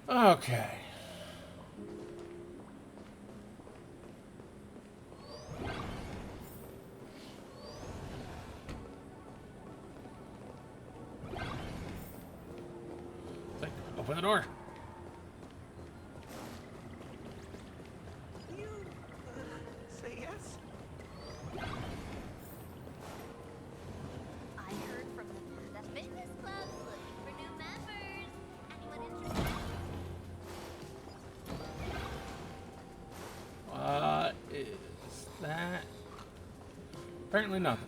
Okay. Like, open the door. You say yes? I heard from the fitness club's looking for new members. Anyone interested? What is that? Apparently nothing.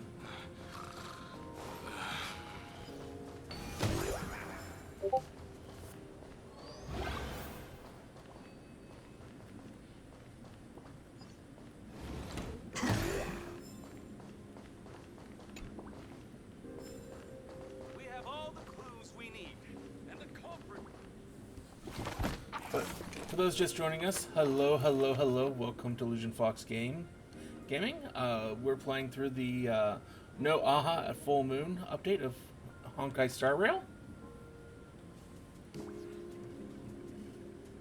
We have all the clues we need. And the culprit. But for those just joining us, hello, hello, hello. Welcome to Illusion Fox Gaming. We're playing through the No Aha at Full Moon update of Honkai Star Rail.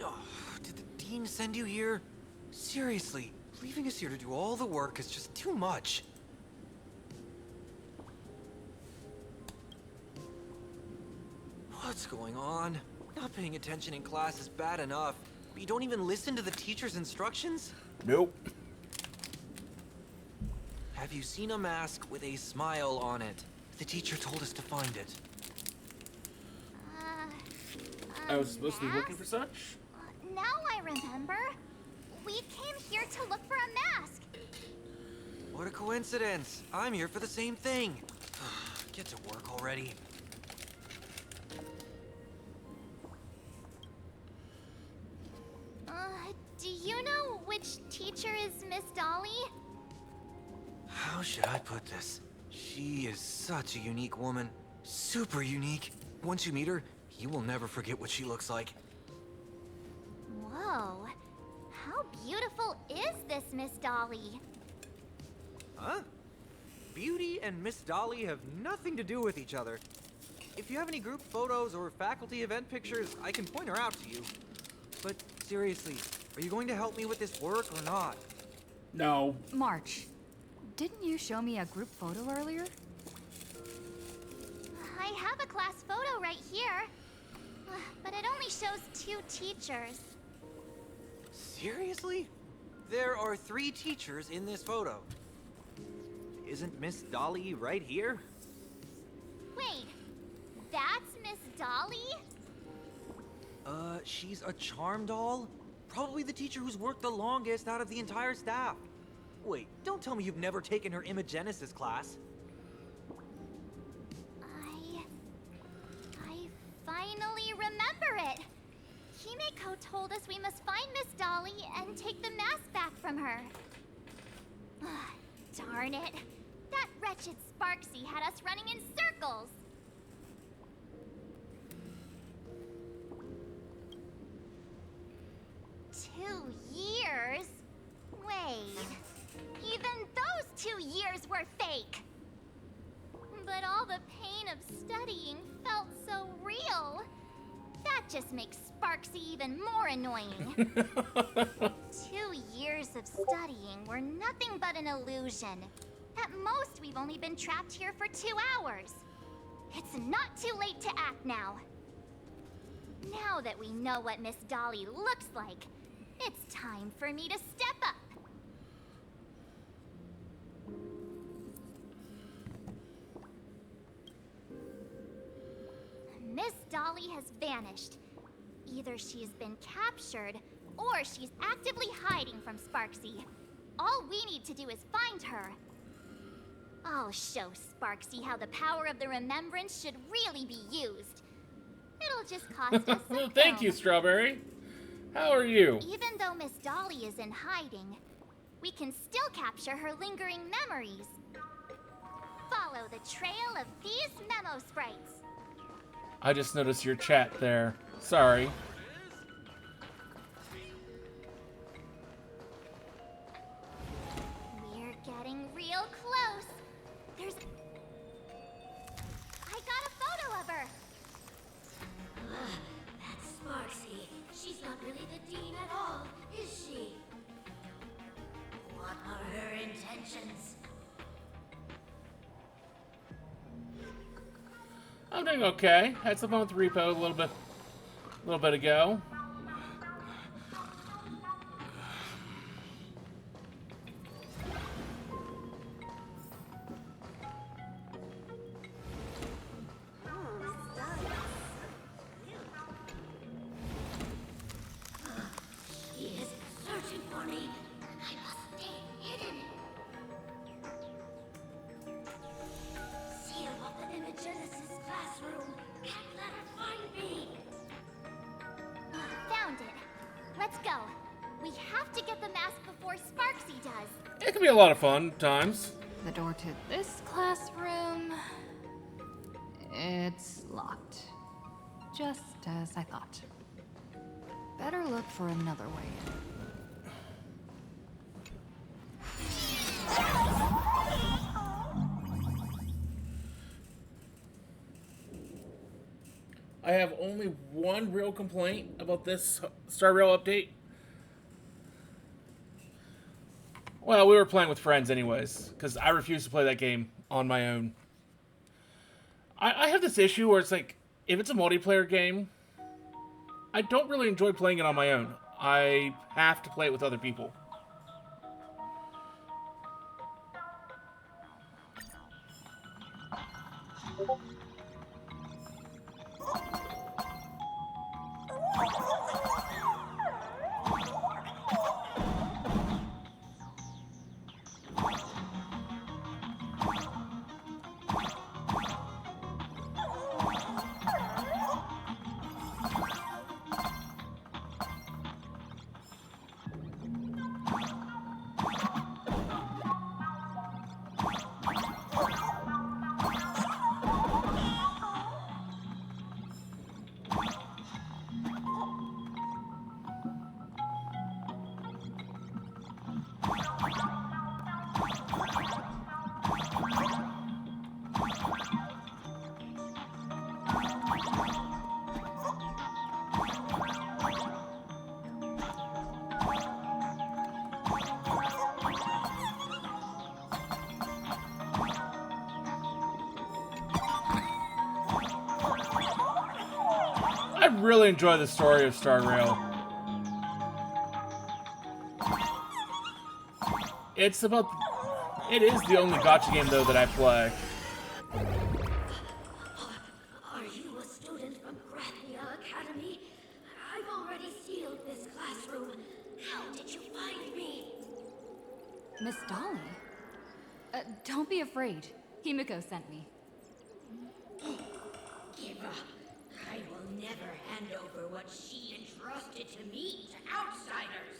Oh, did the dean send you here? Seriously, leaving us here to do all the work is just too much. What's going on? Not paying attention in class is bad enough, but you don't even listen to the teacher's instructions? Nope. Have you seen a mask with a smile on it? The teacher told us to find it. I was supposed to be looking for such. Now I remember. We came here to look for a mask. What a coincidence. I'm here for the same thing. Get to work already. Do you know which teacher is Miss Dolly? How should I put this? She is such a unique woman. Super unique. Once you meet her, you will never forget what she looks like. Whoa. How beautiful is this Miss Dolly? Huh? Beauty and Miss Dolly have nothing to do with each other. If you have any group photos or faculty event pictures, I can point her out to you. But seriously, are you going to help me with this work or not? No. March, didn't you show me a group photo earlier? I have a class photo right here. But it only shows 2 teachers. Seriously? There are 3 teachers in this photo. Isn't Miss Dolly right here? Wait, that's Miss Dolly? She's a charm doll? Probably the teacher who's worked the longest out of the entire staff. Wait, don't tell me you've never taken her Imagenesis class. I finally remember it. Himeko told us we must find Miss Dolly and take the mask back from her. Darn it. That wretched Sparksy had us running in circles. Two years? Wait. Even those 2 years were fake. But all the pain of studying felt so real. That just makes Sparksy even more annoying. 2 years of studying were nothing but an illusion. At most, we've only been trapped here for 2 hours. It's not too late to act now. Now that we know what Miss Dolly looks like, it's time for me to step up. Miss Dolly has vanished. Either she's been captured, or she's actively hiding from Sparksy. All we need to do is find her. I'll show Sparksy how the power of the remembrance should really be used. It'll just cost us some Thank you, film. Strawberry. How are you? Even though Miss Dolly is in hiding, we can still capture her lingering memories. Follow the trail of these memo sprites. I just noticed your chat there. Sorry. We're getting real close. I got a photo of her. That's Sparksy. inventions. I'm doing okay. Had some fun with Repo a little bit ago. He is searching for me. I must stay hidden. Seal of the Imagenesis classroom. Can't let her find me. Found it. Let's go. We have to get the mask before Sparksy does. It can be a lot of fun times. The door to this classroom... It's locked. Just as I thought. Better look for another way in. I have only one real complaint about this Star Rail update. Well, we were playing with friends anyways, because I refuse to play that game on my own. I have this issue where it's like, if it's a multiplayer game, I don't really enjoy playing it on my own. I have to play it with other people. I really enjoy the story of Star Rail. It is the only gacha game though that I play. Are you a student from Grathia Academy? I've already sealed this classroom. How did you find me? Miss Dolly? Don't be afraid. Himiko sent me. Give up. I will never hand over what she entrusted to me to outsiders.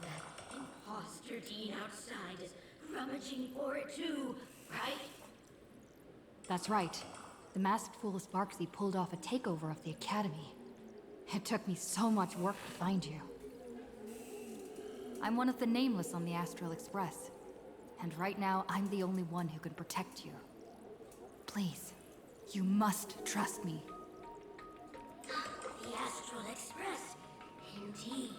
That imposter dean outside is rummaging for it too, right? That's right. The masked fool Sparksy pulled off a takeover of the academy. It took me so much work to find you. I'm one of the nameless on the Astral Express. And right now, I'm the only one who can protect you. Please, you must trust me. The Astral Express. Indeed.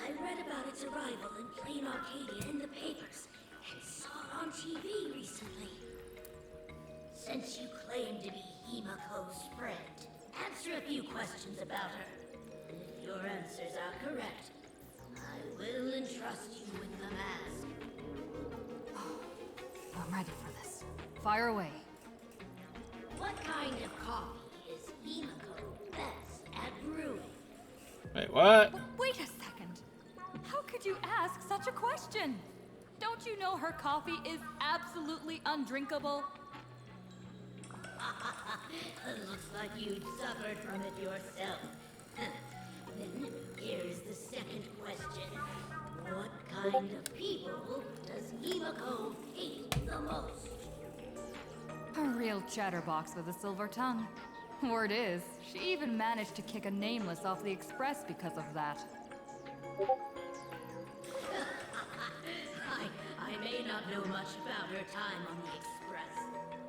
I read about its arrival in Plain Arcadia in the papers, and saw it on TV recently. Since you claim to be Himiko's friend, answer a few questions about her. And if your answers are correct, I will entrust you with the mask. I'm ready for this. Fire away. What kind of coffee is Himiko best at brewing? Wait, what? Wait a second. How could you ask such a question? Don't you know her coffee is absolutely undrinkable? Looks like you'd suffered from it yourself. Then here's the second question. What kind of people does Himiko hate the most? A real chatterbox with a silver tongue. Word is, she even managed to kick a nameless off the express because of that. I may not know much about her time on the express,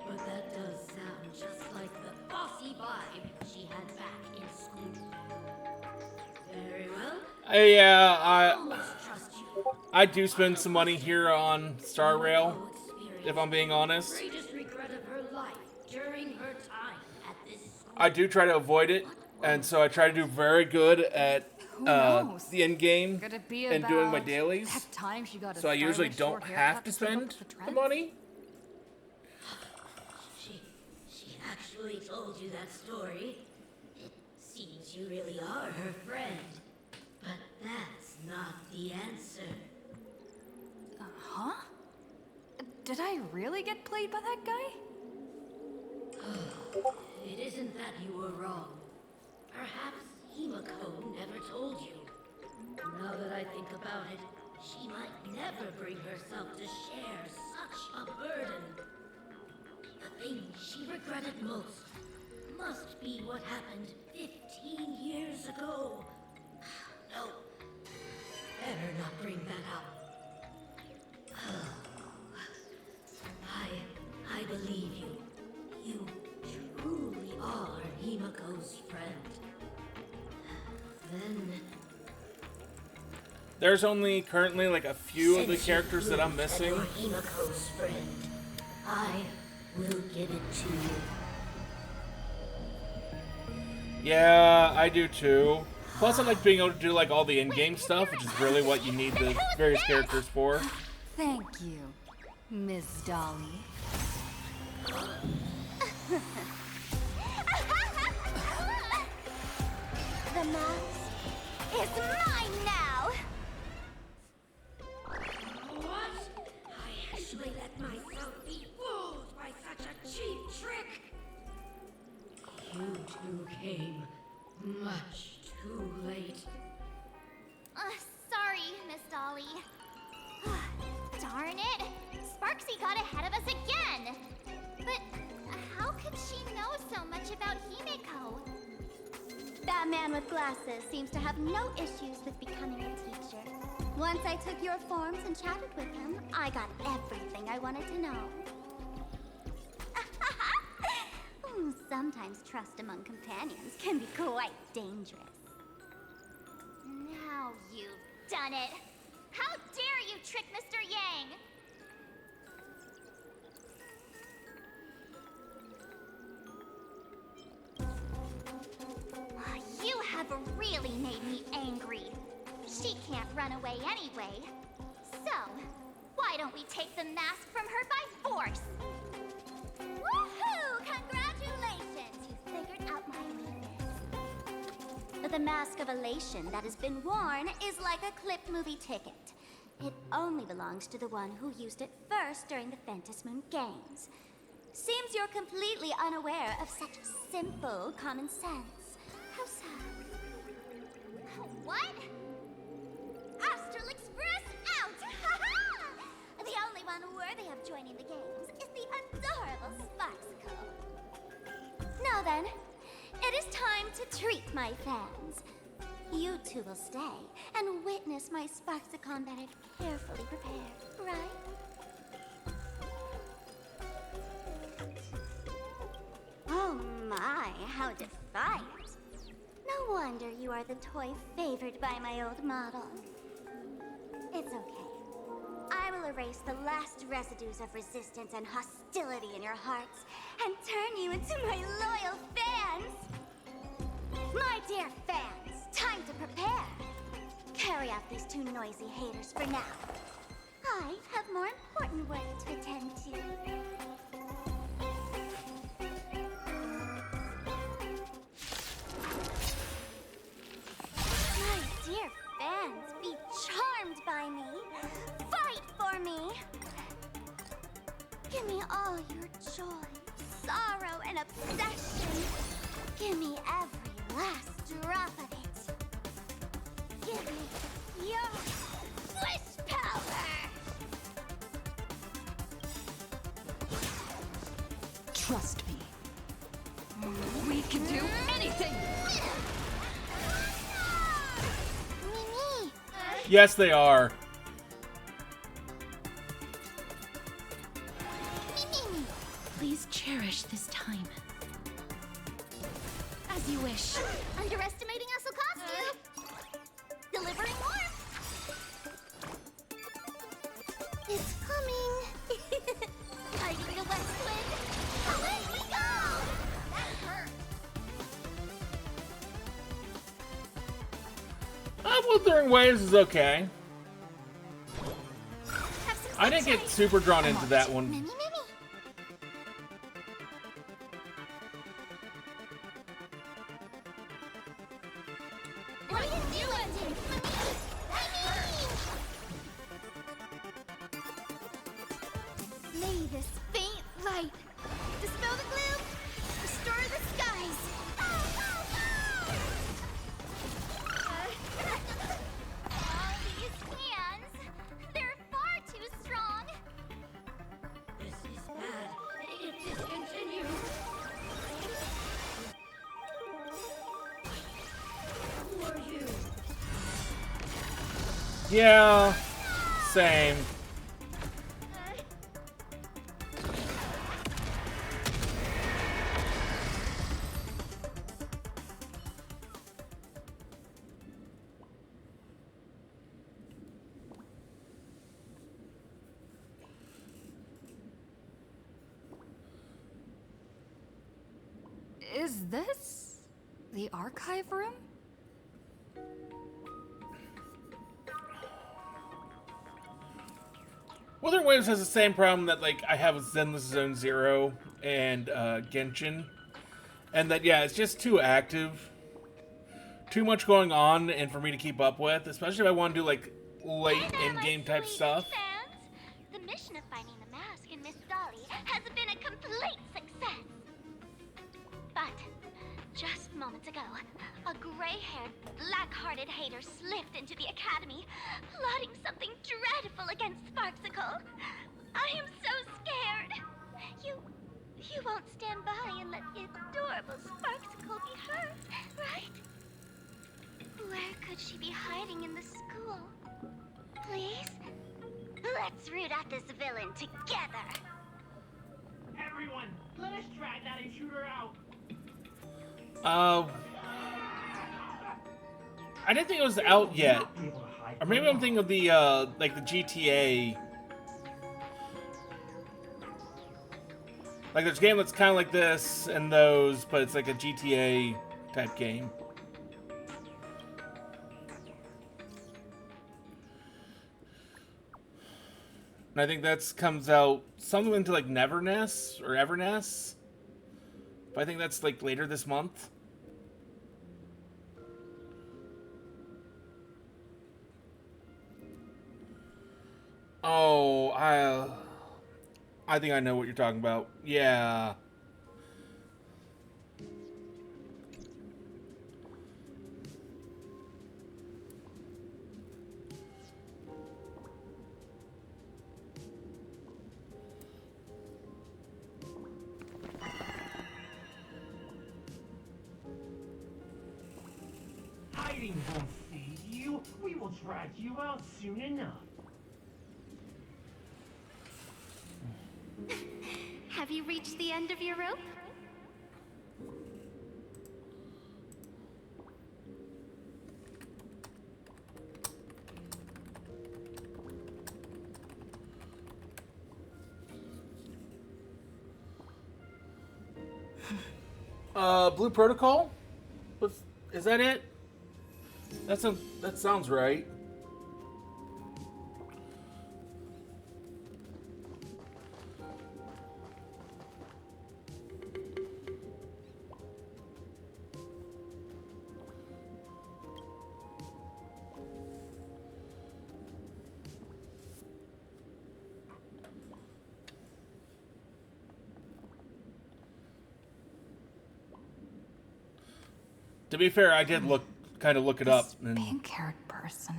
but that does sound just like the bossy vibe she had back in school. Very well. Yeah, I almost trust you. I do spend some money here on Star Rail, if I'm being honest. Greatest regret of her life during her time at this school. I do try to avoid it, and so I try to do very good at Who knows? the end game Could it be and doing my about dailies. that time she got a So I usually stylish don't short have haircut to keep up spend with the the trends? money. She actually told you that story. It seems you really are her friend. But that's not the answer. Huh? Did I really get played by that guy? It isn't that you were wrong. Perhaps Himiko never told you. Now that I think about it, she might never bring herself to share such a burden. The thing she regretted most must be what happened 15 years ago. No, better not bring that up. I believe you. You truly are Himiko's friend. Then There's only currently like a few of the since you characters that I'm proved missing. you're Himiko's friend, I will give it to you. Yeah, I do too. Plus, I like being able to do like all the in-game stuff, which is really what you need the various characters for. Thank you, Miss Dolly. The mouse is mine now! What? I actually let myself be fooled by such a cheap trick. You two came much too late. Sorry, Miss Dolly. Darn it! Sparksy got ahead of us again! But how could she know so much about Himiko? That man with glasses seems to have no issues with becoming a teacher. Once I took your forms and chatted with him, I got everything I wanted to know. Sometimes trust among companions can be quite dangerous. Now you've done it! How dare you trick Mr. Yang! You have really made me angry. She can't run away anyway. So, why don't we take the mask from her by force? Woohoo! Congratulations! You figured out my weakness. The mask of elation that has been worn is like a clipped movie ticket. It only belongs to the one who used it first during the Ventus Moon Games. Seems you're completely unaware of such simple common sense. How sad. What? Astral Express out! The only one worthy of joining the games is the adorable Sparksicle. Now then, it is time to treat my fans. You two will stay and witness my Sparksicon that I've carefully prepared, right? Oh my, how defiant. No wonder you are the toy favored by my old model. It's okay. I will erase the last residues of resistance and hostility in your hearts and turn you into my loyal fans. My dear fans, time to prepare. Carry out these two noisy haters for now. I have more important work to attend to. My dear fans, be charmed by me. Fight for me. Give me all your joy, sorrow, and obsession. Give me every last drop of it. Give me your wish power. Trust me. We can do anything! Mimi. Yes, they are. Mimi. Please cherish this time. As you wish. Underestimating us will cost you. Delivering more. Wuthering Waves is okay. Have some I didn't get sunshine. super drawn into that Mimi, one. Mimi. What are you doing? Mimi! May this faint light dispel the gloom, restore the skies. All these hands, they're far too strong. This is bad. It discontinues. Who are you? Yeah, same. Is this the archive room? Wuthering Waves has the same problem that like I have with Zenless Zone Zero and Genshin, and that yeah, it's just too active, too much going on, and for me to keep up with, especially if I want to do like late Hey there, my in-game type sweet stuff. fans. The mission of finding the mask in Miss Dolly has been a complete success. But just moments ago, a gray-haired, black-hearted hater slipped into the academy, plotting something dreadful against Sparksicle. I am so scared. You won't stand by and let the adorable Sparksicle be hurt, right? Where could she be hiding in the school? Please? Let's root out this villain together. Everyone, let us drag that intruder out. I didn't think it was out yet, or maybe I'm thinking of the like the GTA. Like there's a game that's kind of like this and those, but it's like a GTA type game. And I think that's comes out something into like Neverness or Everness. But I think that's like later this month. Oh, I think I know what you're talking about. Yeah. Hiding won't save you. We will drag you out soon enough. Have you reached the end of your rope? Blue Protocol? Is that it? That sounds right. To be fair, I did kind of look it up. This pink-haired person.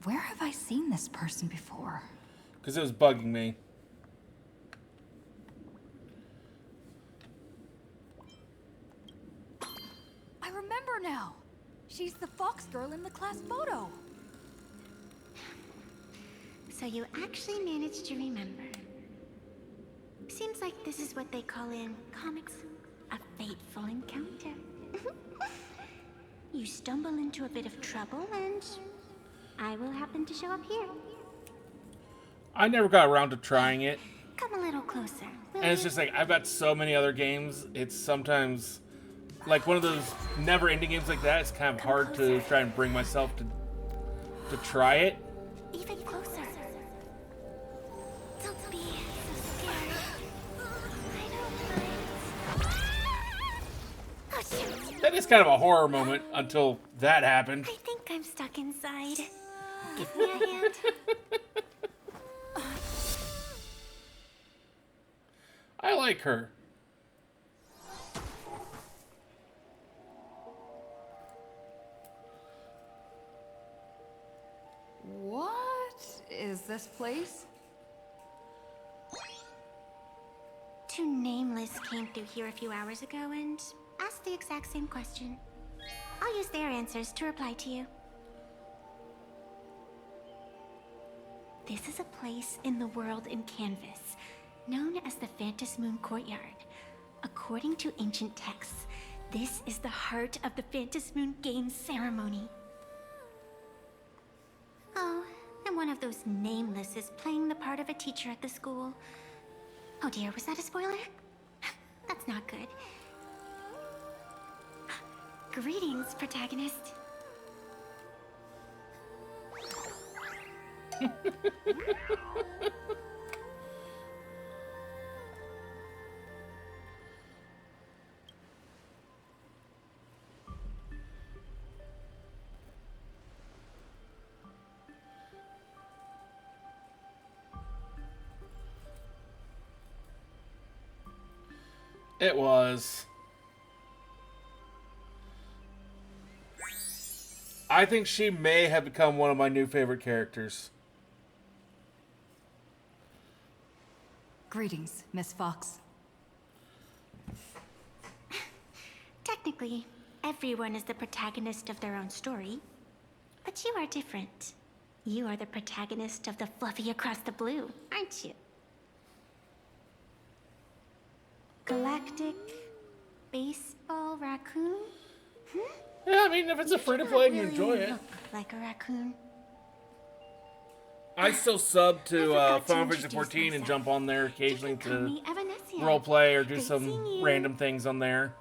Where have I seen this person before? Because it was bugging me. I remember now. She's the fox girl in the class photo. So you actually managed to remember. Seems like this is what they call in comics a fateful encounter. You stumble into a bit of trouble and I will happen to show up here. I never got around to trying it. Come a little closer. And it's just like, I've got so many other games. It's sometimes like one of those never-ending games like that, it's kind of hard to try and bring myself to try it. Even closer. Don't be so scared. I don't mind. Oh, shoot. That is kind of a horror moment until that happened. I think I'm stuck inside. Give me a hand. I like her. What is this place? Two nameless came through here a few hours ago and asked the exact same question. I'll use their answers to reply to you. This is a place in the world in Canvas, known as the Phantom Moon Courtyard. According to ancient texts, this is the heart of the Phantom Moon Games ceremony. Oh, and one of those nameless is playing the part of a teacher at the school. Oh dear, was that a spoiler? That's not good. Greetings, protagonist. It was. I think she may have become one of my new favorite characters. Greetings, Miss Fox. Technically, everyone is the protagonist of their own story. But you are different. You are the protagonist of the Fluffy Across the Blue, aren't you? Galactic baseball raccoon? Yeah, I mean, if it's a free-to-play and you enjoy it. Look like a raccoon. I still sub to forgot to Final Fantasy introduce 14 and myself. jump on there You occasionally can call to me Evanescence. roleplay or do Great some seeing you. random things on there.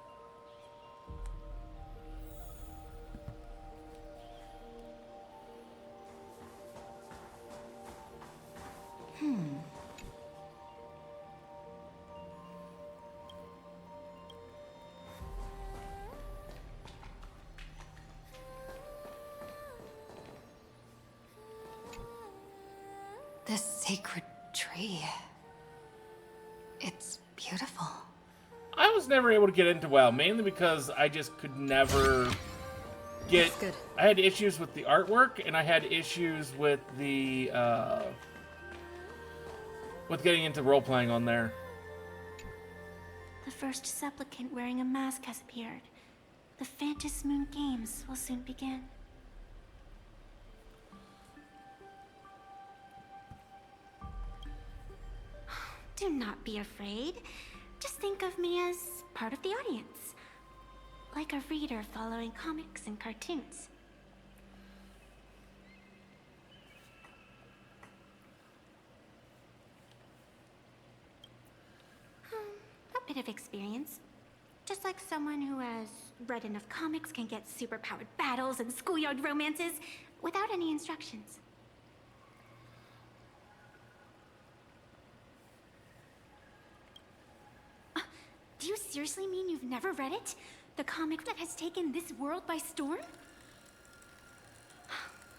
This sacred tree. It's beautiful. I was never able to get into WoW, mainly because I just could never get... That's good. I had issues with the artwork, and I had issues with the, with getting into role-playing on there. The first supplicant wearing a mask has appeared. The Phantom Moon Games will soon begin. Do not be afraid. Just think of me as part of the audience. Like a reader following comics and cartoons. A bit of experience. Just like someone who has read enough comics can get superpowered battles and schoolyard romances without any instructions. Do you seriously mean you've never read it? The comic that has taken this world by storm?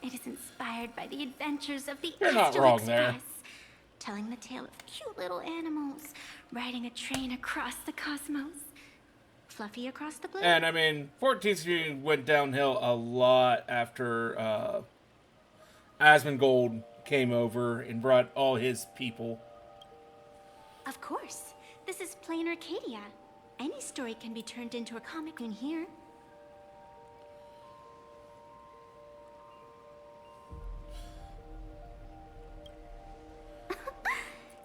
It is inspired by the adventures of the You're not Astral wrong Express, there. telling the tale of cute little animals riding a train across the cosmos. Fluffy Across the Blue? And, I mean, 14th Street went downhill a lot after Asmongold came over and brought all his people. Of course. This is plain Arcadia. Any story can be turned into a comic in here.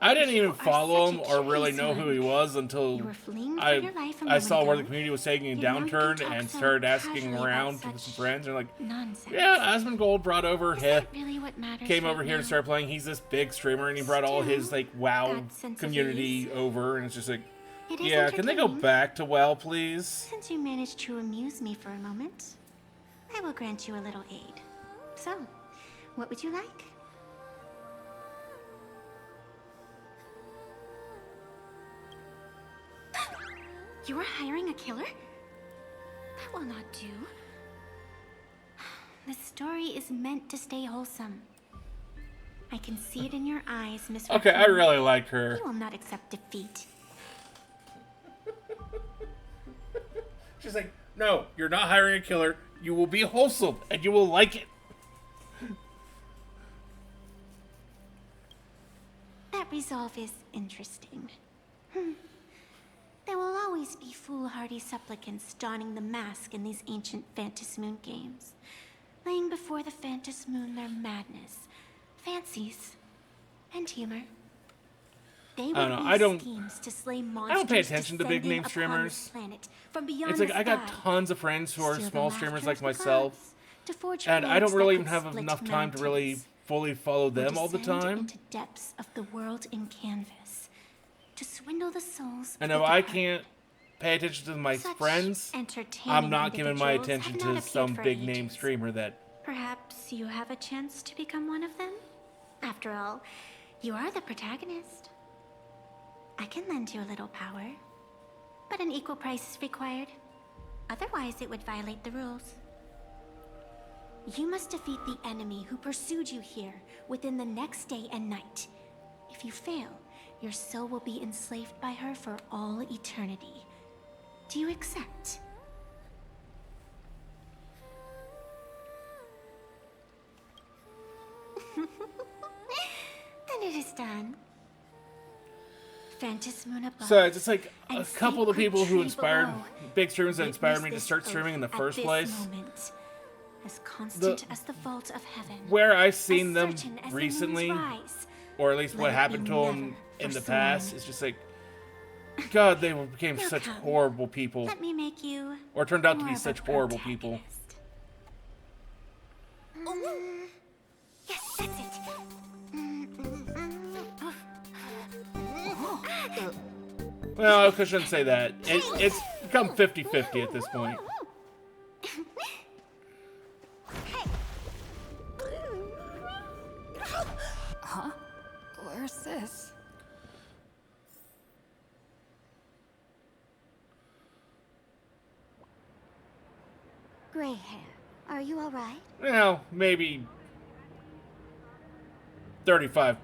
I didn't even You are follow such him a or really curious know who he one. was until You were fleeing for I your life a I moment saw where the ago. community was taking a Yet now you can downturn talk and so started asking casually around about with some such friends. They're like, nonsense. yeah, Asmongold brought over Is him. that really what matters Came right over here and now? started playing. He's this big streamer, and he brought all his like WoW that sense of community ease. over, and it's just like, It is Yeah, can they go entertaining. back to WoW, please? Since you managed to amuse me for a moment, I will grant you a little aid. So, what would you like? You are hiring a killer? That will not do. The story is meant to stay wholesome. I can see it in your eyes, Miss Okay, I Raccoon. really like her. You will not accept defeat. She's like, no, you're not hiring a killer. You will be wholesome, and you will like it. That resolve is interesting. There will always be foolhardy supplicants donning the mask in these ancient Phantasmoon games, laying before the Phantasmoon their madness, fancies, and humor. They don't will know, weave I don't- schemes to slay monsters I don't pay attention to big descending name upon streamers. this planet from beyond It's like the I got sky. tons of friends who are Steal the small laughter streamers of like the myself, gods to forge and I don't blades really that even could have split enough time to really mountains. fully follow Or them all the descend time. into depths of the world in canvas to swindle the souls of And the if I departed. can't pay attention to my Such friends, entertaining I'm not giving my individuals attention have to not appeared some for big name ages. streamer that... Perhaps you have a chance to become one of them? After all, you are the protagonist. I can lend you a little power, but an equal price is required. Otherwise, it would violate the rules. You must defeat the enemy who pursued you here within the next day and night. If you fail, your soul will be enslaved by her for all eternity. Do you accept? Then it is done. Phantasmoon above. So it's just like and a couple of the people who sacred inspired tree below. big streamers that inspired me to Witness start this streaming in the oath at first this place. moment, as constant as the vault of heaven, Where I've seen as them certain as the recently, moon's rise, or at least what let it happened be to them never in the forsworn. past, it's just like, God, they became Now such come. horrible people, Let me make you or turned out to more be of a such horrible people. protagonist. Yes, that's it. Well, I shouldn't say that. It's become 50-50 at this point. Huh? Where's this? Gray hair. Are you alright? Well, maybe 35%.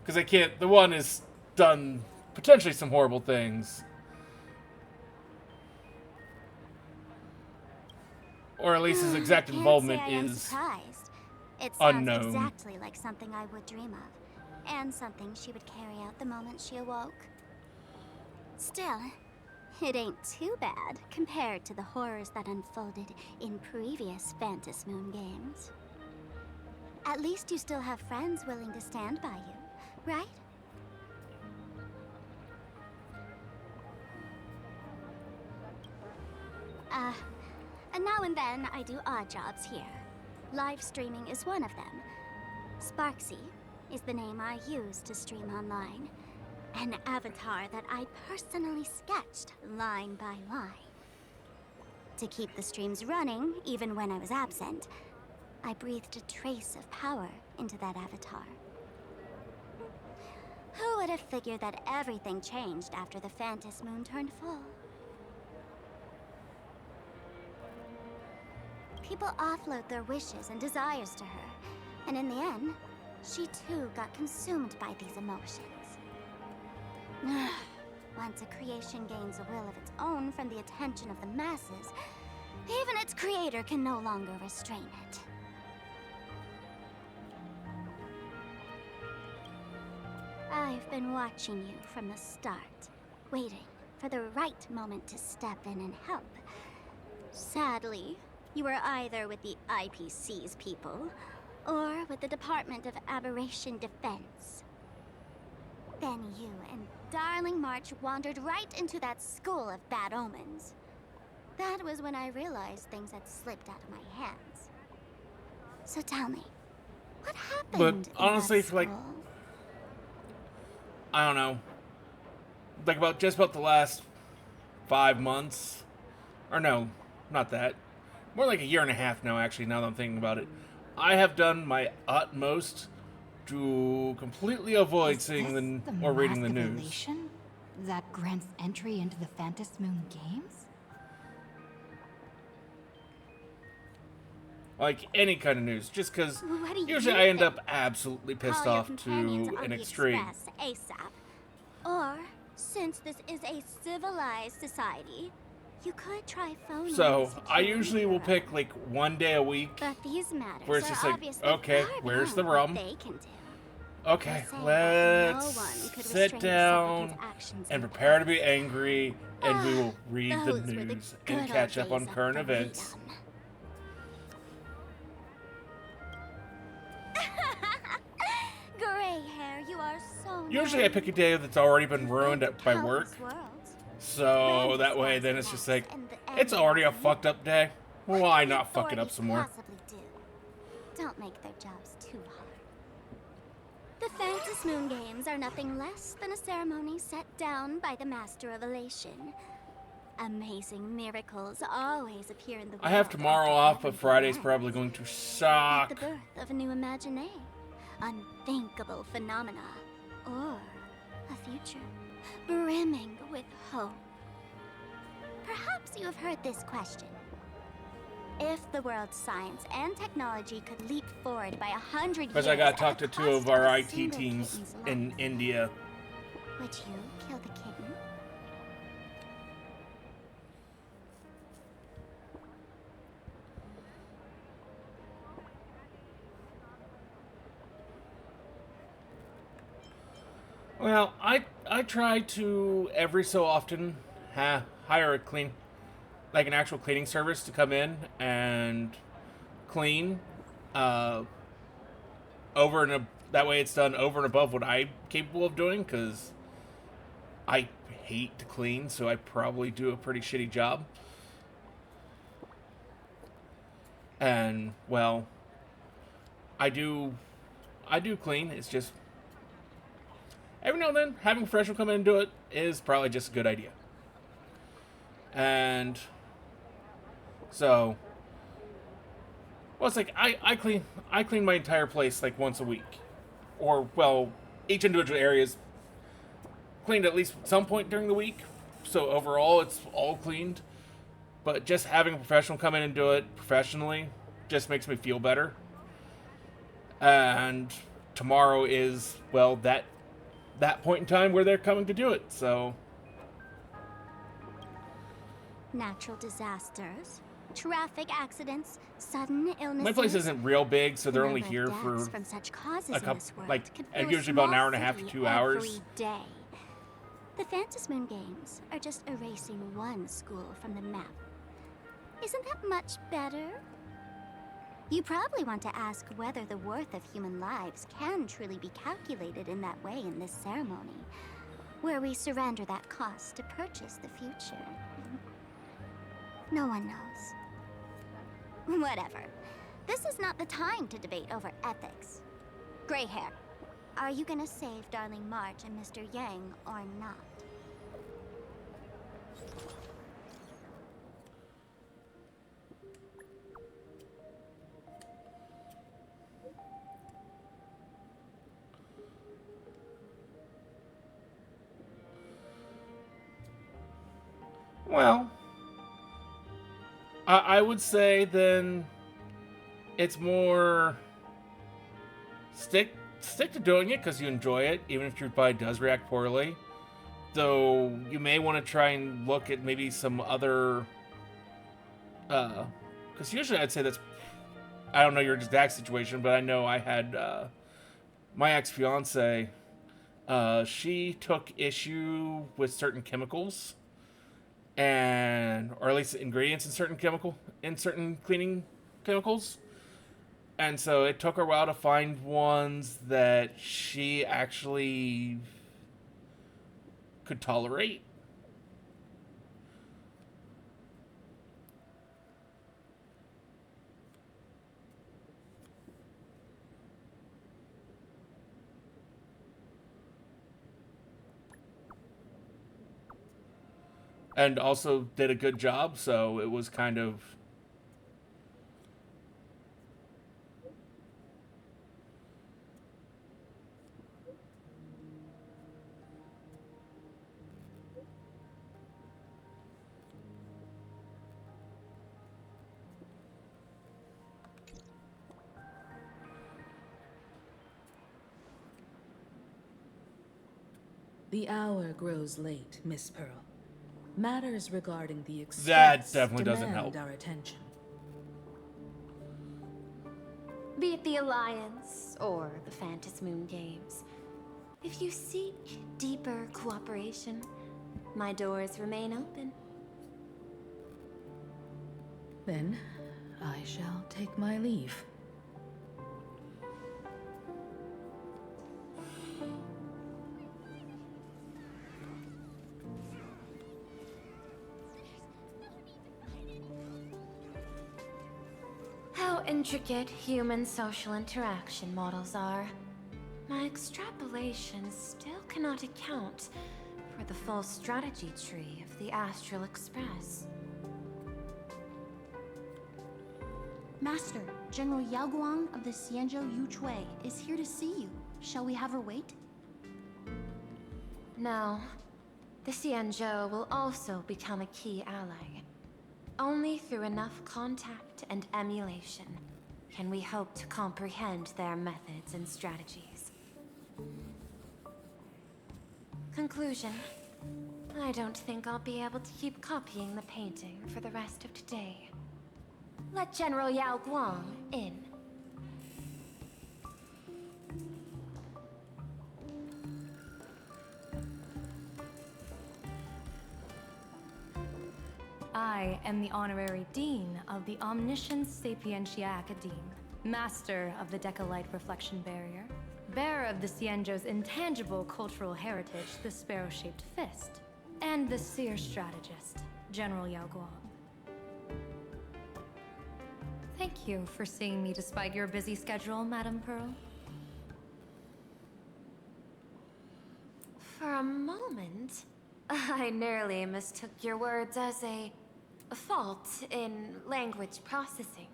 Because I can't. The one has done potentially some horrible things, or at least his exact Can't involvement say I am is surprised. It sounds unknown. exactly like something I would dream of, and something she would carry out the moment she awoke. Still, it ain't too bad compared to the horrors that unfolded in previous Phantasmoon games. At least you still have friends willing to stand by you, right? And now and then I do odd jobs here. Live streaming is one of them. Sparksy is the name I use to stream online. An avatar that I personally sketched line by line. To keep the streams running, even when I was absent, I breathed a trace of power into that avatar. Who would have figured that everything changed after the Phantasmoon turned full? People offload their wishes and desires to her, and in the end, she too got consumed by these emotions. Once a creation gains a will of its own from the attention of the masses, even its creator can no longer restrain it. I've been watching you from the start, waiting for the right moment to step in and help. Sadly, you were either with the IPC's people, or with the Department of Aberration Defense. Then you and Darling March wandered right into that school of bad omens. That was when I realized things had slipped out of my hands. So tell me, what happened But in honestly, that for like school? I don't know, like just about the last 5 months, or no, not that, more like a year and a half now. Actually, now that I'm thinking about it, I have done my utmost to completely avoid seeing or reading the massive news. elation that grants entry into the Phantom Moon Games? Like any kind of news, just because What do you usually I end think? up absolutely pissed Call your off companions to on an the extreme. Express ASAP. Or, since this is a civilized society, you could try phoning So the I security usually will bureau. pick like one day a week. But these matters Where it's are just like, obviously okay, far where's the beyond rum? what they can do. Okay, They say that no let's one could sit restrain the down supplicant's actions and in prepare to court. be angry, and we will read the Those were the news good and catch old up on days of current events. freedom. Gray hair, you are so Usually I pick a day that's already been ruined by work, countless worlds. so that way then it's just like, it's already a fucked up day. Why not fuck it up some more? Possibly do. Don't make their jobs too hard. The Phantom Moon Games are nothing less than a ceremony set down by the Master of Elation. Amazing miracles always appear in the world. I have tomorrow after off, but everything Friday's ends. probably going to Like suck. the birth of a new imaginé, unthinkable phenomena, or a future brimming with hope. Perhaps you have heard this question. If the world's science and technology could leap forward by 100 years, Because I got to at talk the to 2 cost of our a IT single teams kitten's in life, India. would you kill the kitten? Well, I try to every so often hire like an actual cleaning service to come in and clean, that way it's done over and above what I'm capable of doing, because I hate to clean, so I probably do a pretty shitty job. And well, I do clean. It's just every now and then, having a professional come in and do it is probably just a good idea. And so, well, it's like I clean my entire place like once a week, or well, each individual area is cleaned at least at some point during the week. So overall, it's all cleaned. But just having a professional come in and do it professionally just makes me feel better. And tomorrow is, well, that point in time where they're coming to do it, so. Natural disasters, traffic accidents, sudden illnesses. My place isn't real big, so they're The only number here of for deaths from such causes a in couple, this world like could fill a usually about an small hour and a half to city 2 hours. every day. The Phantom Moon Games are just erasing one school from the map. Isn't that much better? You probably want to ask whether the worth of human lives can truly be calculated in that way in this ceremony, where we surrender that cost to purchase the future. No one knows. Whatever. This is not the time to debate over ethics. Gray hair, are you gonna save Darling March and Mr. Yang or not? Well, I would say then it's more stick to doing it because you enjoy it, even if your body does react poorly. Though you may want to try and look at maybe some other, because usually I'd say that's, I don't know your exact situation, but I know I had my ex-fiance, she took issue with certain chemicals, and or at least ingredients in certain cleaning chemicals. And so it took her a while to find ones that she actually could tolerate. and also did a good job, so it was kind of... The hour grows late, Miss Pearl. Matters regarding the Express That definitely doesn't demand help. our attention. Be it the Alliance or the Phantom Moon Games, if you seek deeper cooperation, my doors remain open. Then, I shall take my leave. How intricate human social interaction models are. My extrapolations still cannot account for the full strategy tree of the Astral Express. Master, General Yao Guang of the Xianzhou Yuchui is here to see you. Shall we have her wait? No. The Xianzhou will also become a key ally. Only through enough contact and emulation can we hope to comprehend their methods and strategies. Conclusion. I don't think I'll be able to keep copying the painting for the rest of today. Let General Yao Guang in. I am the Honorary Dean of the Omniscience Sapientia Academe, Master of the Decalite Reflection Barrier, bearer of the Xianzhou's intangible cultural heritage, the Sparrow-Shaped Fist, and the Seer Strategist, General Yao Guang. Thank you for seeing me despite your busy schedule, Madame Pearl. For a moment, I nearly mistook your words as a fault in language processing.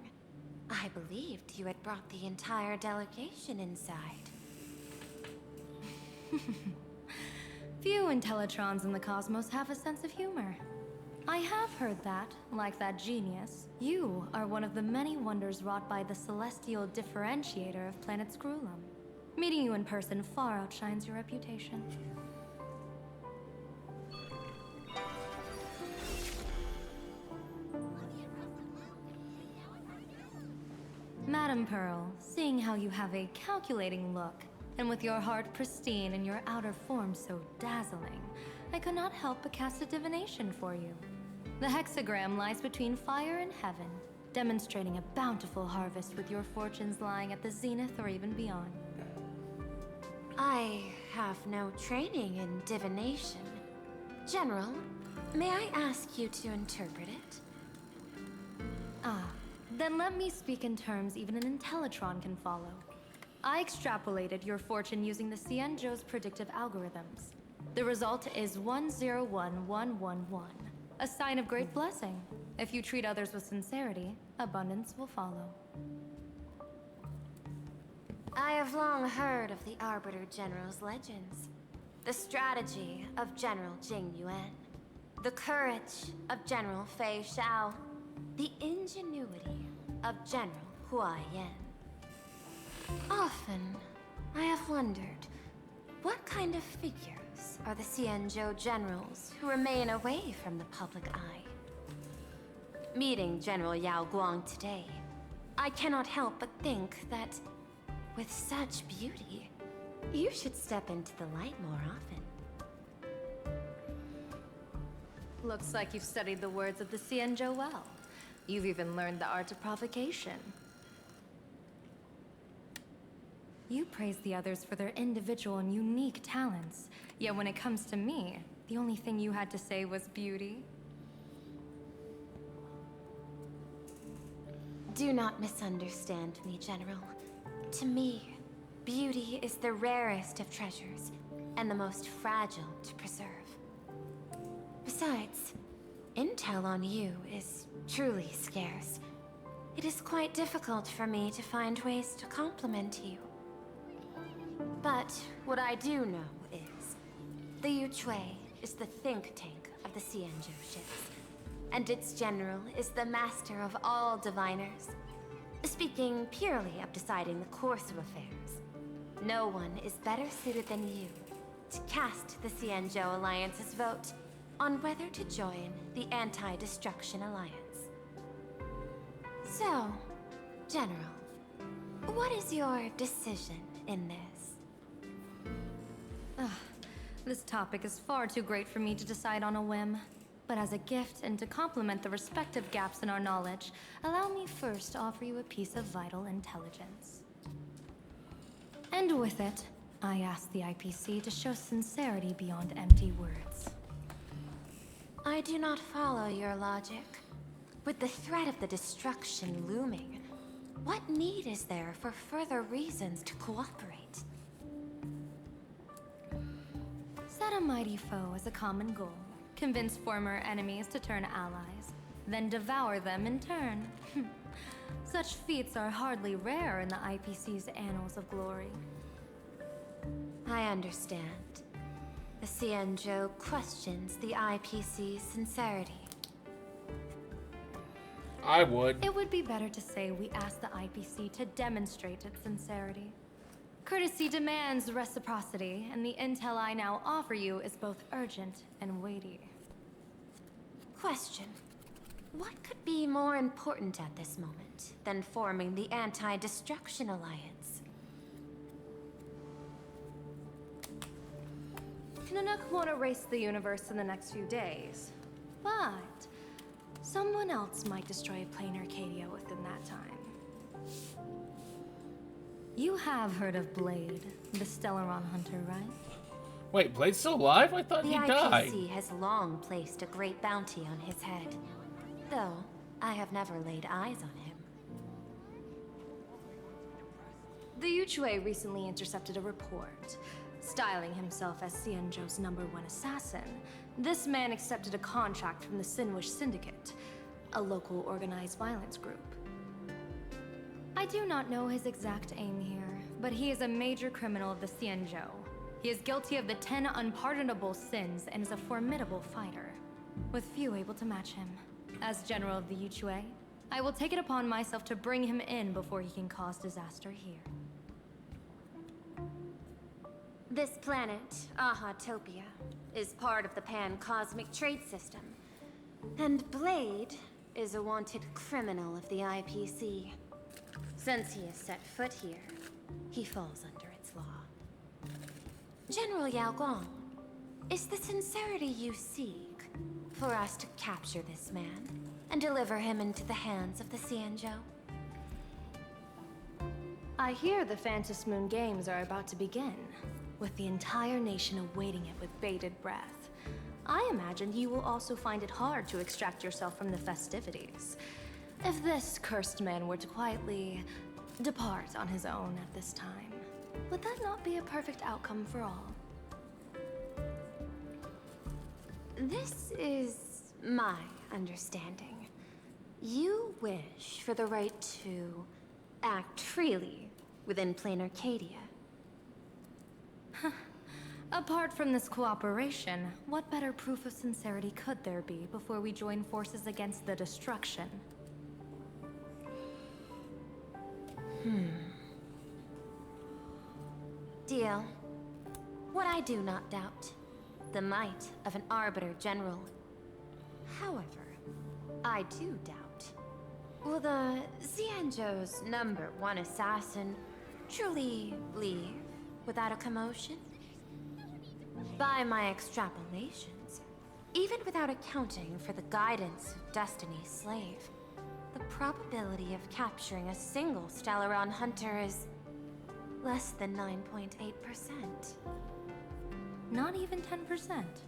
I believed you had brought the entire delegation inside. Few Intellitrons in the cosmos have a sense of humor. I have heard that, like that genius, you are one of the many wonders wrought by the celestial differentiator of planet Scrulum. Meeting you in person far outshines your reputation. Madame Pearl, seeing how you have a calculating look, and with your heart pristine and your outer form so dazzling, I could not help but cast a divination for you. The hexagram lies between fire and heaven, demonstrating a bountiful harvest with your fortunes lying at the zenith or even beyond. I have no training in divination. General, may I ask you to interpret it? Ah, then let me speak in terms even an Intellitron can follow. I extrapolated your fortune using the Xianzhou's predictive algorithms. The result is 101111, a sign of great blessing. If you treat others with sincerity, abundance will follow. I have long heard of the Arbiter General's legends. The strategy of General Jing Yuan. The courage of General Fei Xiao. The ingenuity of General Hua Yan. Often, I have wondered, what kind of figures are the Xianzhou generals who remain away from the public eye? Meeting General Yao Guang today, I cannot help but think that, with such beauty, you should step into the light more often. Looks like you've studied the words of the Xianzhou well. You've even learned the art of provocation. You praise the others for their individual and unique talents. Yet when it comes to me, the only thing you had to say was beauty. Do not misunderstand me, General. To me, beauty is the rarest of treasures, and the most fragile to preserve. Besides, Intel on you is truly scarce. It is quite difficult for me to find ways to compliment you. But what I do know is, the Yuchue is the think tank of the Xianzhou ships, and its general is the master of all diviners. Speaking purely of deciding the course of affairs, no one is better suited than you to cast the Xianzhou Alliance's vote on whether to join the Anti-Destruction Alliance. So, General, what is your decision in this? This topic is far too great for me to decide on a whim. But as a gift and to complement the respective gaps in our knowledge, allow me first to offer you a piece of vital intelligence. And with it, I ask the IPC to show sincerity beyond empty words. I do not follow your logic. With the threat of the destruction looming, what need is there for further reasons to cooperate? Set a mighty foe as a common goal. Convince former enemies to turn allies, then devour them in turn. Such feats are hardly rare in the IPC's annals of glory. I understand. The Xianzhou questions the IPC's sincerity. I would. It would be better to say we ask the IPC to demonstrate its sincerity. Courtesy demands reciprocity, and the intel I now offer you is both urgent and weighty. Question. What could be more important at this moment than forming the Anti-Destruction Alliance? Nanook won't erase the universe in the next few days, but someone else might destroy plain Arcadia within that time. You have heard of Blade, the Stellaron hunter, right? Wait, Blade's still alive? I thought he died. The IPC has long placed a great bounty on his head, though I have never laid eyes on him. The Yuchue recently intercepted a report. Styling himself as Xianzhou's #1 assassin, this man accepted a contract from the Sinwish Syndicate, a local organized violence group. I do not know his exact aim here, but he is a major criminal of the Xianzhou. He is guilty of the 10 unpardonable sins and is a formidable fighter, with few able to match him. As General of the Yuchue, I will take it upon myself to bring him in before he can cause disaster here. This planet, Ahatopia, is part of the pan-cosmic trade system. And Blade is a wanted criminal of the IPC. Since he has set foot here, he falls under its law. General Yao Guang, is the sincerity you seek for us to capture this man and deliver him into the hands of the Xianzhou? I hear the Phantom Moon Games are about to begin, with the entire nation awaiting it with bated breath. I imagine you will also find it hard to extract yourself from the festivities. If this cursed man were to quietly depart on his own at this time, would that not be a perfect outcome for all? This is my understanding. You wish for the right to act freely within plain Arcadia. Apart from this cooperation, what better proof of sincerity could there be before we join forces against the destruction? Deal. What I do not doubt, the might of an Arbiter General. However, I do doubt, will the Xianzhou's #1 assassin truly leave without a commotion? By my extrapolations, even without accounting for the guidance of Destiny's slave, the probability of capturing a single Stellaron hunter is less than 9.8%. Not even 10%.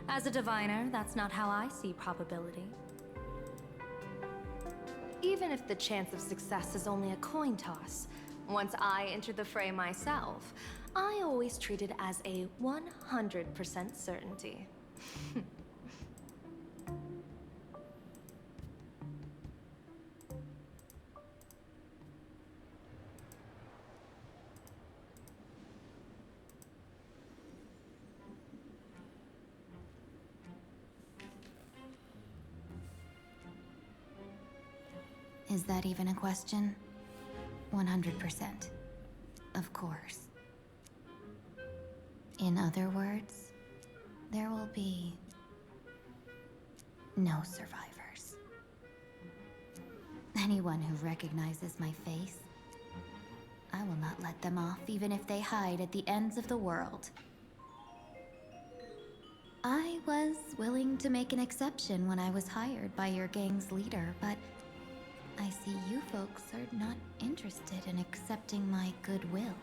As a diviner, that's not how I see probability. Even if the chance of success is only a coin toss, once I enter the fray myself, I always treat it as a 100% certainty. Is that even a question? 100%. Of course. In other words, there will be no survivors. Anyone who recognizes my face, I will not let them off even if they hide at the ends of the world. I was willing to make an exception when I was hired by your gang's leader, but I see you folks are not interested in accepting my goodwill.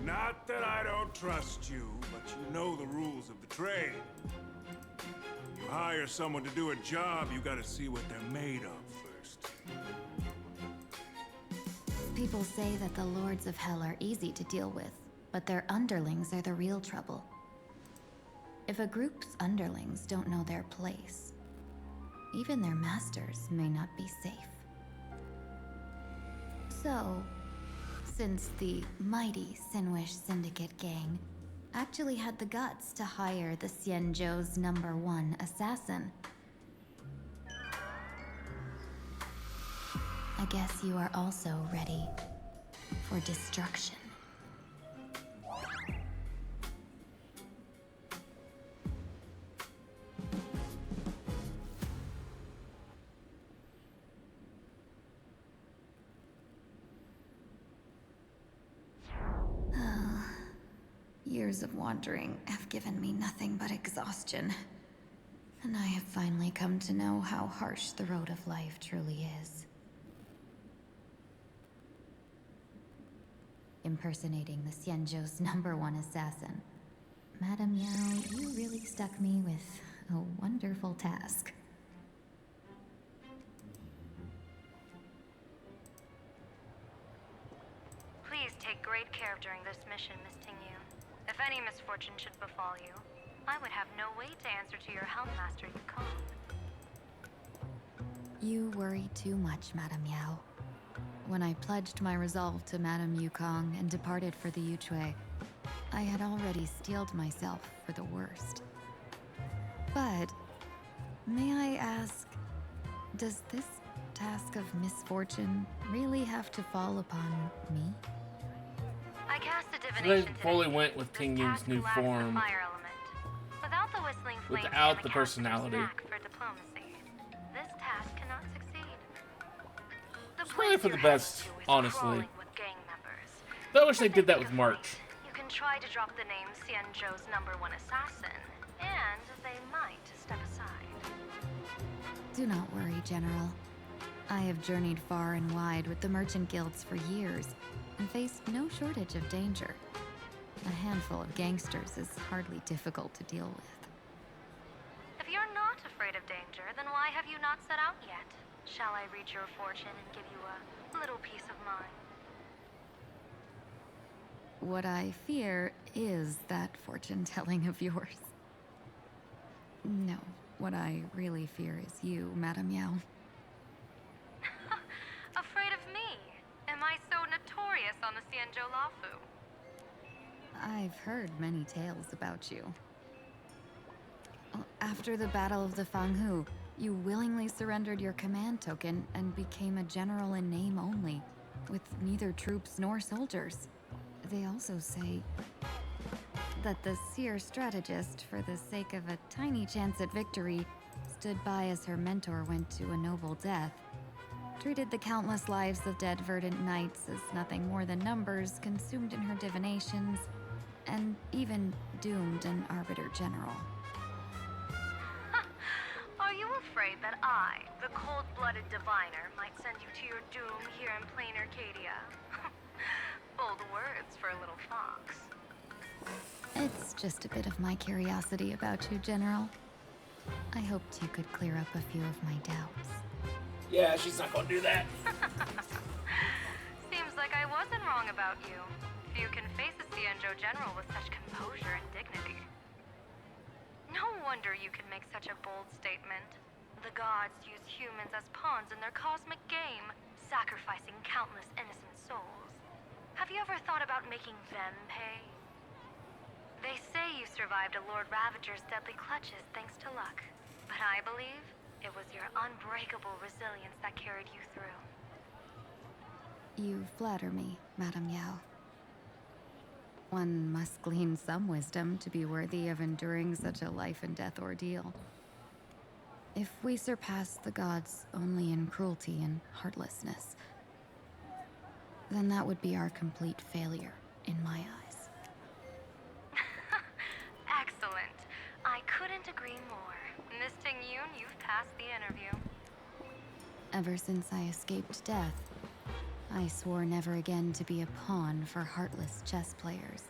Not that I don't trust you, but you know the rules of the trade. You hire someone to do a job, you gotta see what they're made of first. People say that the Lords of Hell are easy to deal with, but their underlings are the real trouble. If a group's underlings don't know their place, even their masters may not be safe. So, since the mighty Sinwish Syndicate gang actually had the guts to hire the Xianzhou's #1 assassin, I guess you are also ready for destruction. Years of wandering have given me nothing but exhaustion. And I have finally come to know how harsh the road of life truly is. Impersonating the Xianzhou's #1 assassin. Madame Yao, you really stuck me with a wonderful task. Please take great care during this mission, Miss Tingyu. If any misfortune should befall you, I would have no way to answer to your Helmmaster Yukong. You worry too much, Madame Yao. When I pledged my resolve to Madame Yukong and departed for the Yuchui, I had already steeled myself for the worst. But, may I ask, does this task of misfortune really have to fall upon me? I cast a So divination they today. fully went with This King Ying's task new lacks the form. fire element. Without the whistling flames Without and the the personality. knack for diplomacy, this task cannot succeed. The It's probably place for the you're headed best, to is honestly. crawling with gang members. Though I wish they If did that think with of March. fate, you can try to drop the name Xianzhou's #1 assassin, and they might step aside. Do not worry, General. I have journeyed far and wide with the merchant guilds for years and faced no shortage of danger. A handful of gangsters is hardly difficult to deal with. If you're not afraid of danger, then why have you not set out yet? Shall I read your fortune and give you a little peace of mind? What I fear is that fortune-telling of yours. No, what I really fear is you, Madame Yao. Afraid of me? Am I so notorious on the Xianzhou Lafu? I've heard many tales about you. After the Battle of the Fanghu, you willingly surrendered your command token and became a general in name only, with neither troops nor soldiers. They also say that the seer strategist, for the sake of a tiny chance at victory, stood by as her mentor went to a noble death, treated the countless lives of dead verdant knights as nothing more than numbers consumed in her divinations, and even doomed an arbiter general. Are you afraid that I, the cold-blooded diviner, might send you to your doom here in plain Arcadia? Bold words for a little fox. It's just a bit of my curiosity about you, General. I hoped you could clear up a few of my doubts. Yeah, she's not gonna do that. Seems like I wasn't wrong about you. Few can face a Xianzhou general with such composure and dignity. No wonder you can make such a bold statement. The gods use humans as pawns in their cosmic game, sacrificing countless innocent souls. Have you ever thought about making them pay? They say you survived a Lord Ravager's deadly clutches thanks to luck, but I believe It was your unbreakable resilience that carried you through. You flatter me, Madame Yao. One must glean some wisdom to be worthy of enduring such a life and death ordeal. If we surpass the gods only in cruelty and heartlessness, then that would be our complete failure in my eyes. Excellent. I couldn't agree more. Miss Ting-Yoon, you've passed the interview. Ever since I escaped death, I swore never again to be a pawn for heartless chess players.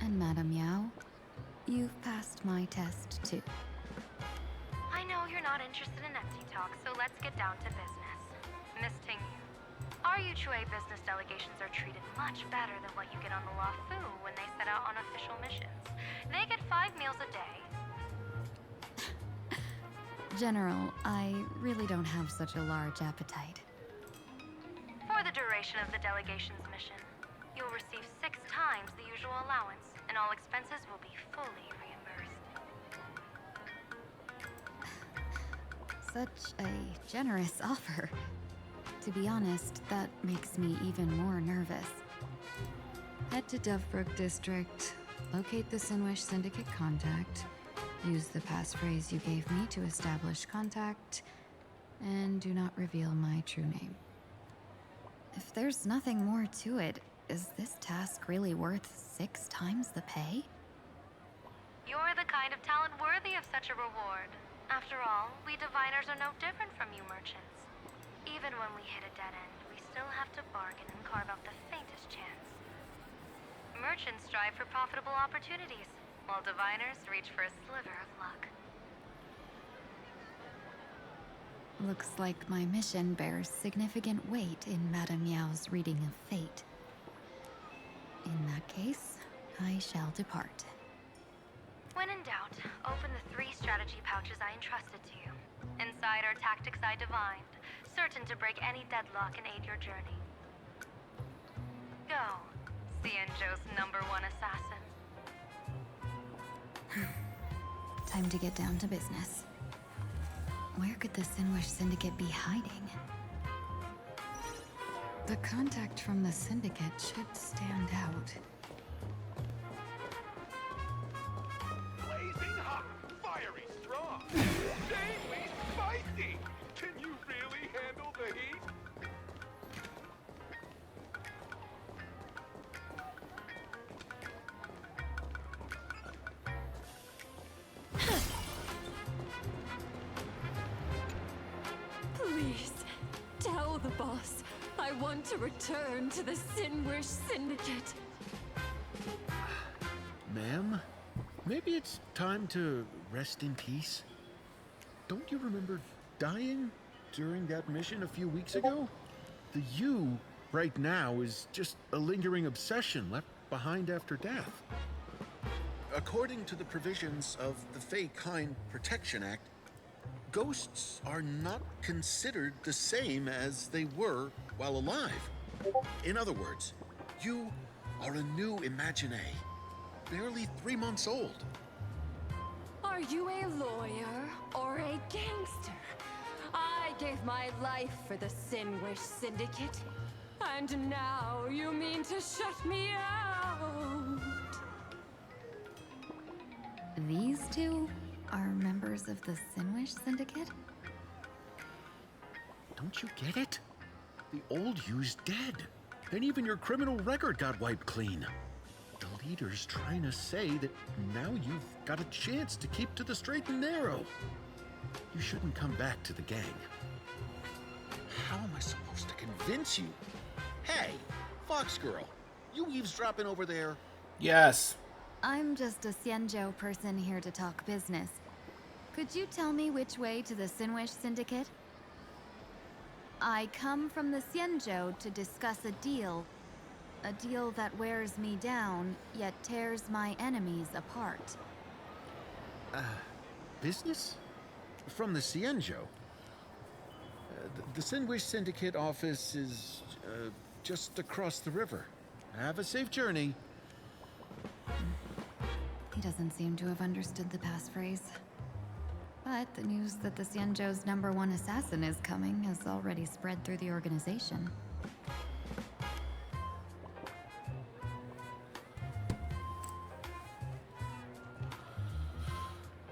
And Madame Yao, you've passed my test too. I know you're not interested in Etsy talk, so let's get down to business. Miss Ting-Yoon, our Yuchue business delegations are treated much better than what you get on the LaFu when they set out on official missions. They get 5 meals a day. General, I really don't have such a large appetite. For the duration of the delegation's mission, you'll receive 6 times the usual allowance, and all expenses will be fully reimbursed. Such a generous offer. To be honest, that makes me even more nervous. Head to Dovebrook District, locate the Sinwish Syndicate contact, use the passphrase you gave me to establish contact, and do not reveal my true name. If there's nothing more to it, is this task really worth 6 times the pay? You're the kind of talent worthy of such a reward. After all, we diviners are no different from you merchants. Even when we hit a dead end, we still have to bargain and carve out the faintest chance. Merchants strive for profitable opportunities, while diviners reach for a sliver of luck. Looks like my mission bears significant weight in Madame Yao's reading of fate. In that case, I shall depart. When in doubt, open the 3 strategy pouches I entrusted to you. Inside are tactics I divined, certain to break any deadlock and aid your journey. Go, Xianzhou's #1 assassin. Time to get down to business. Where could the Sinwish Syndicate be hiding? The contact from the Syndicate should stand out. Blazing hot, fiery strong, insanely spicy! Can you really handle the heat? Please, tell the boss I want to return to the Sinwish Syndicate. Ma'am, maybe it's time to rest in peace. Don't you remember dying during that mission a few weeks ago? The you right now is just a lingering obsession left behind after death. According to the provisions of the Fey-Kind Protection Act, ghosts are not considered the same as they were while alive. In other words, you are a new Imagine, barely 3 months old. Are you a lawyer or a gangster? I gave my life for the Sinwish Syndicate, and now you mean to shut me out? These two are members of the Sinwish Syndicate? Don't you get it? The old you's dead, and even your criminal record got wiped clean. The leader's trying to say that now you've got a chance to keep to the straight and narrow. You shouldn't come back to the gang. How am I supposed to convince you? Hey, Fox Girl, you eavesdropping over there? Yes. I'm just a Xianzhou person here to talk business. Could you tell me which way to the Sinwish Syndicate? I come from the Xianzhou to discuss a deal that wears me down, yet tears my enemies apart. Business? From the Xianzhou? The Sinwish Syndicate office is just across the river. Have a safe journey. He doesn't seem to have understood the passphrase. But the news that the Xianzhou's #1 assassin is coming has already spread through the organization.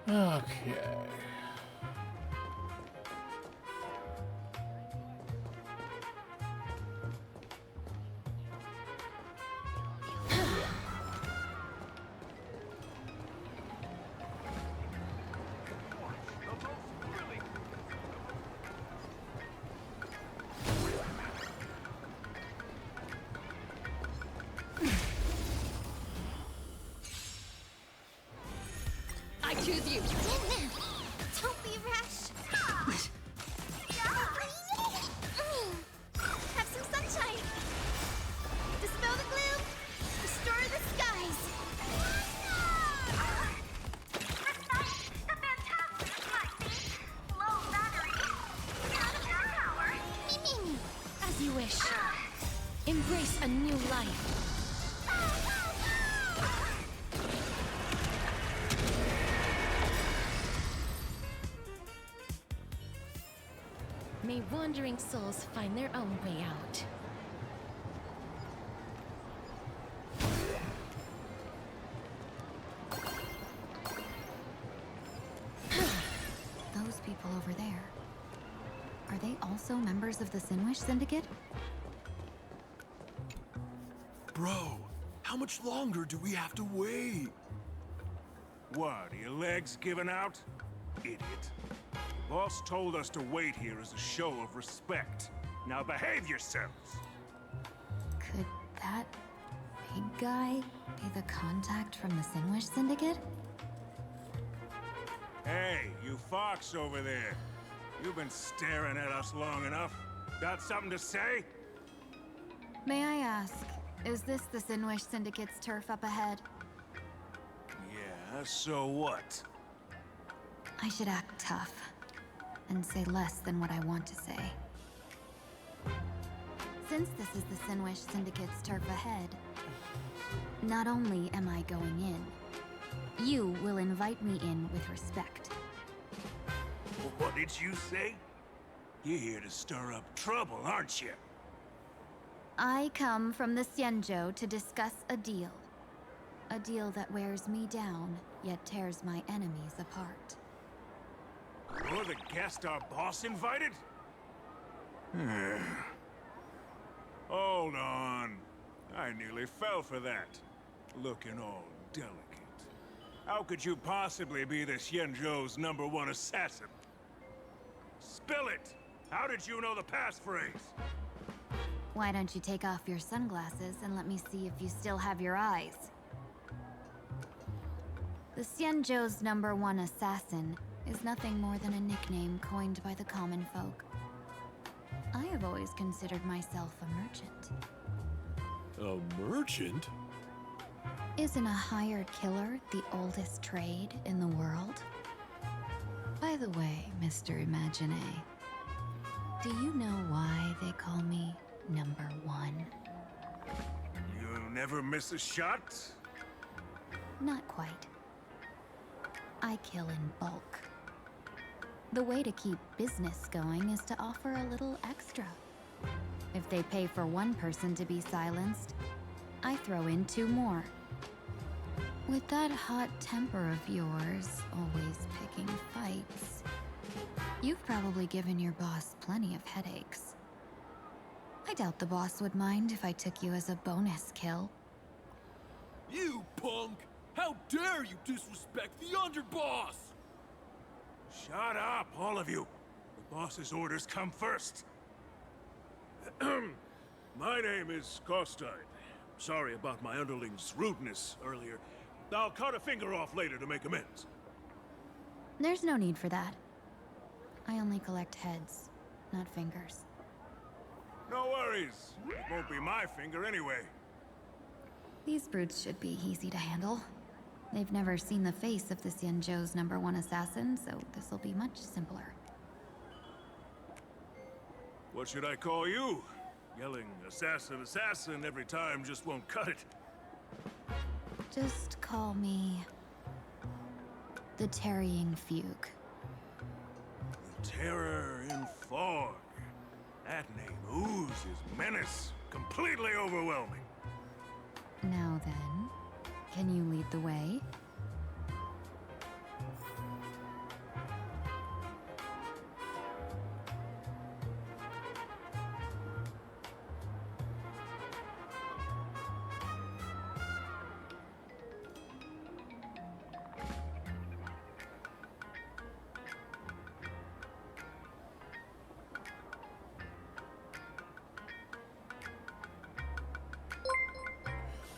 Okay. I choose you. Don't be rash. Have some sunshine. Dispel the gloom. Restore the skies. Mimi, as you wish. Embrace a new life. May wandering souls find their own way out. Those people over there. Are they also members of the Sinwish Syndicate? Bro, how much longer do we have to wait? What, are your legs giving out? Idiot. The boss told us to wait here as a show of respect. Now behave yourselves! Could that big guy be the contact from the Sinwish Syndicate? Hey, you fox over there. You've been staring at us long enough. Got something to say? May I ask, is this the Sinwish Syndicate's turf up ahead? Yeah, so what? I should act tough and say less than what I want to say. Since this is the Sinwish Syndicate's turf ahead, not only am I going in, you will invite me in with respect. What did you say? You're here to stir up trouble, aren't you? I come from the Xianzhou to discuss a deal. A deal that wears me down, yet tears my enemies apart. You're the guest our boss invited? Hold on. I nearly fell for that. Looking all delicate. How could you possibly be the Xianzhou's #1 assassin? Spill it! How did you know the passphrase? Why don't you take off your sunglasses and let me see if you still have your eyes? The Xianzhou's #1 assassin is nothing more than a nickname coined by the common folk. I have always considered myself a merchant. A merchant? Isn't a hired killer the oldest trade in the world? By the way, Mr. Imagine, do you know why they call me #1? You never miss a shot? Not quite. I kill in bulk. The way to keep business going is to offer a little extra. If they pay for one person to be silenced, I throw in 2 more. With that hot temper of yours, always picking fights, you've probably given your boss plenty of headaches. I doubt the boss would mind if I took you as a bonus kill. You punk! How dare you disrespect the underboss! Shut up, all of you. The boss's orders come first. My name is Costine. Sorry about my underling's rudeness earlier. I'll cut a finger off later to make amends. There's no need for that. I only collect heads, not fingers. No worries. It won't be my finger anyway. These brutes should be easy to handle. They've never seen the face of the Xianzhou's #1 assassin, so this'll be much simpler. What should I call you? Yelling assassin, assassin every time just won't cut it. Just call me the Tarrying Fugue. Terror in fog. That name oozes menace. Completely overwhelming. Now then, can you lead the way?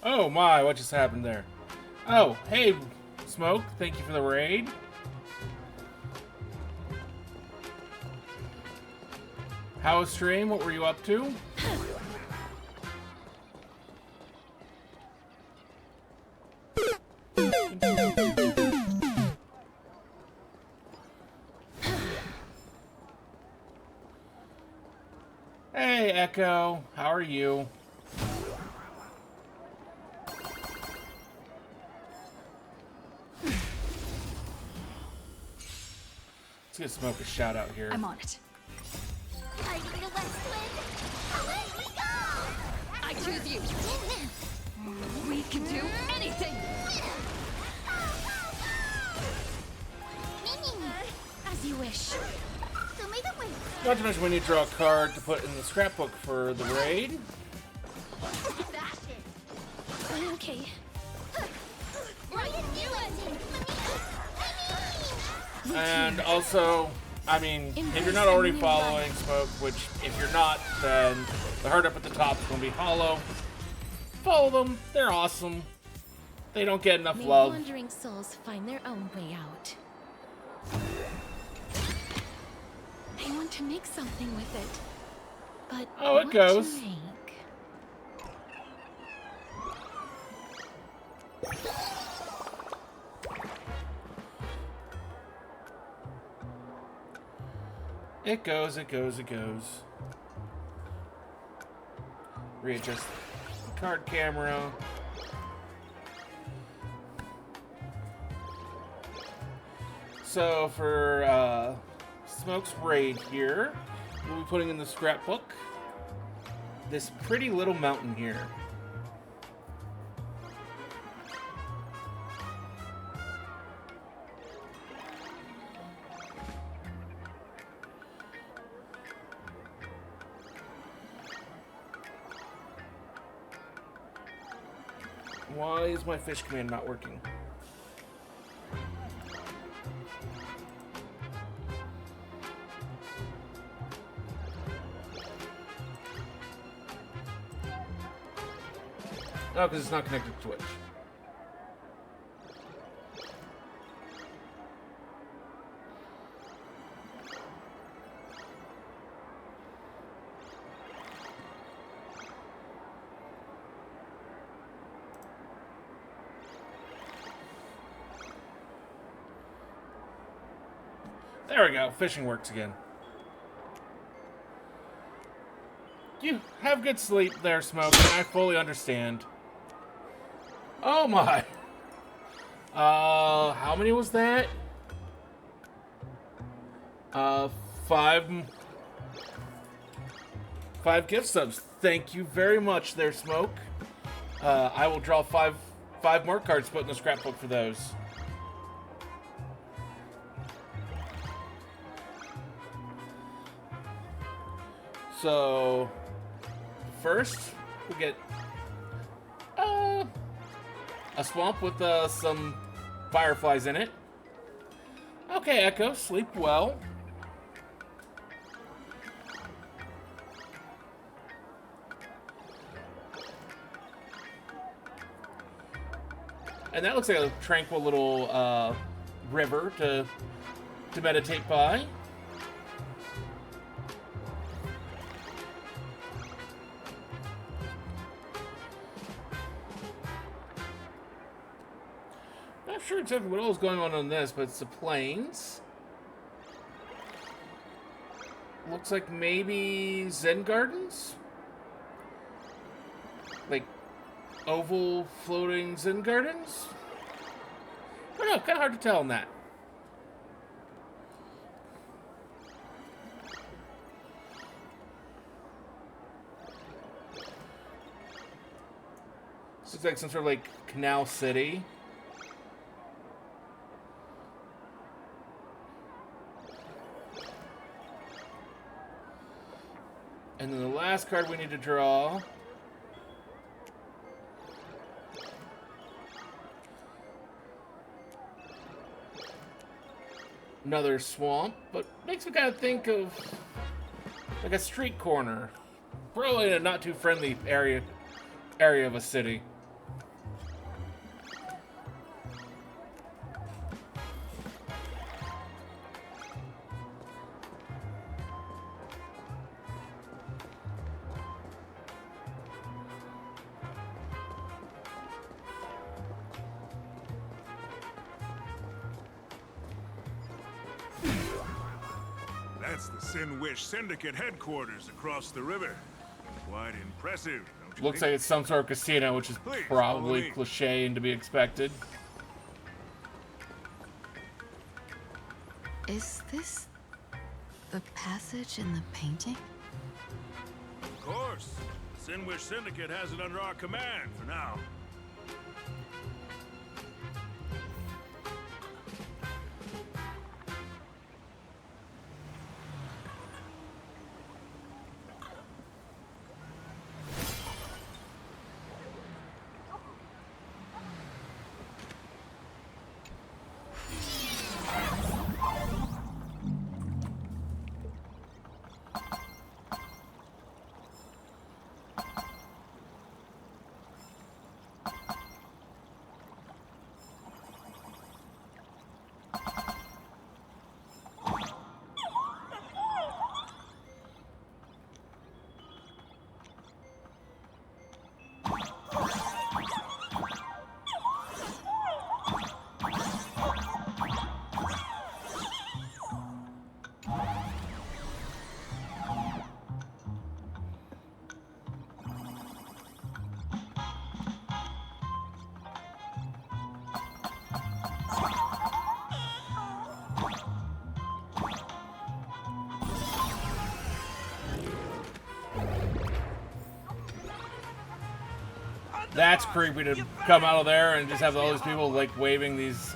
Oh my, what just happened there? Oh, hey, Smoke, thank you for the raid. How was stream? What were you up to? Hey, Echo, how are you? Let's get Smoke a shout out here. I'm on it. Fighting the West Wind. Away we go! I choose you. We can do anything. As you wish. So may the wind. Not to mention we need to draw a card to put in the scrapbook for the raid. Okay. And also, I mean, if you're not already following Smoke, which if you're not, then the heart up at the top is going to be hollow. Follow them. They're awesome. They don't get enough May love. wandering souls find their own way out. I want to make something with it. But Oh, it what goes. to make? It goes, it goes, it goes. Readjust the card camera. So for Smoke's raid here, we'll be putting in the scrapbook this pretty little mountain here. Why is my fish command not working? Oh, because it's not connected to Twitch. There we go. Fishing works again. You have good sleep there, Smoke, and I fully understand. Oh my. How many was that? 5 gift subs. Thank you very much there, Smoke. I will draw five more cards to put in the scrapbook for those. So, first, we get a swamp with some fireflies in it. Okay, Echo, sleep well. And that looks like a tranquil little river to meditate by. Not sure exactly what else is going on this, but it's the plains. Looks like maybe Zen Gardens? Like oval floating Zen Gardens? I don't know, kind of hard to tell on that. Looks like some sort of like Canal City. And then the last card we need to draw. Another swamp, but makes me kind of think of like a street corner. Probably in a not too friendly area of a city. That's the Sin Wish Syndicate headquarters across the river. Quite impressive, don't you Looks think? like it's some sort of casino, which is Please, probably follow me. cliche and to be expected. Is this the passage in the painting? Of course. The Sin Wish Syndicate has it under our command for now. That's creepy to come out of there and just have all these people like waving these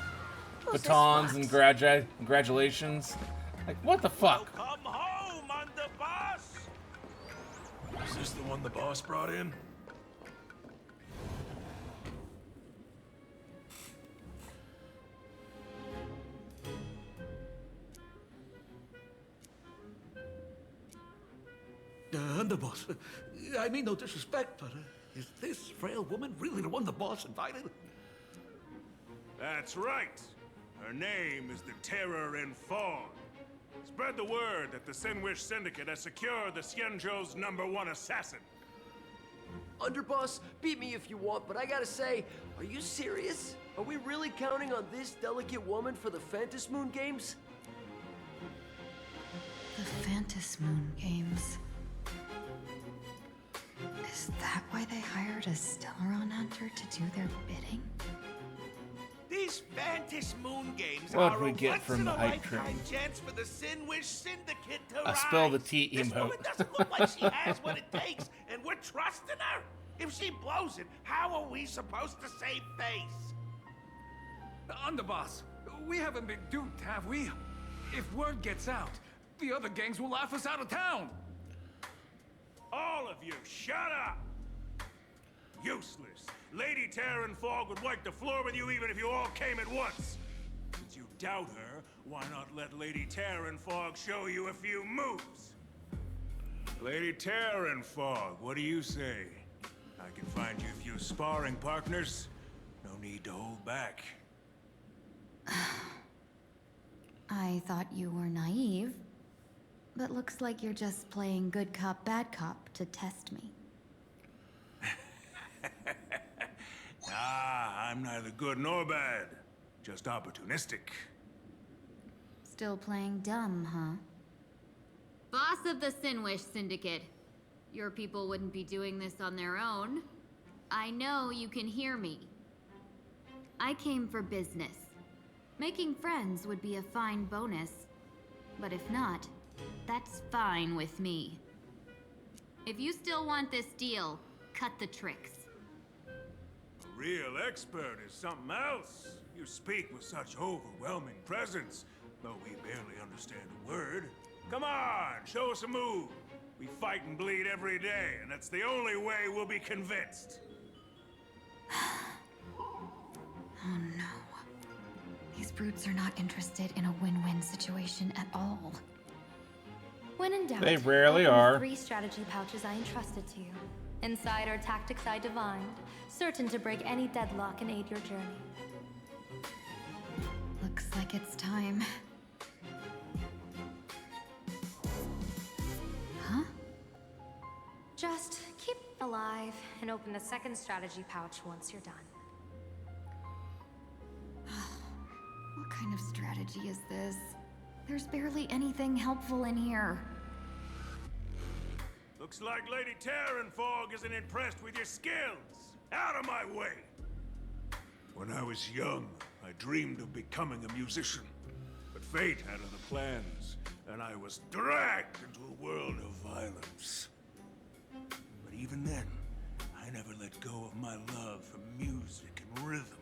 batons and congratulations. Like, what the fuck? Come home, underboss! Is this the one the boss brought in? Underboss, I mean no disrespect, but is this frail woman really the one the boss invited? That's right. Her name is the Terror in Fog. Spread the word that the Sin Wish Syndicate has secured the Xianzhou's #1 assassin. Underboss, beat me if you want, but I gotta say, are you serious? Are we really counting on this delicate woman for the Phantom Moon Games? The Phantom Moon Games. Is that why they hired a Stellaron hunter to do their bidding? These Phantom Moon Games What are we a get from the hype once-in-a-lifetime train? chance for the Sin Wish Syndicate to A spill the rise. tea This emote. woman doesn't look like she has what it takes, and we're trusting her. If she blows it, how are we supposed to save face? Underboss, we haven't been duped, have we? If word gets out, the other gangs will laugh us out of town. All of you, shut up! Useless. Lady Terran Fog would wipe the floor with you even if you all came at once. Since you doubt her, why not let Lady Terran Fog show you a few moves? Lady Terran Fog, what do you say? I can find you a few sparring partners. No need to hold back. I thought you were naive, but looks like you're just playing good cop, bad cop to test me. I'm neither good nor bad. Just opportunistic. Still playing dumb, huh? Boss of the Sinwish Syndicate. Your people wouldn't be doing this on their own. I know you can hear me. I came for business. Making friends would be a fine bonus. But if not, that's fine with me. If you still want this deal, cut the tricks. real expert is something else. You speak with such overwhelming presence, though we barely understand a word. Come on, show us a move. We fight and bleed every day, and that's the only way we'll be convinced. Oh no. These brutes are not interested in a win-win situation at all. When in doubt, They rarely open the are. 3 strategy pouches I entrusted to you. Inside are tactics I divined, certain to break any deadlock and aid your journey. Looks like it's time. Huh? Just keep alive and open the 2nd strategy pouch once you're done. What kind of strategy is this? There's barely anything helpful in here. Looks like Lady Terranfog isn't impressed with your skills. Out of my way! When I was young, I dreamed of becoming a musician. But fate had other plans, and I was dragged into a world of violence. But even then, I never let go of my love for music and rhythm.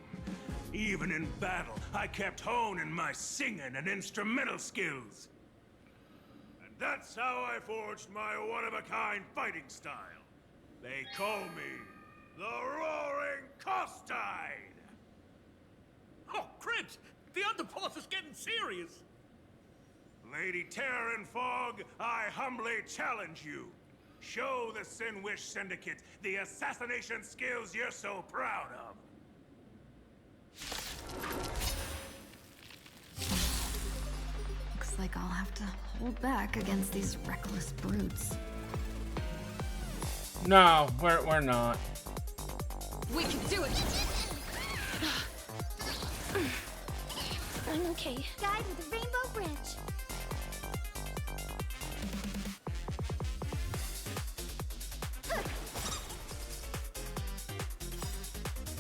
Even in battle, I kept honing my singing and instrumental skills. And that's how I forged my one-of-a-kind fighting style. They call me the Roaring Costide! Oh, Cribs! The underboss is getting serious! Lady Terranfog, I humbly challenge you. Show the Sinwish Syndicate the assassination skills you're so proud of. Looks like I'll have to hold back against these reckless brutes. No, we're not. We can do it! I'm okay. Guide with the Rainbow Bridge.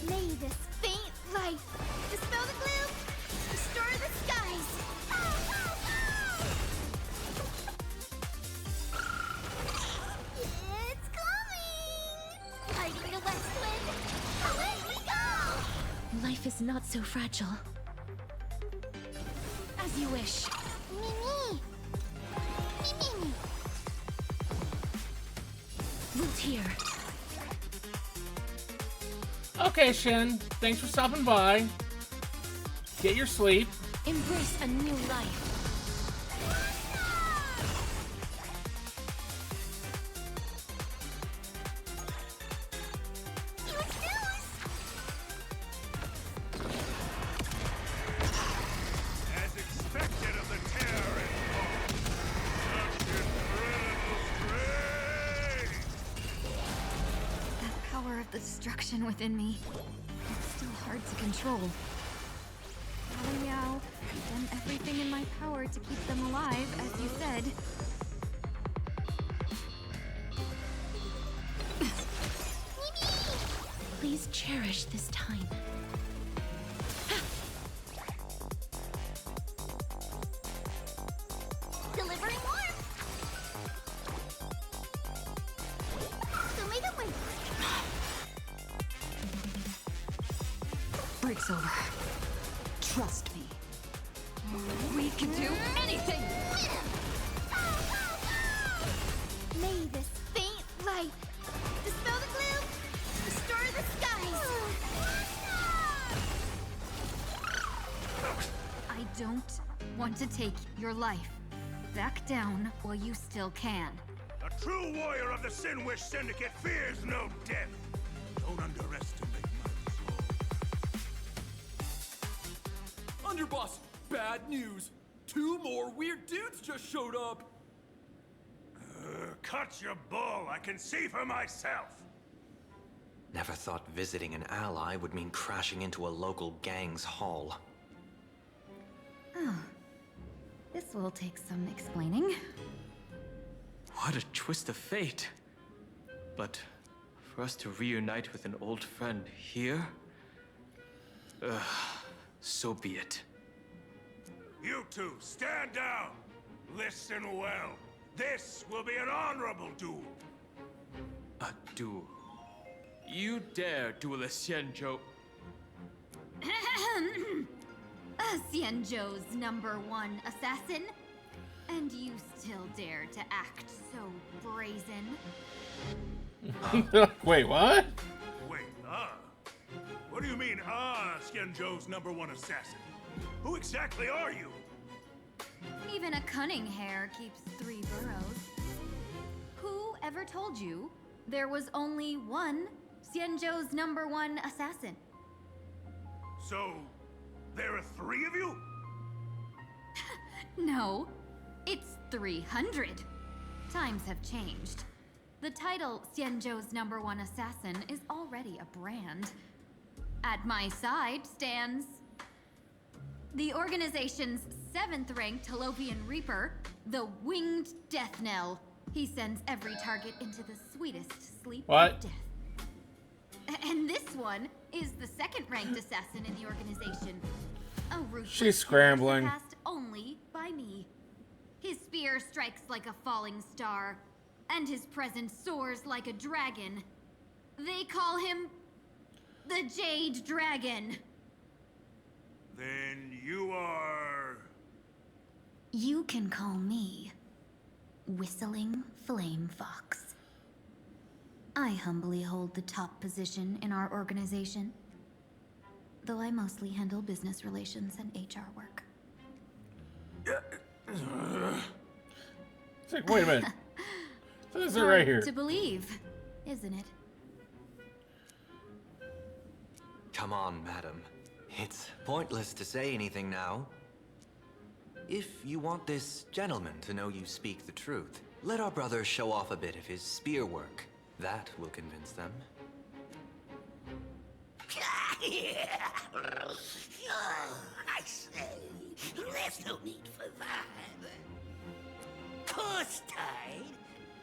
May this faint light dispel the gloom, restore the skies. It's coming! Fighting the west wind, away we go! Life is not so fragile. As you wish. Mimi! Mimi! Root here. Okay, Shin. Thanks for stopping by. Get your sleep. Embrace a new life. As expected of the Terranfog, such incredible strength! That power of the destruction within me, it's still hard to control. Oh yeah, I've done everything in my power to keep them alive, as you said. Please cherish this time. Delivering warmth! So may the wind. Break's over. Trust me. We can do anything! May this faint light dispel the gloom, restore the skies. I don't want to take your life. Back down while you still can. A true warrior of the Sinwish Syndicate fears no death. Don't underestimate my resolve. Underboss, bad news. 2 more weird dudes just showed up. Cut your bull. I can see for myself. Never thought visiting an ally would mean crashing into a local gang's hall. Oh. This will take some explaining. What a twist of fate. But for us to reunite with an old friend here? So be it. You two, stand down. Listen well. This will be an honorable duel. A duel. You dare duel a Xianzhou? Xianzhou's #1 assassin? And you still dare to act so brazen? Wait, what? Wait, what do you mean, Xianzhou's #1 assassin? Who exactly are you? Even a cunning hare keeps 3 burrows. Who ever told you there was only one Xianzhou's #1 assassin? So, there are 3 of you? No, it's 300. Times have changed. The title Xianzhou's #1 assassin is already a brand. At my side stands the organization's 7th-ranked Holovian Reaper, the Winged Death Knell. He sends every target into the sweetest sleep of death. And this one is the 2nd-ranked assassin in the organization. A ruthless She's scrambling. surpassed only by me. His spear strikes like a falling star, and his presence soars like a dragon. They call him the Jade Dragon. Then you are... You can call me Whistling Flame Fox. I humbly hold the top position in our organization, though I mostly handle business relations and HR work. It's like, wait a minute. This is it right here. To believe, isn't it? Come on, madam. It's pointless to say anything now. If you want this gentleman to know you speak the truth, let our brother show off a bit of his spear work. That will convince them. I say, there's no need for that. Course tied.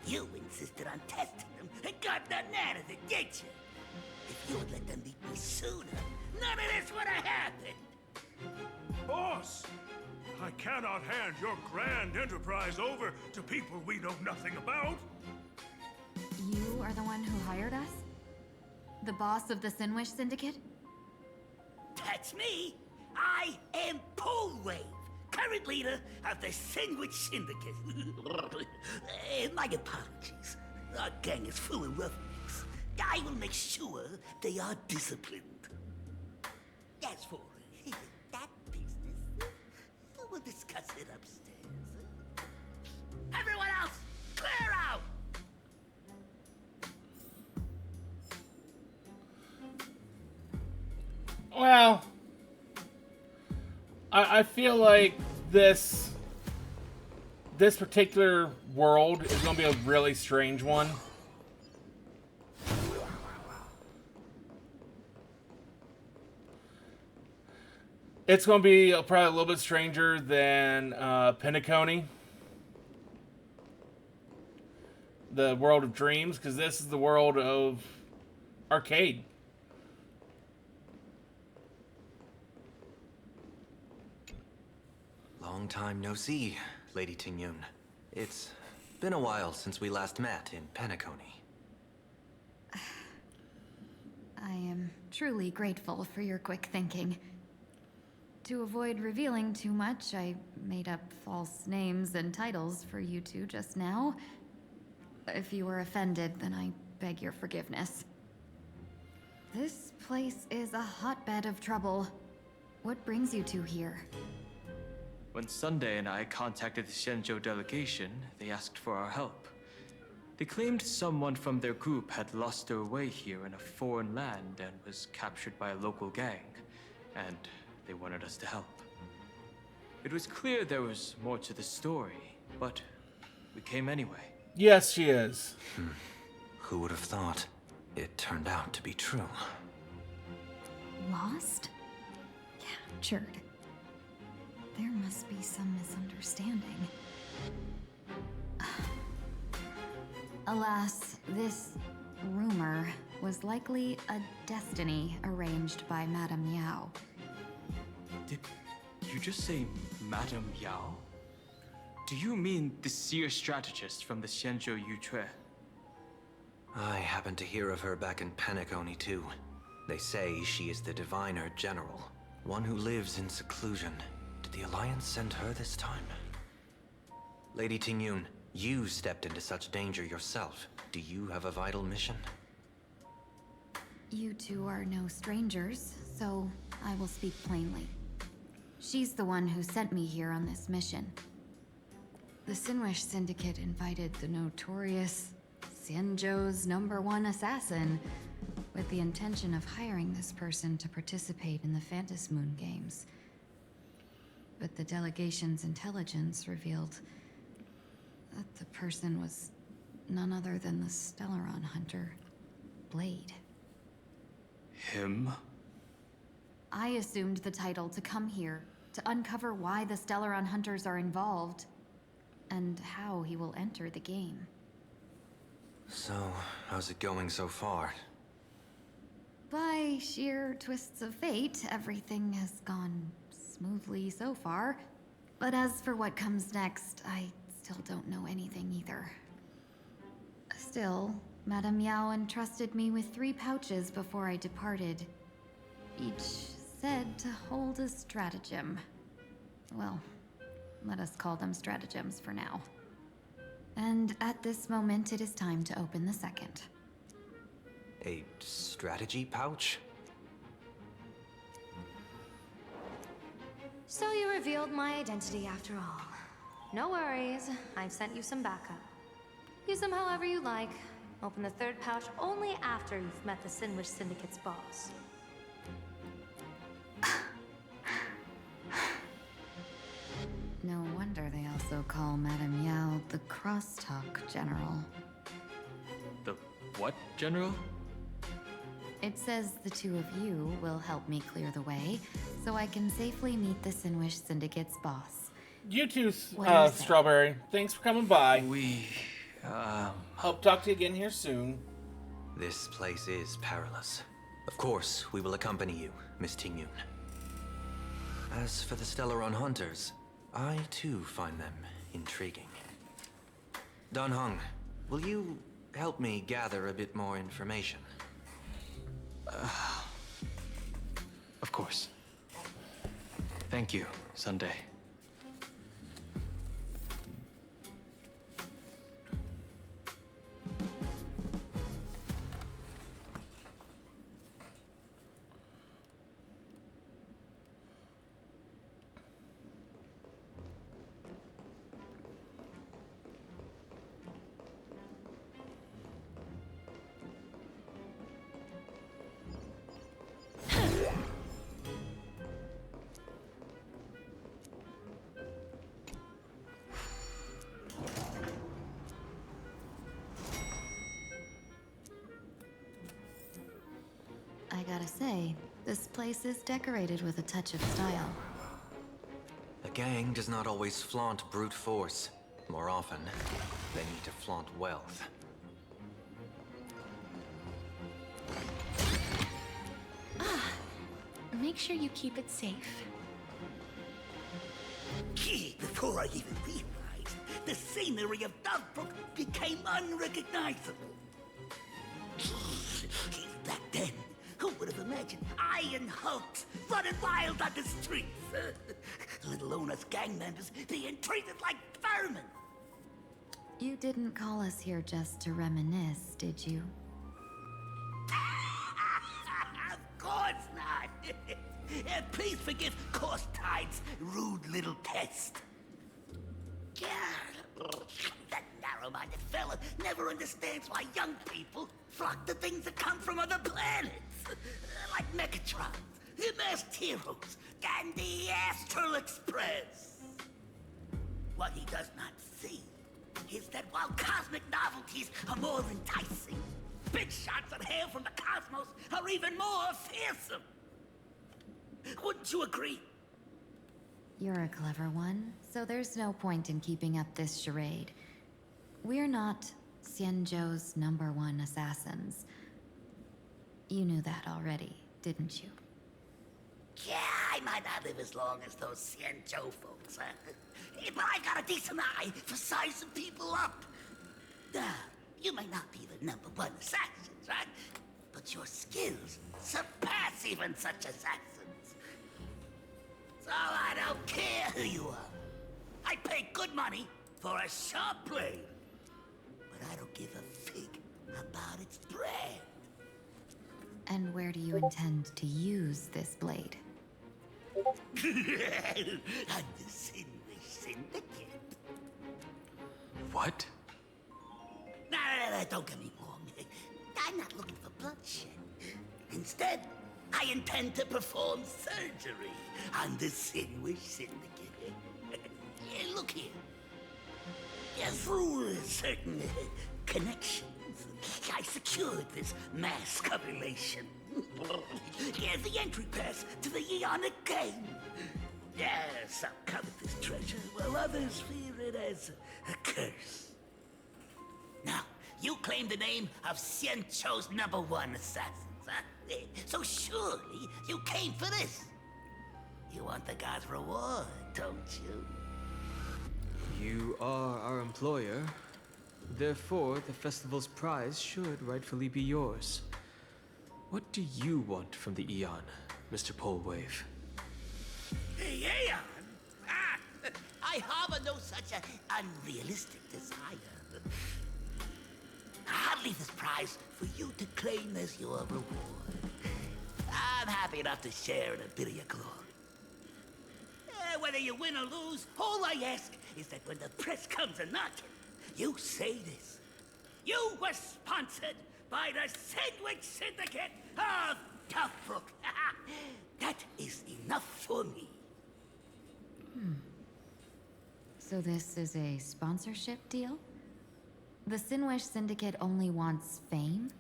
You insisted on testing them and got nothing out of it, did you? If you had let them beat me sooner, none of this would have happened. Boss! I cannot hand your grand enterprise over to people we know nothing about. You are the one who hired us? The boss of the Sinwish Syndicate? That's me. I am Polwave, current leader of the Sandwich Syndicate. My apologies. Our gang is full of roughnecks. I will make sure they are disciplined. As for that business, we'll discuss it upstairs. Everyone else, clear out! Well, I feel like this particular world is going to be a really strange one. It's going to be probably a little bit stranger than Pentaconi, the world of dreams, because this is the world of arcade. Long time no see, Lady Tingyun. It's been a while since we last met in Pentaconi. I am truly grateful for your quick thinking. To avoid revealing too much, I made up false names and titles for you two just now. If you were offended, then I beg your forgiveness. This place is a hotbed of trouble. What brings you two here? When Sunday and I contacted the Xianzhou delegation, they asked for our help. They claimed someone from their group had lost their way here in a foreign land and was captured by a local gang, and they wanted us to help. It was clear there was more to the story, but we came anyway. Yes, she is. Who would have thought? It turned out to be true. Lost? Captured. There must be some misunderstanding. Alas, this rumor was likely a destiny arranged by Madame Yao. Did you just say Madame Yao? Do you mean the seer strategist from the Xianzhou Yuchue? I happened to hear of her back in Penacony too. They say she is the Diviner General, one who lives in seclusion. Did the Alliance send her this time? Lady Tingyun, you stepped into such danger yourself. Do you have a vital mission? You two are no strangers, so I will speak plainly. She's the one who sent me here on this mission. The Sinwish Syndicate invited the notorious Xianzhou's #1 assassin with the intention of hiring this person to participate in the Phantom Moon games. But the delegation's intelligence revealed that the person was none other than the Stellaron hunter, Blade. Him? I assumed the title to come here to uncover why the Stellaron hunters are involved and how he will enter the game. So, how's it going so far? By sheer twists of fate, everything has gone smoothly so far. But as for what comes next, I still don't know anything either. Still, Madame Yao entrusted me with 3 pouches before I departed. Each said to hold a stratagem. Well, let us call them stratagems for now. And at this moment, it is time to open the second. A strategy pouch? So you revealed my identity after all. No worries, I've sent you some backup. Use them however you like. Open the 3rd pouch only after you've met the Sinwish Syndicate's boss. No wonder they also call Madame Yao the Crosstalk General. The what, General? It says the 2 of you will help me clear the way, so I can safely meet the Sinwish Syndicate's boss. You too, What do you say? Strawberry. Thanks for coming by. Hope to talk to you again here soon. This place is perilous. Of course, we will accompany you, Miss Tingyun. As for the Stellaron hunters, I too find them intriguing. Dan Heng, will you help me gather a bit more information? Of course. Thank you, Sunday. I gotta say, this place is decorated with a touch of style. A gang does not always flaunt brute force. More often, they need to flaunt wealth. Make sure you keep it safe. Gee, before I even realized, the scenery of Dogbrook became unrecognizable. Back then, who would have imagined Iron Hulks running wild on the streets? Let alone us gang members being treated like vermin. You didn't call us here just to reminisce, did you? Of course not. Please forgive Korstein's rude little test. That narrow-minded fella never understands why young people flock to things that come from other planets. Like Mechatrons, Masked Heroes, and the Astral Express. What he does not see is that while cosmic novelties are more enticing, big shots that hail from the cosmos are even more fearsome. Wouldn't you agree? You're a clever one, so there's no point in keeping up this charade. We're not Xianzhou's #1 assassins. You knew that already, didn't you? Yeah, I might not live as long as those Xianzhou folks, but I got a decent eye for sizing people up. You may not be the #1 assassins, right? But your skills surpass even such assassins. So I don't care who you are. I pay good money for a sharp blade. But I don't give a fig about its brand. And where do you intend to use this blade? On the Sinwish Syndicate. What? No, don't get me wrong. I'm not looking for bloodshed. Instead, I intend to perform surgery on the Sinwish Syndicate. Look here. Through certain connections, I secured this mass correlation. The entry pass to the Eonic game. Some covet this treasure, while others fear it as a curse. Now, you claim the name of Xianzhou's #1 assassins, huh? So surely you came for this. You want the god's reward, don't you? You are our employer. Therefore, the festival's prize should rightfully be yours. What do you want from the Eon, Mr. Polewave? Aeon? I harbor no such an unrealistic desire. I'll leave this prize for you to claim as your reward. I'm happy enough to share in a bit of your glory. Whether you win or lose, all I ask is that when the press comes a-knocking, you say this. You were sponsored by the Sandwich Syndicate of Toughbrook. That is enough for me. So this is a sponsorship deal? The Sinwish Syndicate only wants fame?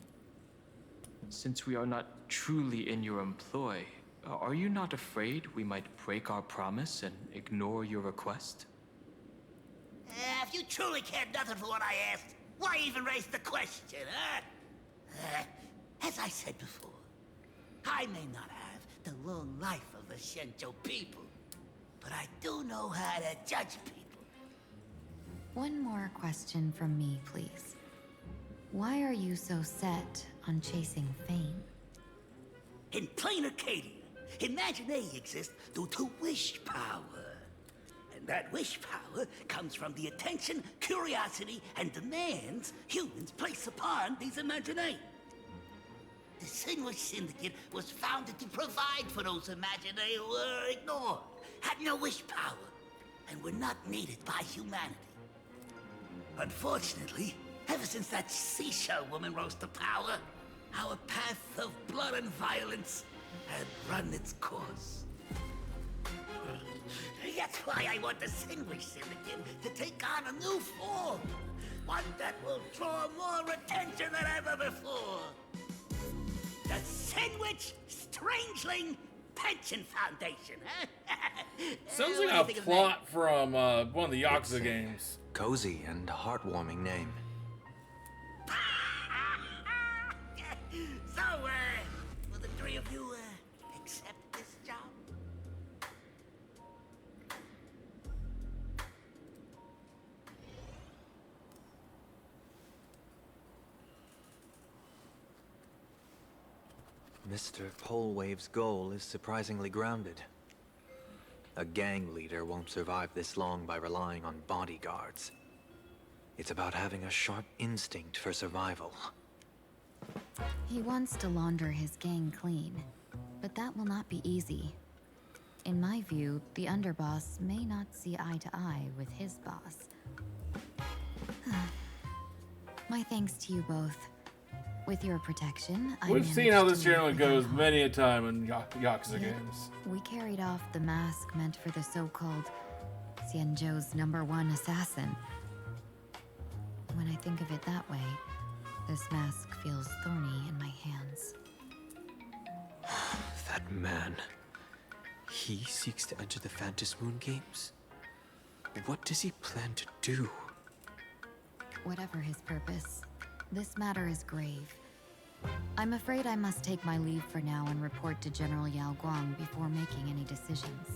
Since we are not truly in your employ, are you not afraid we might break our promise and ignore your request? If you truly cared nothing for what I asked, why even raise the question, huh? As I said before, I may not have the long life of the Shenzhou people, but I do know how to judge people. One more question from me, please. Why are you so set on chasing fame? In plain Arcadia, Imagination exists due to wish power. And that wish power comes from the attention, curiosity, and demands humans place upon these imaginations. The Sinwish Syndicate was founded to provide for those imaginae who were ignored, had no wish power, and were not needed by humanity. Unfortunately, ever since that seashell woman rose to power, our path of blood and violence had run its course. That's why I want the Sinwish Syndicate to take on a new form. One that will draw more attention than ever before. The Sinwich Strangeling Pension Foundation, huh? Sounds like a plot from one of the Yakuza games. Cozy and heartwarming name. So, will the three of you, accept this job? Mr. Polewave's goal is surprisingly grounded. A gang leader won't survive this long by relying on bodyguards. It's about having a sharp instinct for survival. He wants to launder his gang clean, but that will not be easy. In my view, the underboss may not see eye to eye with his boss. My thanks to you both. With your protection, We've seen how this generally goes many a time in Yakuza games. We carried off the mask meant for the so-called Xianzhou's #1 assassin. When I think of it that way, this mask feels thorny in my hands. That man. He seeks to enter the Phantom Moon Games? What does he plan to do? Whatever his purpose, this matter is grave. I'm afraid I must take my leave for now and report to General Yao Guang before making any decisions.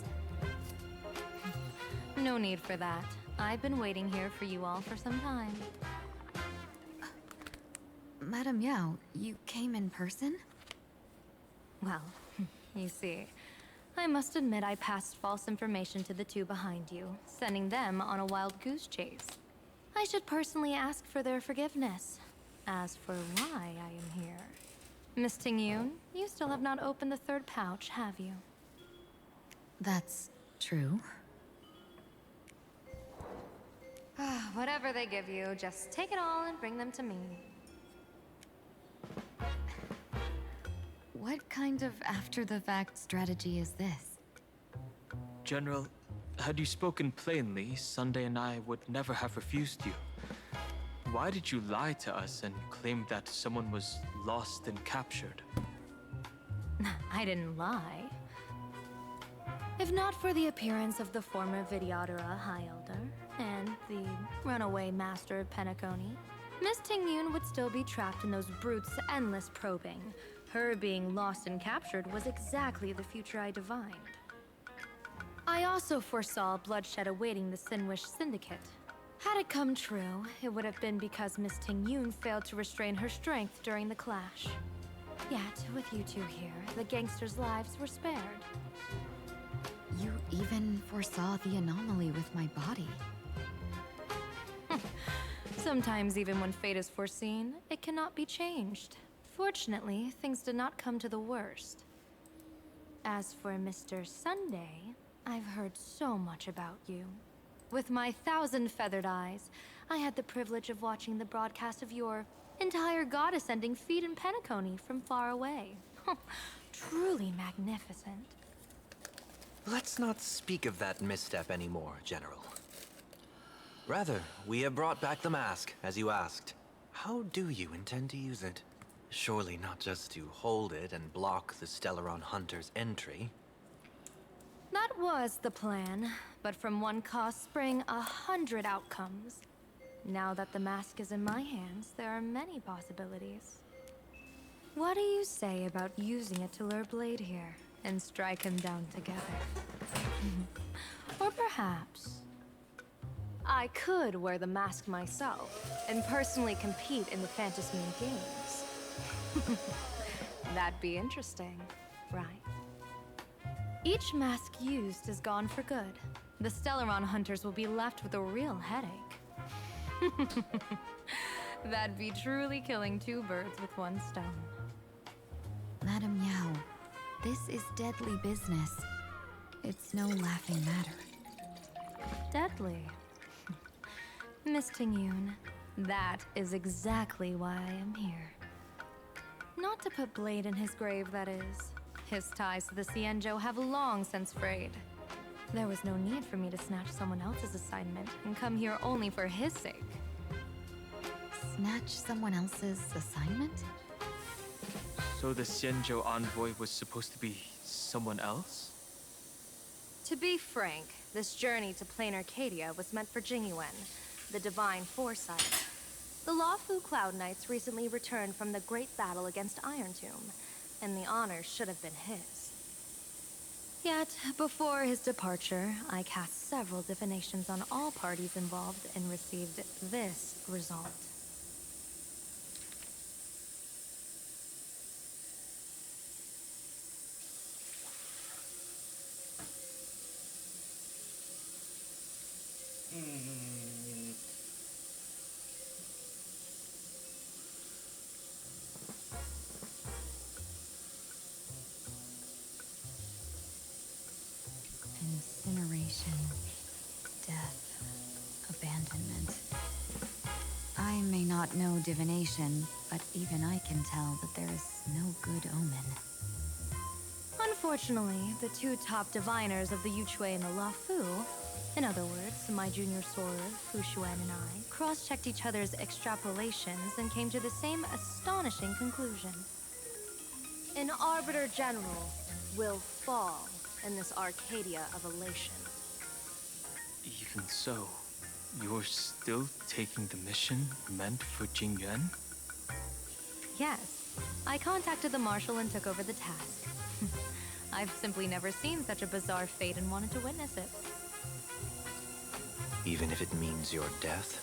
No need for that. I've been waiting here for you all for some time. Madam Yao, you came in person? Well, you see, I must admit I passed false information to the two behind you, sending them on a wild goose chase. I should personally ask for their forgiveness. As for why I am here, Miss Tingyun, you still have not opened the third pouch, have you? That's true. Whatever they give you, just take it all and bring them to me. What kind of after-the-fact strategy is this? General, had you spoken plainly, Sunday and I would never have refused you. Why did you lie to us and claim that someone was lost and captured? I didn't lie. If not for the appearance of the former Vidyadhara High Elder and the runaway Master of Penacony, Miss Tingyun would still be trapped in those brutes' endless probing. Her being lost and captured was exactly the future I divined. I also foresaw bloodshed awaiting the Sinwish Syndicate. Had it come true, it would have been because Miss Tingyun failed to restrain her strength during the clash. Yet, with you two here, the gangsters' lives were spared. You even foresaw the anomaly with my body. Sometimes even when fate is foreseen, it cannot be changed. Fortunately, things did not come to the worst. As for Mr. Sunday, I've heard so much about you. With my 1,000 feathered eyes, I had the privilege of watching the broadcast of your entire goddess-ending feat in Penacony from far away. Truly magnificent. Let's not speak of that misstep anymore, General. Rather, we have brought back the mask, as you asked. How do you intend to use it? Surely not just to hold it and block the Stellaron Hunter's entry. That was the plan, but from one cause spring 100 outcomes. Now that the mask is in my hands, there are many possibilities. What do you say about using it to lure Blade here and strike him down together? Or perhaps I could wear the mask myself and personally compete in the Phantasmoon Games. That'd be interesting, right? Each mask used is gone for good. The Stellaron hunters will be left with a real headache. That'd be truly killing two birds with one stone. Madam Yao, this is deadly business. It's no laughing matter. Deadly? Miss Tingyun, that is exactly why I am here. Not to put Blade in his grave, that is. His ties to the Xianzhou have long since frayed. There was no need for me to snatch someone else's assignment and come here only for his sake. Snatch someone else's assignment? So the Xianzhou envoy was supposed to be someone else? To be frank, this journey to Plain Arcadia was meant for Jingyuan, the divine foresight. The Luofu Cloud Knights recently returned from the great battle against Iron Tomb, and the honor should have been his. Yet, before his departure, I cast several divinations on all parties involved and received this result. Incineration, death, abandonment. I may not know divination, but even I can tell that there is no good omen. Unfortunately, the two top diviners of the Yuchui and the Luofu, in other words, my junior soror, Fu Xuan, and I, cross-checked each other's extrapolations and came to the same astonishing conclusion. An Arbiter General will fall in this Arcadia of elation. Even so, you're still taking the mission meant for Jingyuan? Yes, I contacted the Marshal and took over the task. I've simply never seen such a bizarre fate and wanted to witness it. Even if it means your death?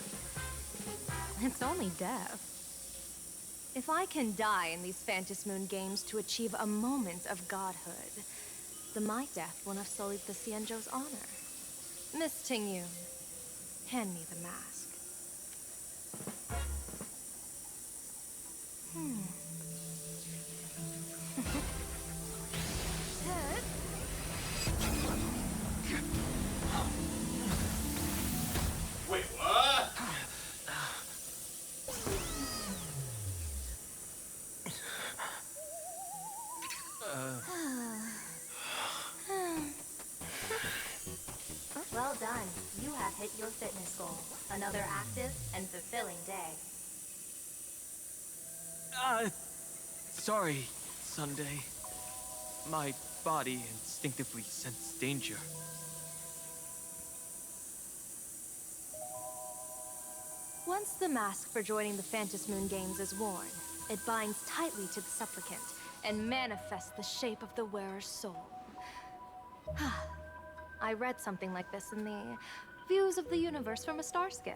It's only death. If I can die in these Fantasy Moon games to achieve a moment of godhood, then my death won't have sullied the Xianzhou's honor. Miss Tingyun, hand me the mask. Wait, what? Well done. You have hit your fitness goal. Another active and fulfilling day. Sorry, Sunday. My body instinctively sensed danger. Once the mask for joining the Fantasy Moon games is worn, it binds tightly to the supplicant and manifests the shape of the wearer's soul. I read something like this in the Views of the Universe from a Star Skiff.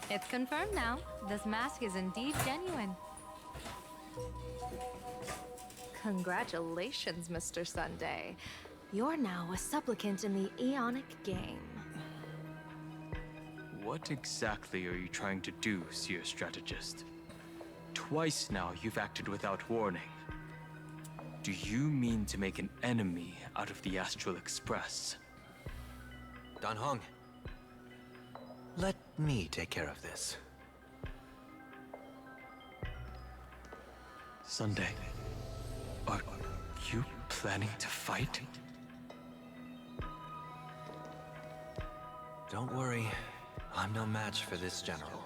It's confirmed now. This mask is indeed genuine. Congratulations, Mr. Sunday. You're now a supplicant in the Aeonic game. What exactly are you trying to do, Seer Strategist? Twice now you've acted without warning. Do you mean to make an enemy out of the Astral Express? Dan Hong, let me take care of this. Sunday, are you planning to fight? Don't worry, I'm no match for this general.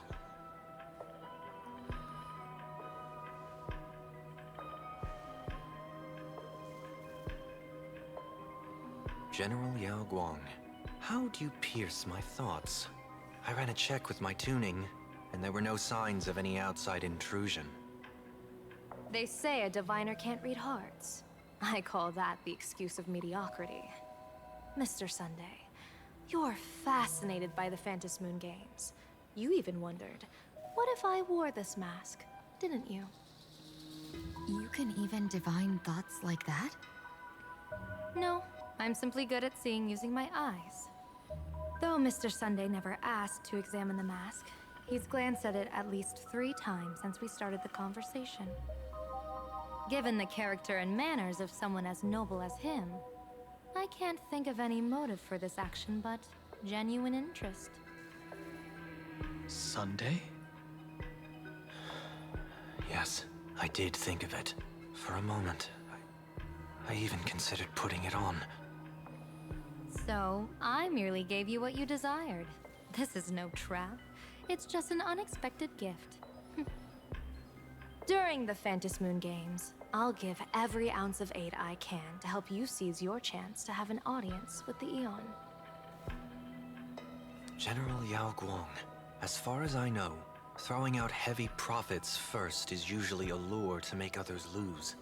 General Yao Guang, how do you pierce my thoughts? I ran a check with my tuning, and there were no signs of any outside intrusion. They say a diviner can't read hearts. I call that the excuse of mediocrity. Mr. Sunday, you're fascinated by the Fantasy Moon games. You even wondered, what if I wore this mask, didn't you? You can even divine thoughts like that? No, I'm simply good at seeing using my eyes. Though Mr. Sunday never asked to examine the mask, he's glanced at it at least 3 times since we started the conversation. Given the character and manners of someone as noble as him, I can't think of any motive for this action but genuine interest. Sunday? Yes, I did think of it. For a moment, I even considered putting it on. So, I merely gave you what you desired. This is no trap. It's just an unexpected gift. During the Fantasy Moon games, I'll give every ounce of aid I can to help you seize your chance to have an audience with the Eon. General Yao Guang, as far as I know, throwing out heavy profits first is usually a lure to make others lose.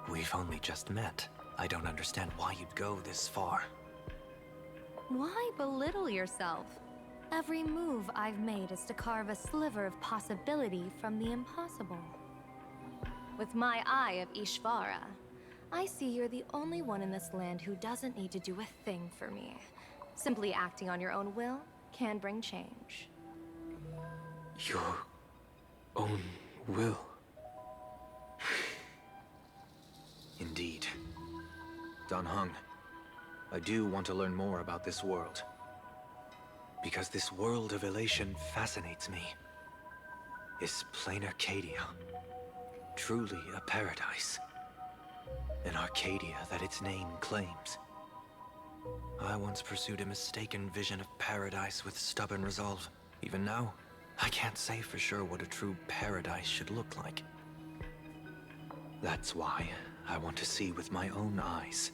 We've only just met. I don't understand why you'd go this far. Why belittle yourself? Every move I've made is to carve a sliver of possibility from the impossible. With my eye of Ishvara, I see you're the only one in this land who doesn't need to do a thing for me. Simply acting on your own will can bring change. Your own will? Indeed. Dan Heng, I do want to learn more about this world. Because this world of elation fascinates me. Is plain Arcadia truly a paradise? An Arcadia that its name claims? I once pursued a mistaken vision of paradise with stubborn resolve. Even now, I can't say for sure what a true paradise should look like. That's why I want to see with my own eyes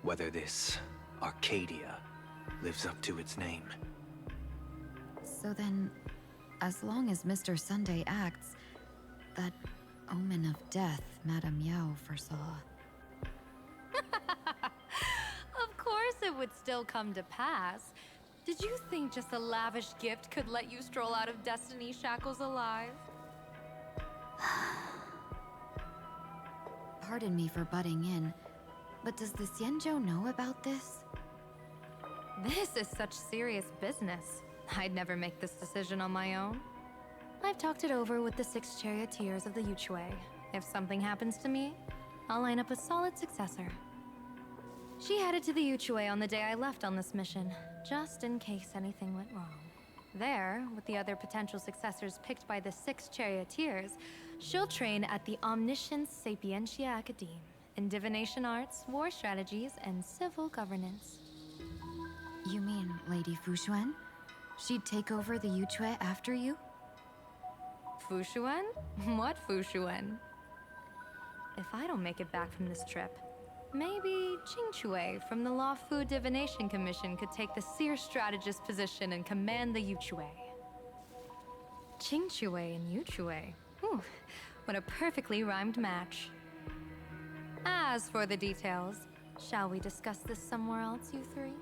whether this Arcadia lives up to its name. So then, as long as Mr. Sunday acts, that omen of death Madame Yao foresaw. Of course it would still come to pass. Did you think just a lavish gift could let you stroll out of Destiny's shackles alive? pardon me for butting in, but does the Xianzhou know about this? This is such serious business. I'd never make this decision on my own. I've talked it over with the 6 charioteers of the Yuchue. If something happens to me, I'll line up a solid successor. She headed to the Yuchue on the day I left on this mission, just in case anything went wrong. There, with the other potential successors picked by the 6 charioteers, she'll train at the Omniscience Sapientia Academe in divination arts, war strategies, and civil governance. You mean Lady Fushuan? She'd take over the Yuchue after you? Fushuan? What Fushuan? If I don't make it back from this trip, maybe Qingchue from the Law Fu Divination Commission could take the seer strategist position and command the Yuchue. Qingchue and Yuchue. Ooh, what a perfectly rhymed match. As for the details, shall we discuss this somewhere else, you three?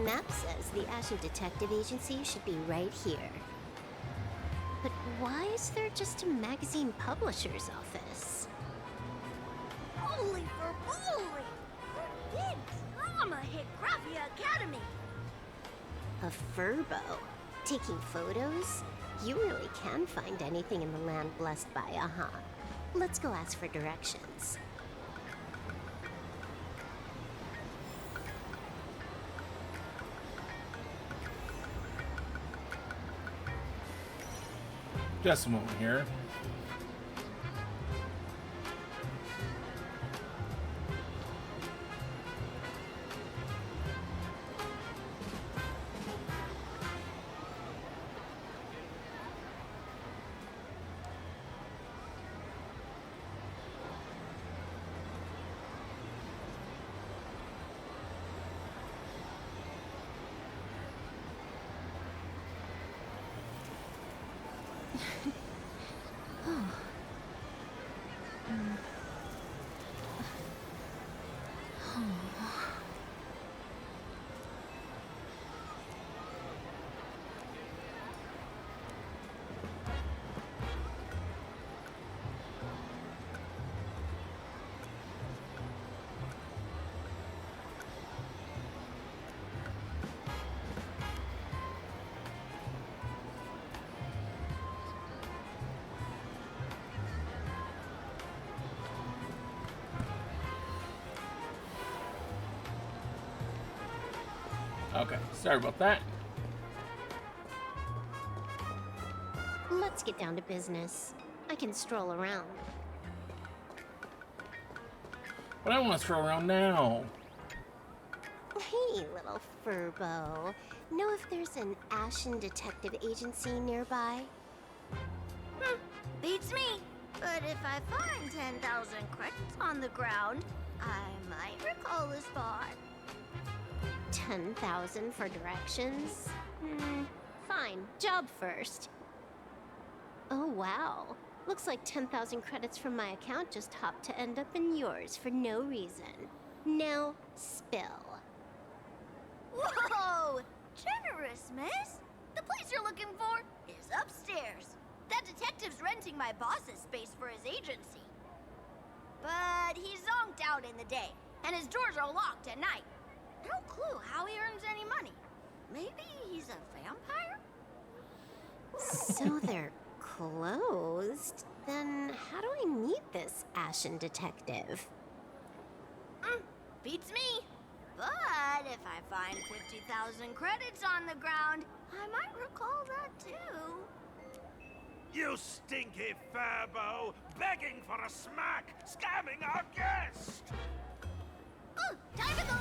Map says the Ashen Detective Agency should be right here. But why is there just a magazine publisher's office? Holy for holy! Big drama hit Graphia Academy! A furbo? Taking photos? You really can find anything in the land blessed by Aha. Let's go ask for directions. Just a moment here. Okay, sorry about that. Let's get down to business. I can stroll around. But I want to stroll around now. Hey, little furbo. Know if there's an Ashen Detective Agency nearby? Beats me. But if I find 10,000 credits on the ground, I might recall the spot. 10,000 for directions? Fine. Job first. Oh, wow. Looks like 10,000 credits from my account just hopped to end up in yours for no reason. Now, spill. Whoa! Generous, miss. The place you're looking for is upstairs. That detective's renting my boss's space for his agency. But he's zonked out in the day, and his doors are locked at night. No clue how he earns any money. Maybe he's a vampire? So they're closed? Then how do I meet this Ashen Detective? Beats me. But if I find 50,000 credits on the ground, I might recall that too. You stinky furbo! Begging for a smack! Scamming our guest! Time to go!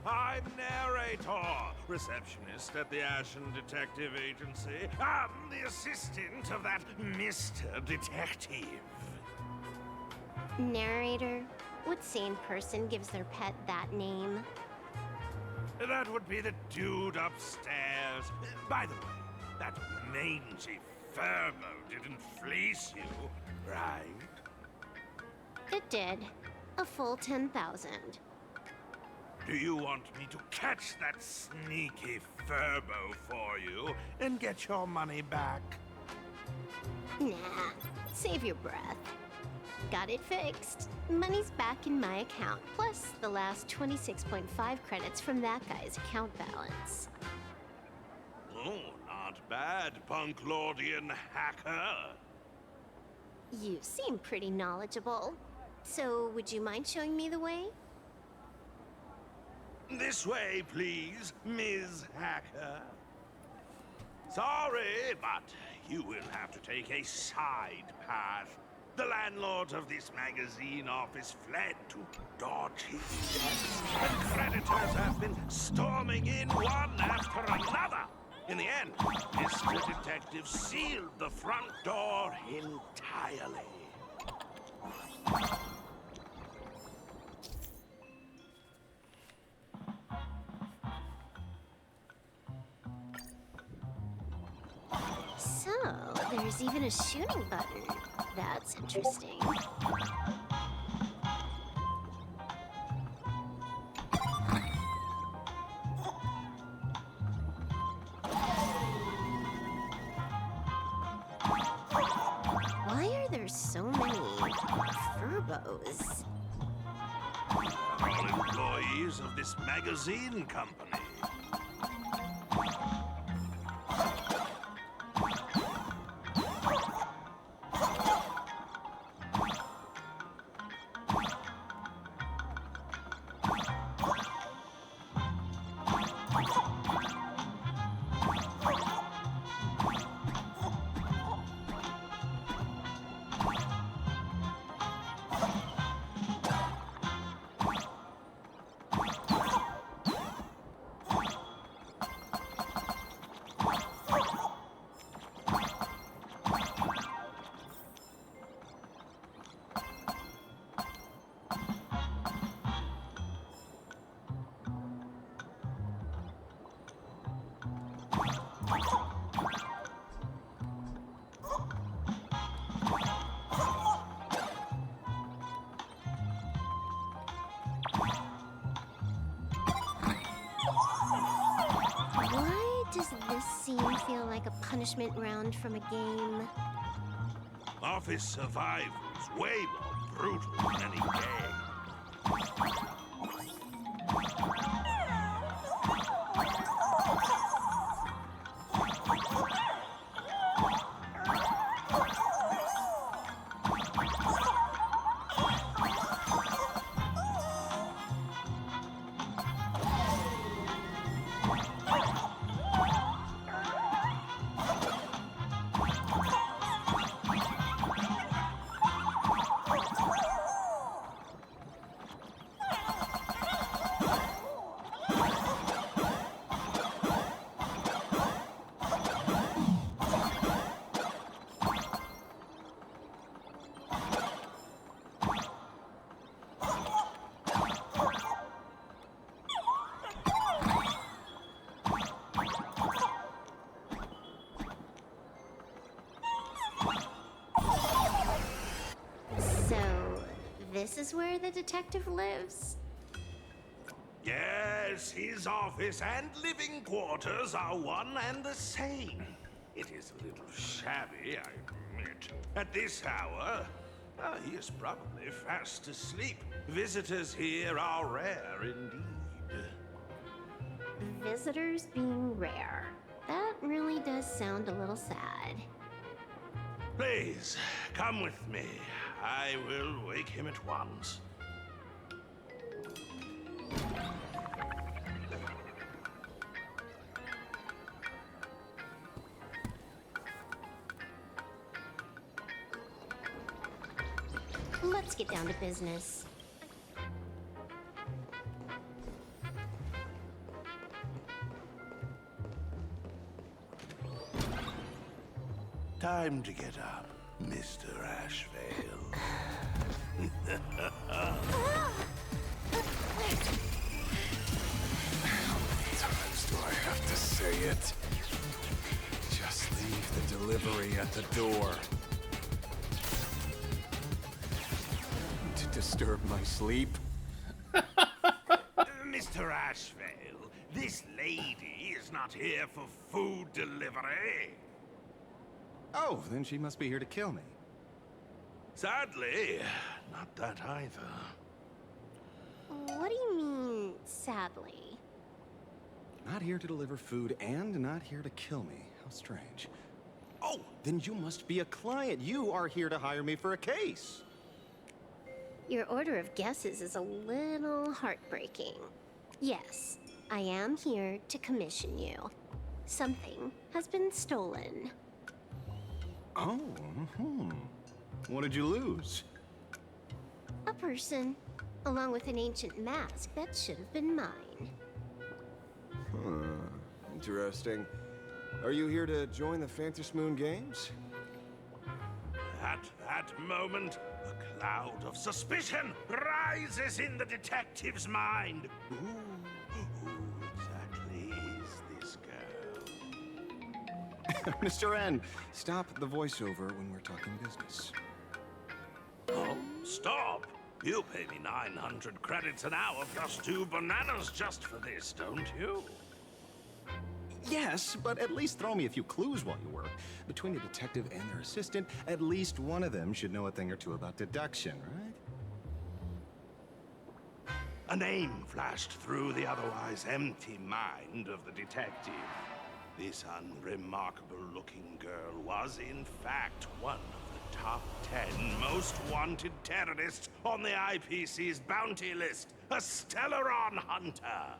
I'm Narrator, receptionist at the Ashen Detective Agency. I'm the assistant of that Mr. Detective. Narrator? What sane person gives their pet that name? That would be the dude upstairs. By the way, that mangy Furbo didn't fleece you, right? It did. A full 10,000. Do you want me to catch that sneaky Furbo for you and get your money back? Nah, save your breath. Got it fixed. Money's back in my account, plus the last 26.5 credits from that guy's account balance. Oh, not bad, Punk Lordian hacker. You seem pretty knowledgeable. So, would you mind showing me the way? This way, please, Ms. Hacker. Sorry, but you will have to take a side path. The landlord of this magazine office fled to dodge his death, and creditors have been storming in one after another. In the end, Mr. Detective sealed the front door entirely. So, there's even a shooting button. That's interesting. Why are there so many Furbos? All employees of this magazine company. Why does this scene feel like a punishment round from a game? Office survival's way more brutal than any game. This is where the detective lives? Yes, his office and living quarters are one and the same. It is a little shabby, I admit. At this hour, he is probably fast asleep. Visitors here are rare indeed. Visitors being rare. That really does sound a little sad. Please, come with me. I will wake him at once. Let's get down to business. Time to get up, Mr. Ashvale. How many times do I have to say it? Just leave the delivery Secretary at the door. To disturb my sleep? Mr. Ashvale, this lady is not here for food delivery. Oh, then she must be here to kill me. Sadly, not that either. What do you mean, sadly? Not here to deliver food and not here to kill me. How strange. Oh, then you must be a client. You are here to hire me for a case. Your order of guesses is a little heartbreaking. Yes, I am here to commission you. Something has been stolen. Oh, What did you lose? A person, along with an ancient mask that should have been mine. Interesting. Are you here to join the Fantasy Moon Games? At that moment, a cloud of suspicion rises in the detective's mind. Who exactly is this girl? Mr. N, stop the voiceover when we're talking business. Oh, stop! You pay me 900 credits an hour plus 2 bananas just for this, don't you? Yes, but at least throw me a few clues while you work. Between a detective and their assistant, at least one of them should know a thing or two about deduction, right? A name flashed through the otherwise empty mind of the detective. This unremarkable-looking girl was, in fact, one of the top 10 most wanted terrorists on the IPC's bounty list, a Stellaron hunter.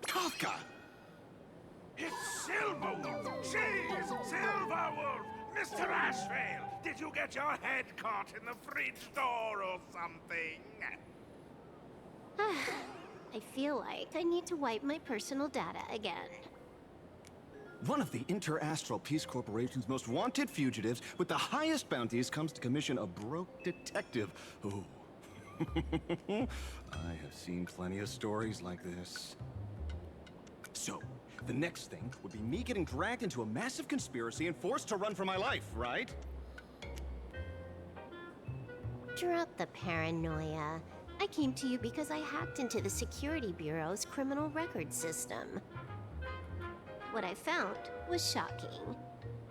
Kafka! It's Silverwolf! She's Silverwolf! Mr. Ashvale, did you get your head caught in the fridge door or something? I feel like I need to wipe my personal data again. One of the Interastral Peace Corporation's most wanted fugitives with the highest bounties comes to commission a broke detective. Ooh. I have seen plenty of stories like this. So, the next thing would be me getting dragged into a massive conspiracy and forced to run for my life, right? Drop the paranoia. I came to you because I hacked into the Security Bureau's criminal record system. What I found was shocking.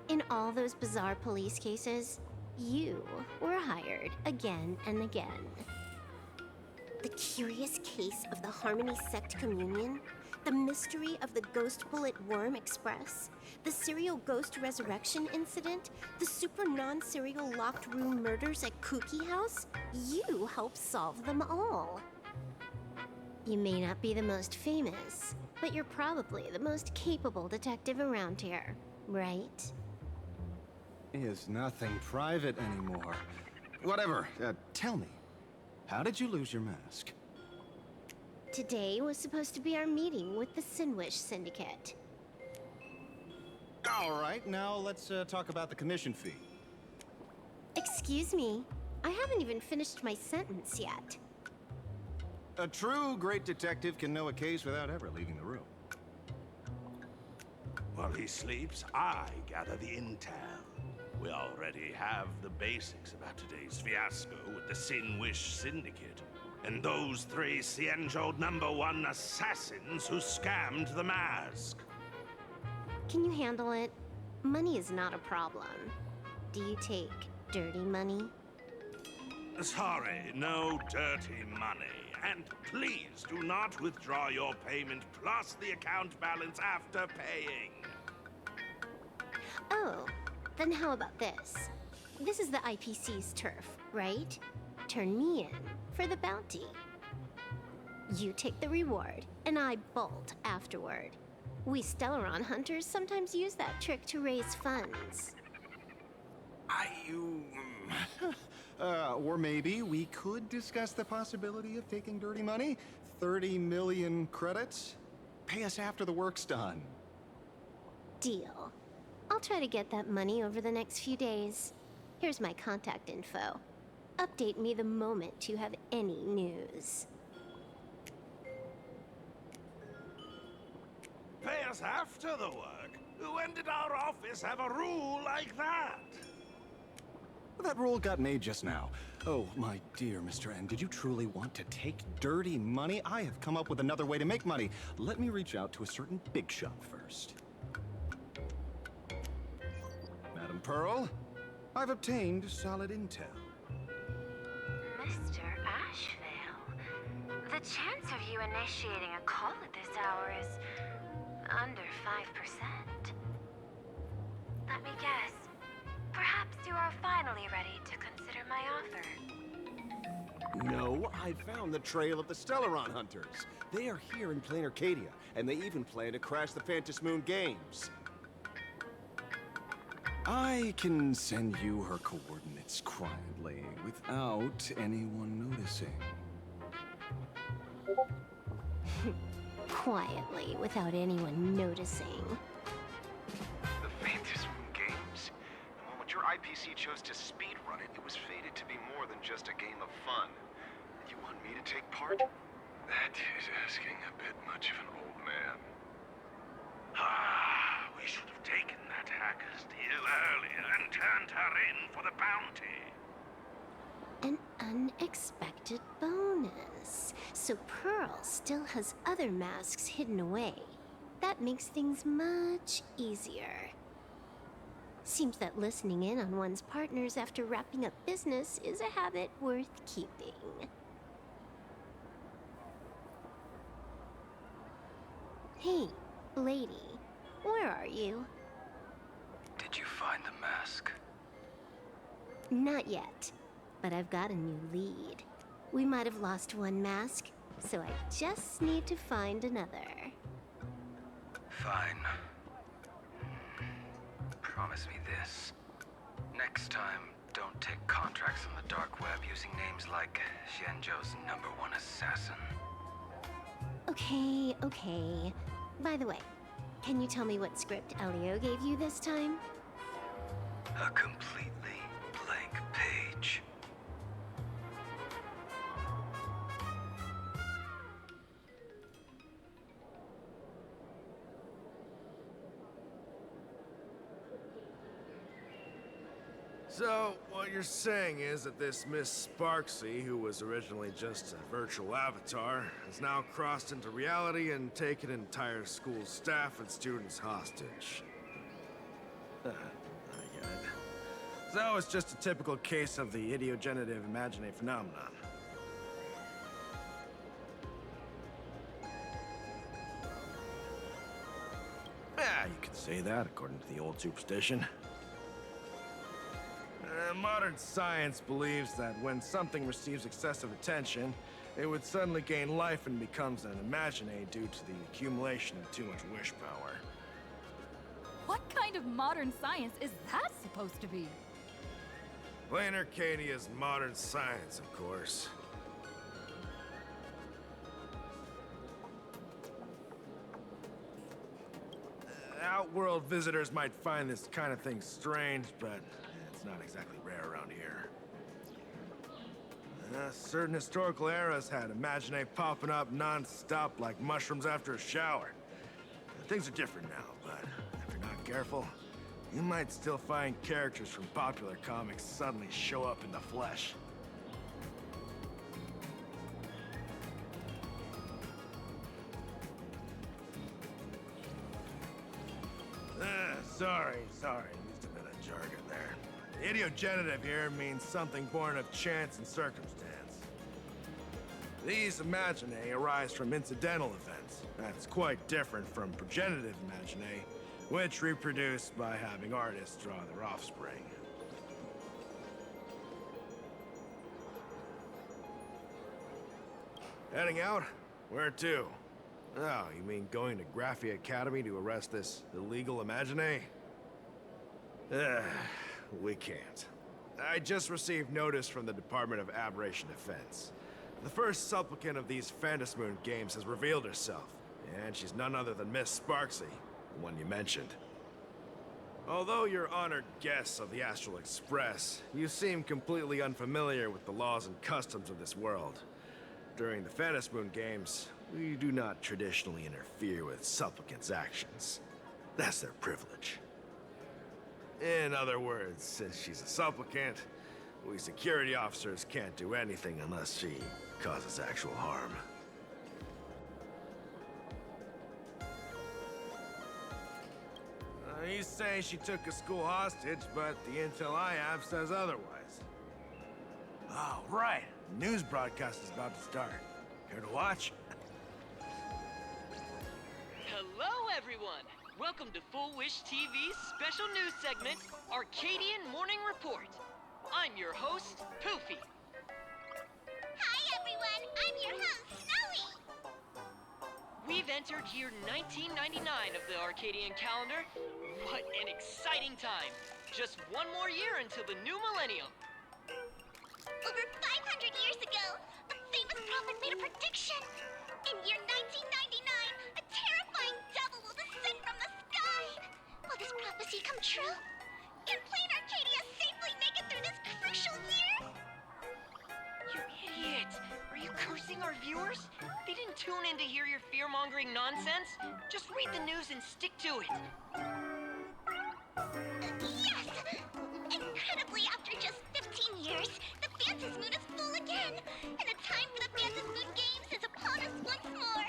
In all those bizarre police cases, you were hired again and again. The curious case of the Harmony Sect Communion, the mystery of the Ghost Bullet Worm Express, the serial ghost resurrection incident, the super non-serial locked room murders at Kooky House, you helped solve them all. You may not be the most famous, but you're probably the most capable detective around here, right? Is nothing private anymore. Whatever, tell me, how did you lose your mask? Today was supposed to be our meeting with the Sinwish Syndicate. All right, now let's talk about the commission fee. Excuse me, I haven't even finished my sentence yet. A true great detective can know a case without ever leaving the room. While he sleeps, I gather the intel. We already have the basics about today's fiasco with the Sinwish Syndicate. And those 3 Cienjo #1 assassins who scammed the mask. Can you handle it? Money is not a problem. Do you take dirty money? Sorry, no dirty money. And please do not withdraw your payment plus the account balance after paying. Oh, then how about this? This is the IPC's turf, right? Turn me in for the bounty. You take the reward, and I bolt afterward. We Stellaron hunters sometimes use that trick to raise funds. Or maybe we could discuss the possibility of taking dirty money? 30 million credits? Pay us after the work's done. Deal. I'll try to get that money over the next few days. Here's my contact info. Update me the moment you have any news. Pay us after the work? When did our office have a rule like that? That rule got made just now. Oh, my dear Mr. N, did you truly want to take dirty money? I have come up with another way to make money. Let me reach out to a certain big shot first. Madam Pearl, I've obtained solid intel. Mr. Ashvale, the chance of you initiating a call at this hour is under 5%. Let me guess. Perhaps you are finally ready to consider my offer. No, I found the trail of the Stellaron Hunters. They are here in plain Arcadia, and they even plan to crash the Phantom Moon Games. I can send you her coordinates quietly, without anyone noticing. Quietly, without anyone noticing. The Phantom Moon Games? The moment your IPC chose to speedrun it, it was fated to be more than just a game of fun. You want me to take part? That is asking a bit much of an old man. Ah, we should have taken that hacker's deal earlier and turned her in for the bounty. An unexpected bonus. So Pearl still has other masks hidden away. That makes things much easier. Seems that listening in on one's partners after wrapping up business is a habit worth keeping. Hey, lady, where are you? Did you find the mask? Not yet, but I've got a new lead. We might have lost one mask, so I just need to find another. Fine. Promise me this. Next time, don't take contracts on the dark web using names like Xianzhou's #1 assassin. Okay, okay. By the way, can you tell me what script Elio gave you this time? A completely blank page. So, what you're saying is that this Miss Sparksy, who was originally just a virtual avatar, has now crossed into reality and taken entire school staff and students hostage. I get it. So it's just a typical case of the idiogenerative imaginae phenomenon. Yeah, you could say that according to the old superstition. Modern science believes that when something receives excessive attention, it would suddenly gain life and becomes an imaginae due to the accumulation of too much wish power. What kind of modern science is that supposed to be? Plain Arcadia's modern science, of course. Outworld visitors might find this kind of thing strange, but it's not exactly rare around here. Certain historical eras had imaginae popping up non-stop like mushrooms after a shower. Things are different now, but if you're not careful, you might still find characters from popular comics suddenly show up in the flesh. Sorry, used a bit of jargon there. Idiogenerative here means something born of chance and circumstance. These imaginae arise from incidental events. That's quite different from progenitive imaginae, which reproduce by having artists draw their offspring. Heading out? Where to? Oh, you mean going to Graphia Academy to arrest this illegal imaginae? We can't. I just received notice from the Department of Aberration Defense. The first supplicant of these Phantom Moon games has revealed herself, and she's none other than Miss Sparksy, the one you mentioned. Although you're honored guests of the Astral Express, you seem completely unfamiliar with the laws and customs of this world. During the Phantom Moon games, we do not traditionally interfere with supplicants' actions. That's their privilege. In other words, since she's a supplicant, we security officers can't do anything unless she causes actual harm. He's saying she took a school hostage, but the intel I have says otherwise. Oh, right. News broadcast is about to start. Care to watch? Hello, everyone! Welcome to Full Wish TV's special news segment, Arcadian Morning Report. I'm your host, Poofy. Hi, everyone. I'm your host, Snowy. We've entered year 1999 of the Arcadian calendar. What an exciting time! Just one more year until the new millennium. Over 500 years ago, a famous prophet made a prediction. In year 1999, a terrifying devil will descend from the sky. Will this prophecy come true? Can Plain Arcadia safely make it through this crucial year? You idiot! Are you cursing our viewers? They didn't tune in to hear your fear-mongering nonsense. Just read the news and stick to it. Yes! Incredibly, after just 15 years, the Phantasm Moon is full again, and the time for the Phantasm Moon Games is upon us once more.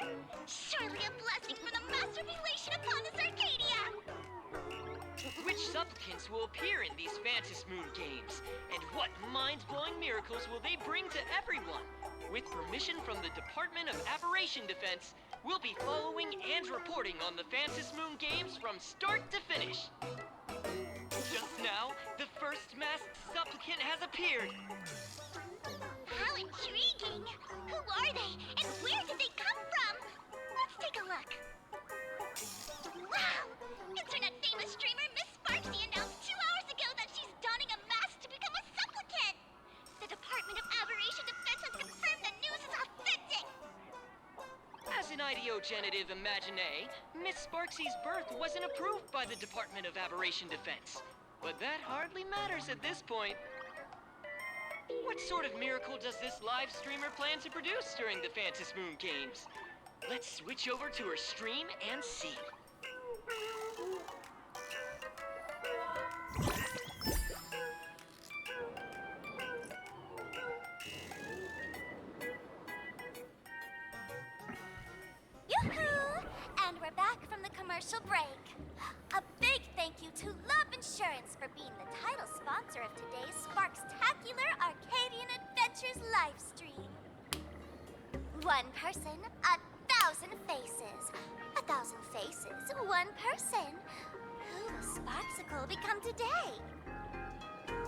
Surely a blessing from the Master Relation upon us, Arcadia! Which supplicants will appear in these Phantasm Moon Games? And what mind-blowing miracles will they bring to everyone? With permission from the Department of Aberration Defense, we'll be following and reporting on the Phantasm Moon Games from start to finish. Just now, the first masked supplicant has appeared. How intriguing! Who are they, and where did they come from? Let's take a look. Wow! Internet-famous streamer Miss Sparksy announced 2 hours ago that she's donning a mask to become a supplicant. The Department of Aberration Defense has confirmed the news is authentic. As an ideogenitive imagine, Miss Sparksy's birth wasn't approved by the Department of Aberration Defense. But that hardly matters at this point. What sort of miracle does this live streamer plan to produce during the Phantasm Moon Games? Let's switch over to her stream and see. Yoo-hoo! And we're back from the commercial break. A big thank you to Love Insurance for being the title sponsor of today's Sparkstacular Arcadian Adventures live stream. One person, 1,000 faces. 1,000 faces, one person. Who will Sparksicle become today?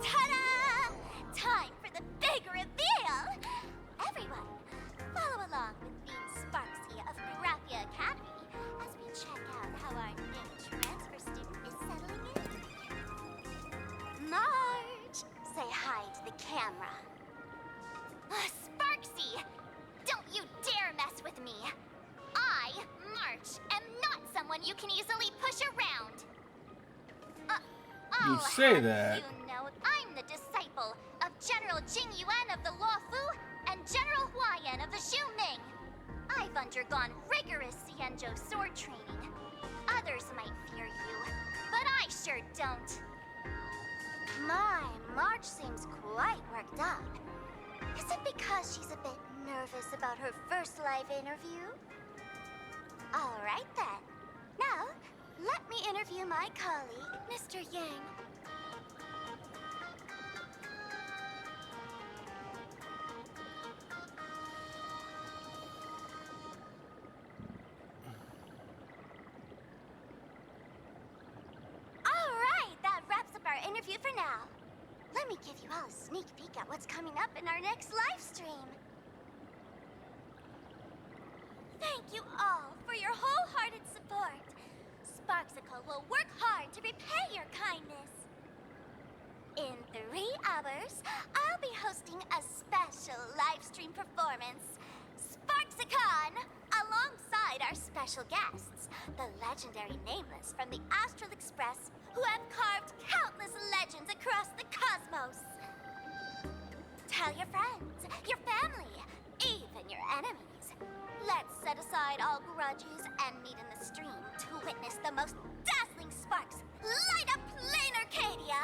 Ta-da! Time for the big reveal! Everyone, follow along with Bean Sparksy of Graphia Academy as we check out how our new transfer student is settling in. Marge, say hi to the camera. Sparksy, don't you dare mess with me. I, March, am not someone you can easily push around. You say that. You know, I'm the disciple of General Jing Yuan of the Luofu and General Huayan of the Xu Ming. I've undergone rigorous Xianzhou sword training. Others might fear you, but I sure don't. My, March seems quite worked up. Is it because she's a bit nervous about her first live interview? All right then. Now, let me interview my colleague, Mr. Yang. All right, that wraps up our interview for now. Let me give you all a sneak peek at what's coming up in our next live stream. Thank you all for your wholehearted support. Sparksicle will work hard to repay your kindness. In 3 hours, I'll be hosting a special live stream performance, Sparksicon, alongside our special guests, the legendary Nameless from the Astral Express, who have carved countless legends across the cosmos. Tell your friends, your family, even your enemies. Let's set aside all grudges and meet in the stream to witness the most dazzling sparks! Light up Plain Arcadia!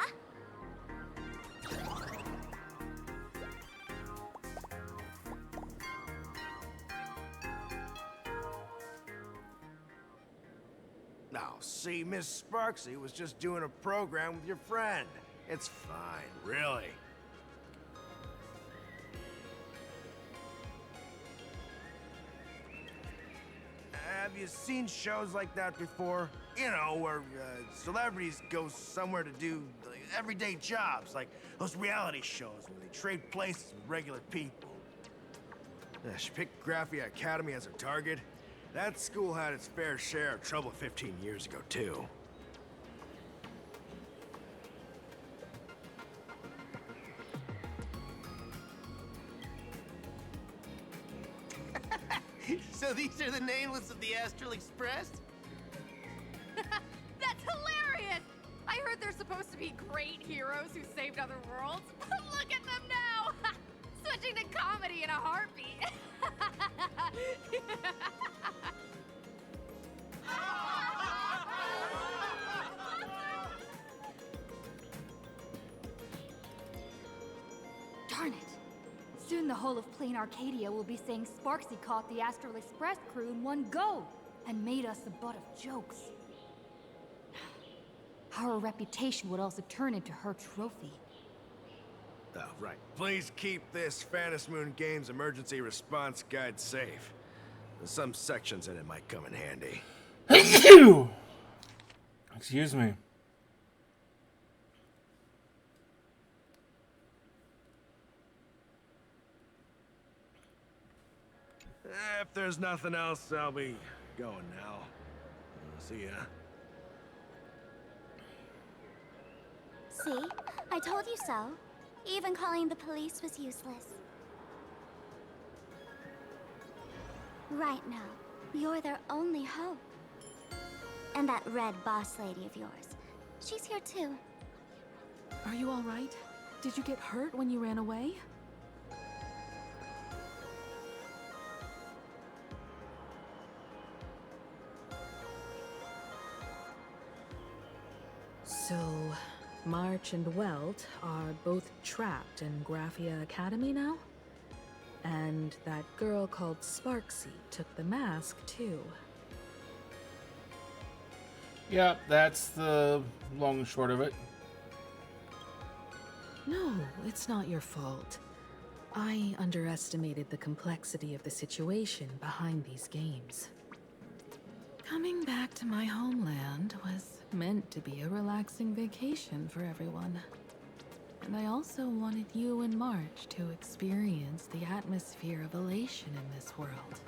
Now, see, Miss Sparksy was just doing a program with your friend. It's fine, really. Have you seen shows like that before? You know, where celebrities go somewhere to do everyday jobs, like those reality shows where they trade places with regular people. She picked Graphia Academy as her target. That school had its fair share of trouble 15 years ago, too. So these are the nameless of the Astral Express? That's hilarious! I heard they're supposed to be great heroes who saved other worlds. Look at them now! Switching to comedy in a heartbeat. Darn it! Soon the whole of Plain Arcadia will be saying Sparksy caught the Astral Express crew in one go and made us the butt of jokes. Our reputation would also turn into her trophy. Oh, right. Please keep this Phantasmoon Games emergency response guide safe. Some sections in it might come in handy. Excuse me. If there's nothing else, I'll be going now. See ya. See? I told you so. Even calling the police was useless. Right now, you're their only hope. And that red boss lady of yours. She's here too. Are you all right? Did you get hurt when you ran away? So, March and Welt are both trapped in Graphia Academy now? And that girl called Sparksy took the mask, too. Yeah, that's the long and short of it. No, it's not your fault. I underestimated the complexity of the situation behind these games. Coming back to my homeland was meant to be a relaxing vacation for everyone. And I also wanted you and March to experience the atmosphere of elation in this world.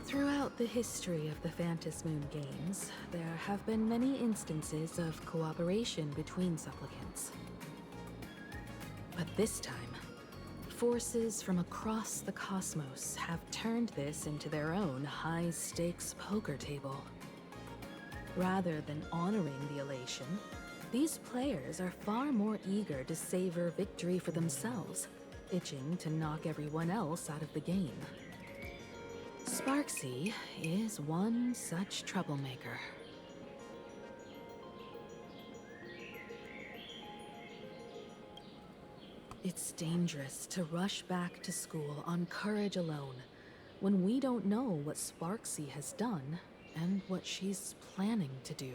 Throughout the history of the Phantasmoon Games, there have been many instances of cooperation between supplicants. But this time, forces from across the cosmos have turned this into their own high-stakes poker table. Rather than honoring the elation, these players are far more eager to savor victory for themselves, itching to knock everyone else out of the game. Sparksy is one such troublemaker. It's dangerous to rush back to school on courage alone, when we don't know what Sparksy has done and what she's planning to do.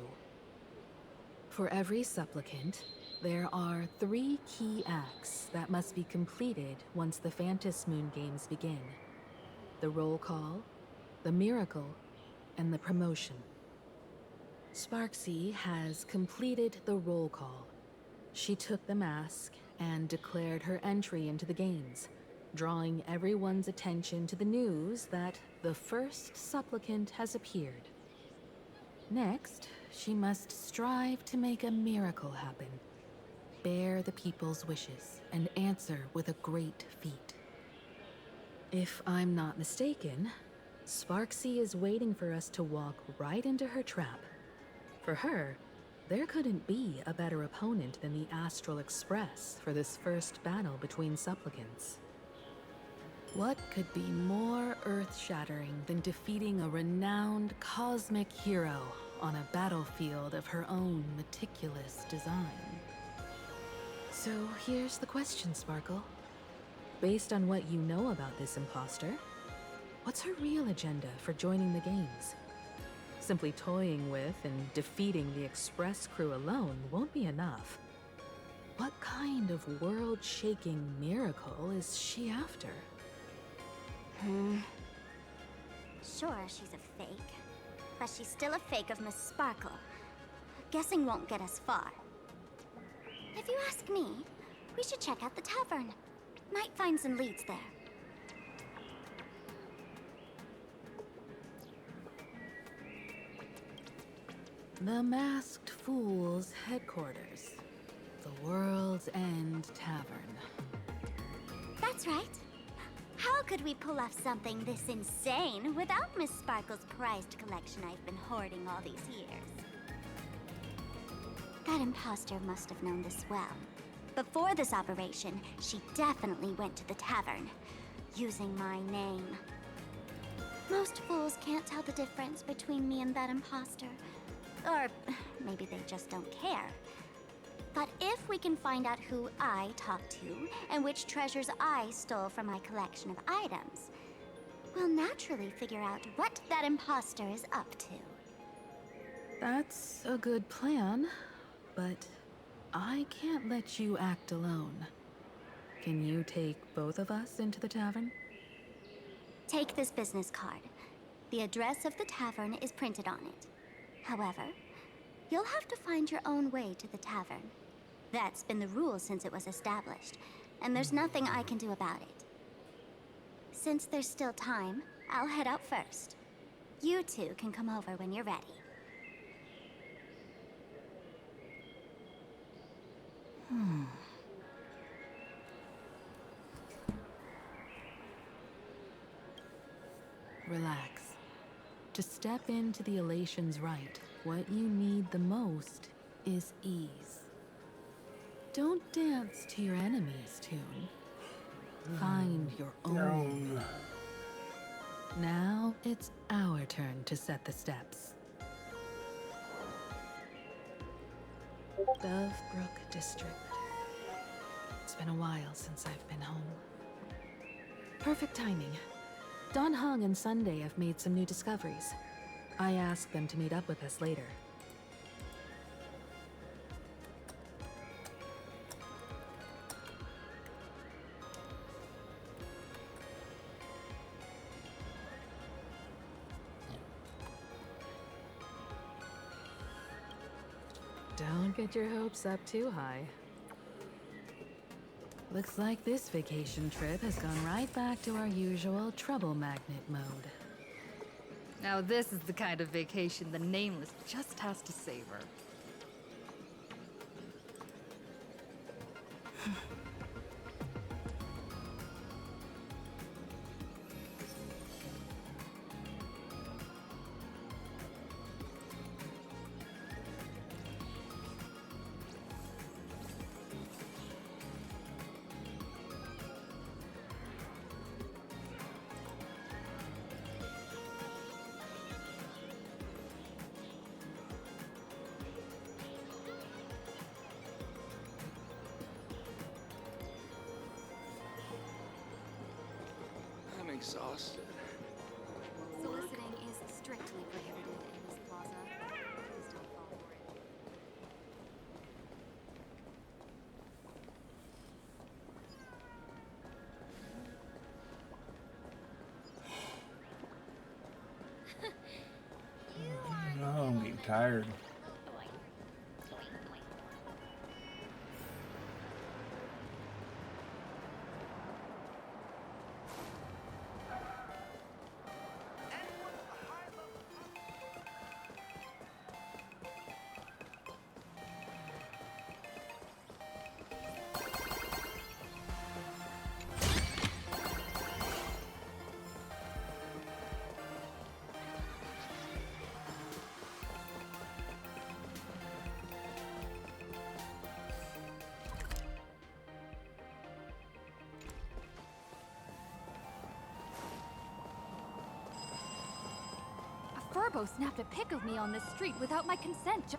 For every supplicant, there are 3 key acts that must be completed once the Phantasmoon Games begin. The roll call, the miracle, and the promotion. Sparksy has completed the roll call. She took the mask and declared her entry into the games, drawing everyone's attention to the news that the first supplicant has appeared. Next, she must strive to make a miracle happen, bear the people's wishes, and answer with a great feat. If I'm not mistaken, Sparksy is waiting for us to walk right into her trap. For her, there couldn't be a better opponent than the Astral Express for this first battle between supplicants. What could be more earth-shattering than defeating a renowned cosmic hero on a battlefield of her own meticulous design. So here's the question, Sparkle. Based on what you know about this imposter, what's her real agenda for joining the games? Simply toying with and defeating the Express crew alone won't be enough. What kind of world-shaking miracle is she after? Sure, she's a fake. But she's still a fake of Miss Sparkle. Guessing won't get us far. If you ask me, we should check out the tavern. Might find some leads there. The Masked Fool's headquarters. The World's End Tavern. That's right. How could we pull off something this insane without Miss Sparkle's prized collection I've been hoarding all these years? That imposter must have known this well. Before this operation, she definitely went to the tavern, using my name. Most fools can't tell the difference between me and that imposter. Or maybe they just don't care. But if we can find out who I talked to and which treasures I stole from my collection of items, we'll naturally figure out what that imposter is up to. That's a good plan, but I can't let you act alone. Can you take both of us into the tavern? Take this business card. The address of the tavern is printed on it. However, you'll have to find your own way to the tavern. That's been the rule since it was established, and there's nothing I can do about it. Since there's still time, I'll head out first. You two can come over when you're ready. Relax. To step into the elation's right, what you need the most is ease. Don't dance to your enemy's tune. Find your own. Now it's our turn to set the steps. Dovebrook District. It's been a while since I've been home. Perfect timing. Don Hung and Sunday have made some new discoveries. I asked them to meet up with us later. Don't get your hopes up too high. Looks like this vacation trip has gone right back to our usual trouble magnet mode. Now this is the kind of vacation the Nameless just has to savor. I'm exhausted. Soliciting is strictly prohibited in this plaza. Please don't fall for it. Oh, I'm getting tired. Furbo snapped a pic of me on the street without my consent.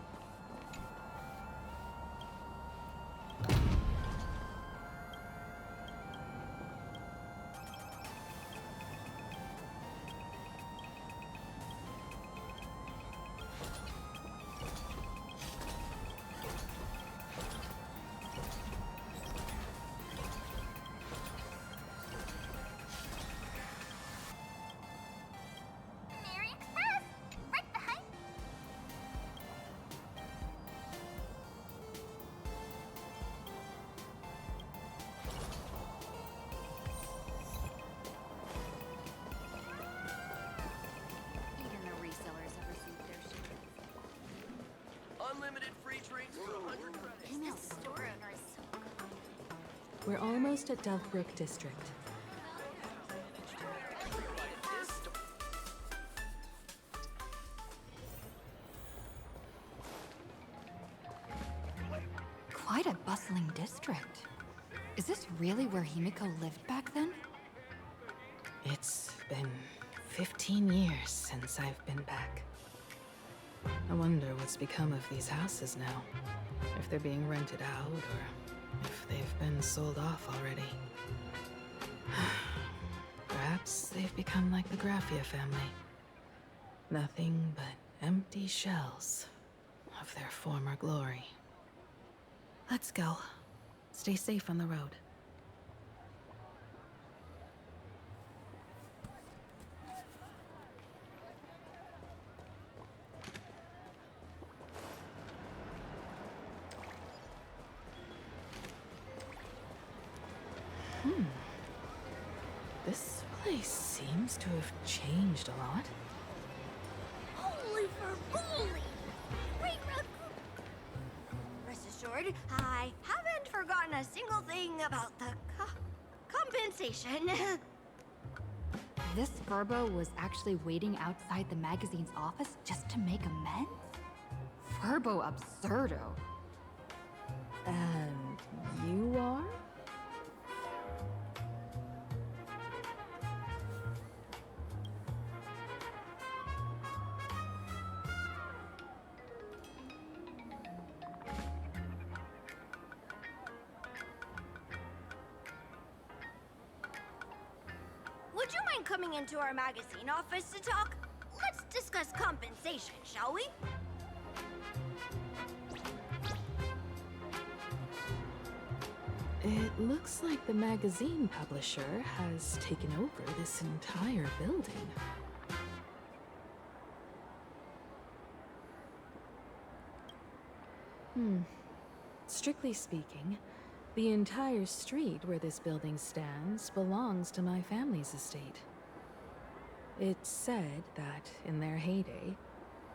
Mary Express! Right behind. Even the resellers have received their shipments. Unlimited free drinks for 100 credits. Email store owners. We're almost at Dovebrook District. Quite a bustling district. Is this really where Himiko lived back then? It's been 15 years since I've been back. I wonder what's become of these houses now. If they're being rented out, or if they've been sold off already. Perhaps they've become like the Graffia family. Nothing but empty shells of their former glory. Let's go. Stay safe on the road. This place seems to have changed a lot. Holy Fergoli! Great raccoon! Rest assured, I haven't forgotten a single thing about the compensation. This Furbo was actually waiting outside the magazine's office just to make amends? Furbo absurdo. And you are? Would you mind coming into our magazine office to talk? Let's discuss compensation, shall we? It looks like the magazine publisher has taken over this entire building. Strictly speaking, the entire street where this building stands belongs to my family's estate. It's said that, in their heyday,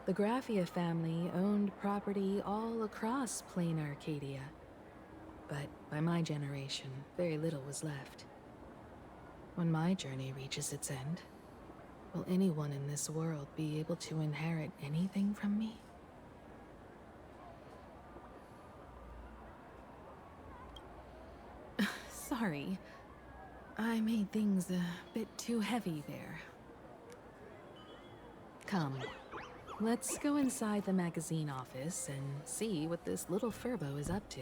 the Graffia family owned property all across Plain Arcadia. But by my generation, very little was left. When my journey reaches its end, will anyone in this world be able to inherit anything from me? Sorry. I made things a bit too heavy there. Come, let's go inside the magazine office and see what this little Furbo is up to.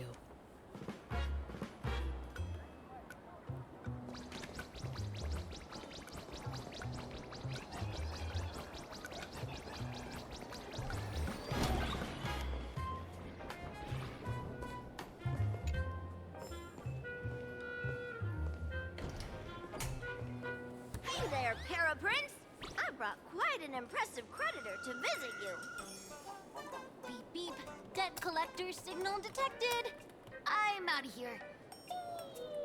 Hey there, Paraprince! I brought quite an impressive creditor to visit you. Beep beep. Debt collector signal detected. I'm out of here.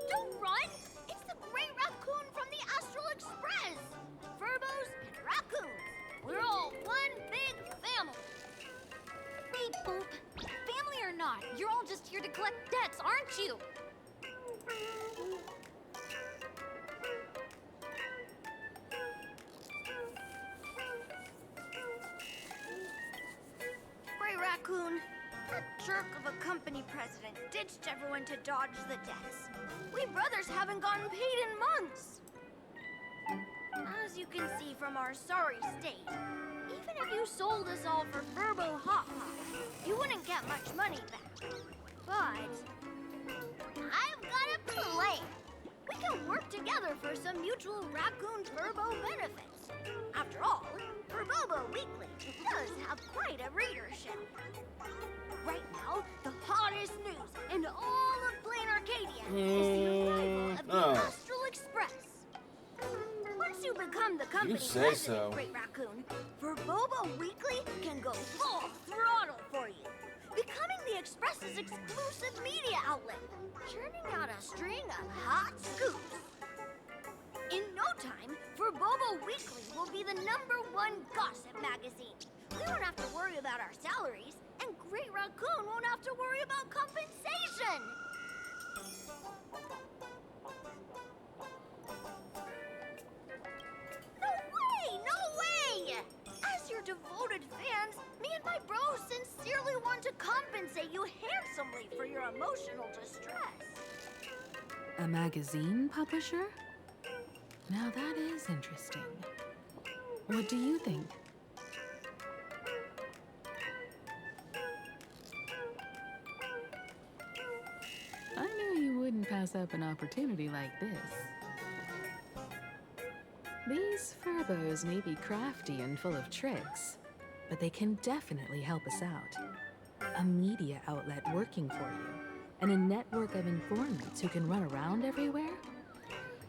Don't run! It's the Great Raccoon from the Astral Express! Furbos and raccoons. We're all one big family. Beep boop. Family or not, you're all just here to collect debts, aren't you? Gray Raccoon, that jerk of a company president ditched everyone to dodge the debts. We brothers haven't gotten paid in months. As you can see from our sorry state, even if sold us all for Furbo Hot Pot, you wouldn't get much money back. But I've got a plan. We can work together for some mutual raccoon Furbo benefits. After all, Furbobo Weekly does have quite a readership. Right now, the hottest news in all of Plain Arcadia is the arrival of the Astral Express. Once you become the company president, so. Great Raccoon, Furbobo Weekly can go full throttle for you, becoming the Express's exclusive media outlet, churning out a string of hot scoops. In no time, Furbobo Weekly will be the #1 gossip magazine. We won't have to worry about our salaries, and Great Raccoon won't have to worry about compensation. No way! As your devoted fans, me and my bros sincerely want to compensate you handsomely for your emotional distress. A magazine publisher? Now that is interesting. What do you think? I knew you wouldn't pass up an opportunity like this. These Furbos may be crafty and full of tricks, but they can definitely help us out. A media outlet working for you, and a network of informants who can run around everywhere?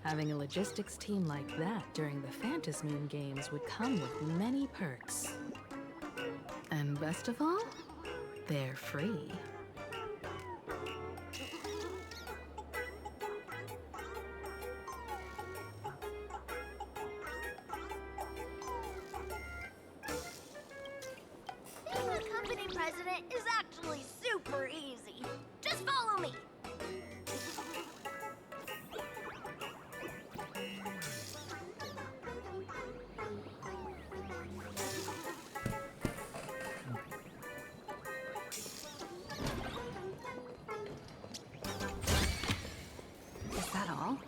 Having a logistics team like that during the Phantasmoon Games would come with many perks. And best of all, they're free. Being a company president is actually super easy. Just follow me. Is that all?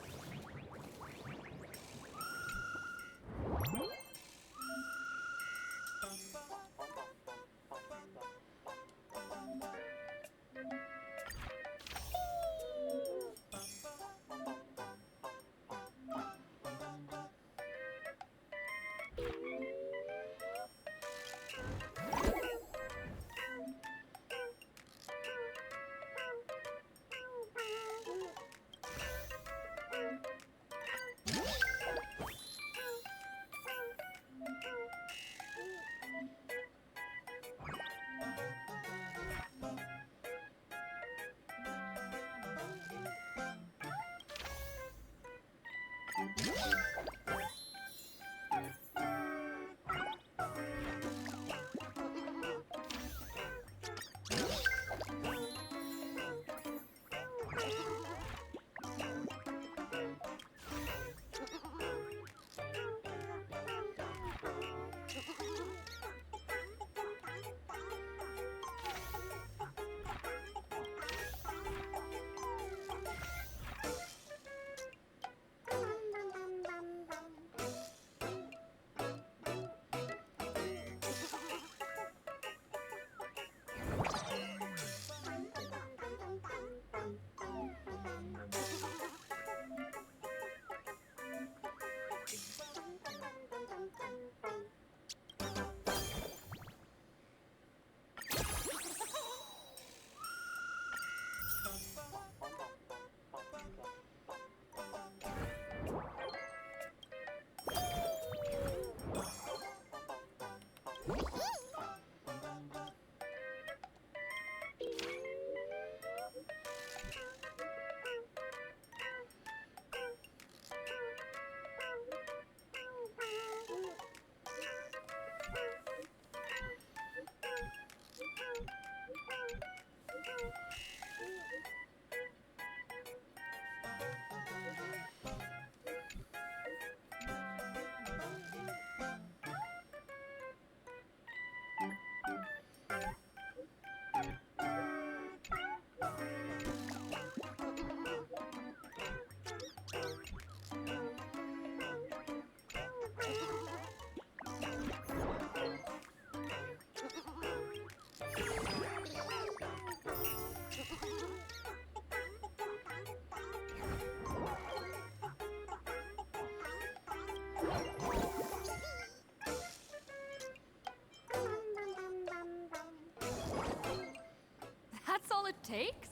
takes?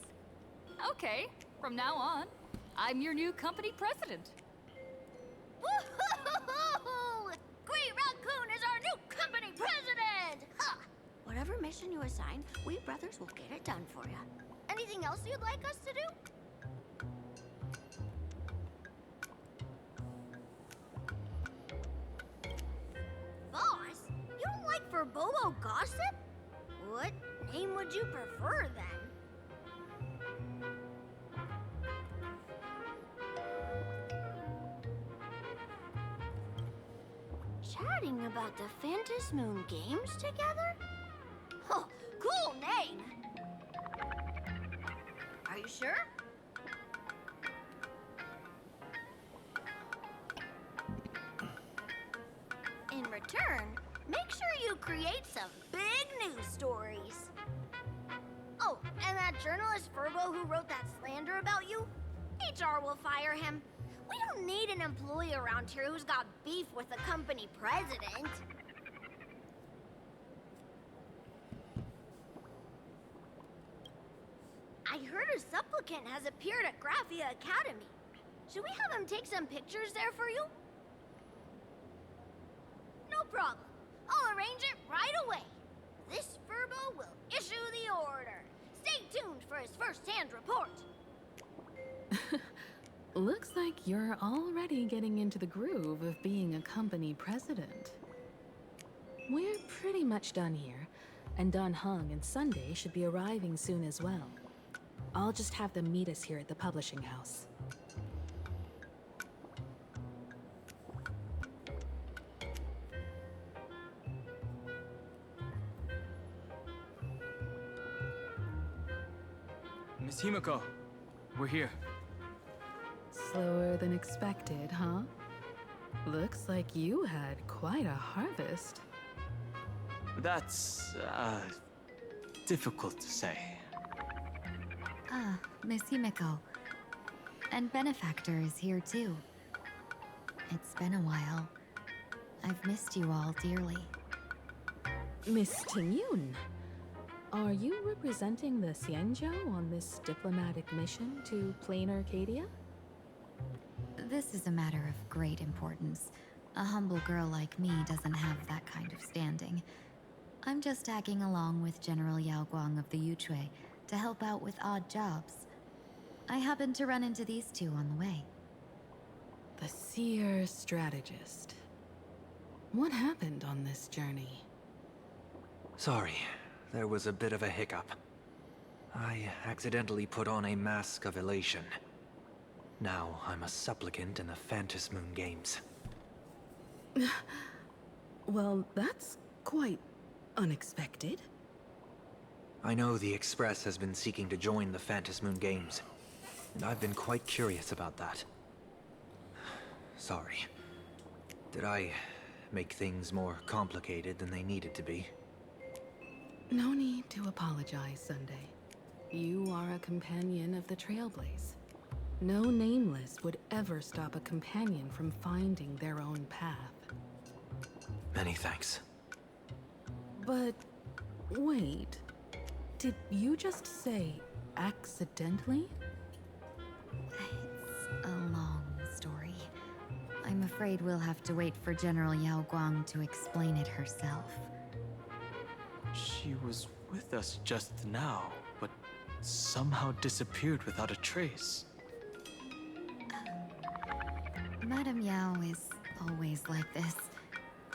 Okay, from now on, I'm your new company president. Woohoo! Great Raccoon is our new company president! Ha! Whatever mission you assign, we brothers will get it done for you. Anything else you'd like us to do? Boss, you don't like Verbobo gossip? What name would you prefer then? Chatting about the Phantom Moon games together? Oh, cool name! Are you sure? In return, make sure you create some big news stories. Oh, and that journalist Furbo who wrote that slander about you? HR will fire him. We don't need an employee around here who's got beef with the company president. I heard a supplicant has appeared at Graphia Academy. Should we have him take some pictures there for you? No problem. I'll arrange it right away. This Furbo will issue the order. Stay tuned for his first-hand report. Looks like you're already getting into the groove of being a company president. We're pretty much done here, and Dan Heng and Sunday should be arriving soon as well. I'll just have them meet us here at the publishing house. Miss Himiko, we're here. Slower than expected, huh? Looks like you had quite a harvest. That's, difficult to say. Ah, Miss Himiko. And Benefactor is here too. It's been a while. I've missed you all dearly. Miss Tingyun, are you representing the Xianzhou on this diplomatic mission to Plain Arcadia? This is a matter of great importance. A humble girl like me doesn't have that kind of standing. I'm just tagging along with General Yao Guang of the Yuchui to help out with odd jobs. I happened to run into these two on the way. The seer strategist. What happened on this journey? Sorry, there was a bit of a hiccup. I accidentally put on a mask of elation. Now I'm a supplicant in the Phantom Moon games. Well, that's quite unexpected. I know the Express has been seeking to join the Phantom Moon games, and I've been quite curious about that. Sorry. Did I make things more complicated than they needed to be? No need to apologize, Sunday. You are a companion of the Trailblazer. No nameless would ever stop a companion from finding their own path. Many thanks. But wait, did you just say accidentally? It's a long story. I'm afraid we'll have to wait for General Yao Guang to explain it herself. She was with us just now, but somehow disappeared without a trace. Madame Yao is always like this.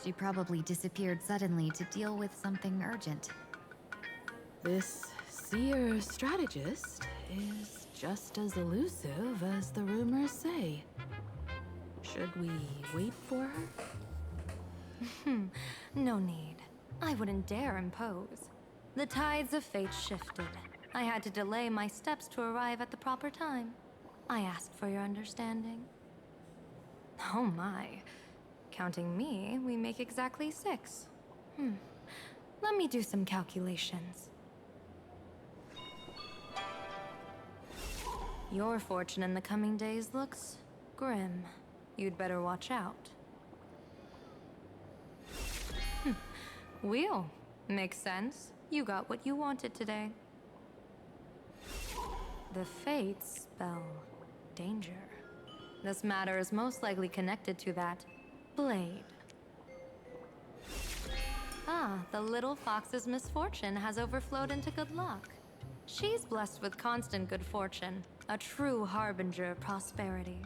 She probably disappeared suddenly to deal with something urgent. This seer strategist is just as elusive as the rumors say. Should we wait for her? No need. I wouldn't dare impose. The tides of fate shifted. I had to delay my steps to arrive at the proper time. I asked for your understanding. Oh my. Counting me, we make exactly 6. Let me do some calculations. Your fortune in the coming days looks grim. You'd better watch out. Wheel. Makes sense. You got what you wanted today. The fates spell danger. This matter is most likely connected to that blade. Ah, the little fox's misfortune has overflowed into good luck. She's blessed with constant good fortune, a true harbinger of prosperity.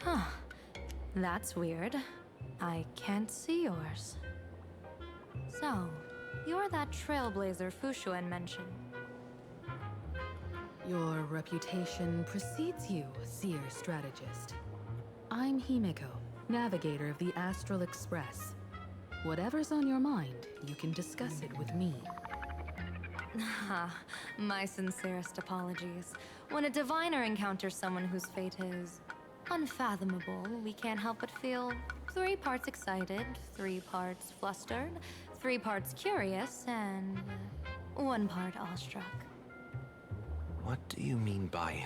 Huh. That's weird. I can't see yours. So, you're that Trailblazer Fushuen mentioned. Your reputation precedes you, seer strategist. I'm Himiko, navigator of the Astral Express. Whatever's on your mind, you can discuss it with me. My sincerest apologies. When a diviner encounters someone whose fate is unfathomable, we can't help but feel 3 parts excited, 3 parts flustered, 3 parts curious, and 1 part awestruck. What do you mean by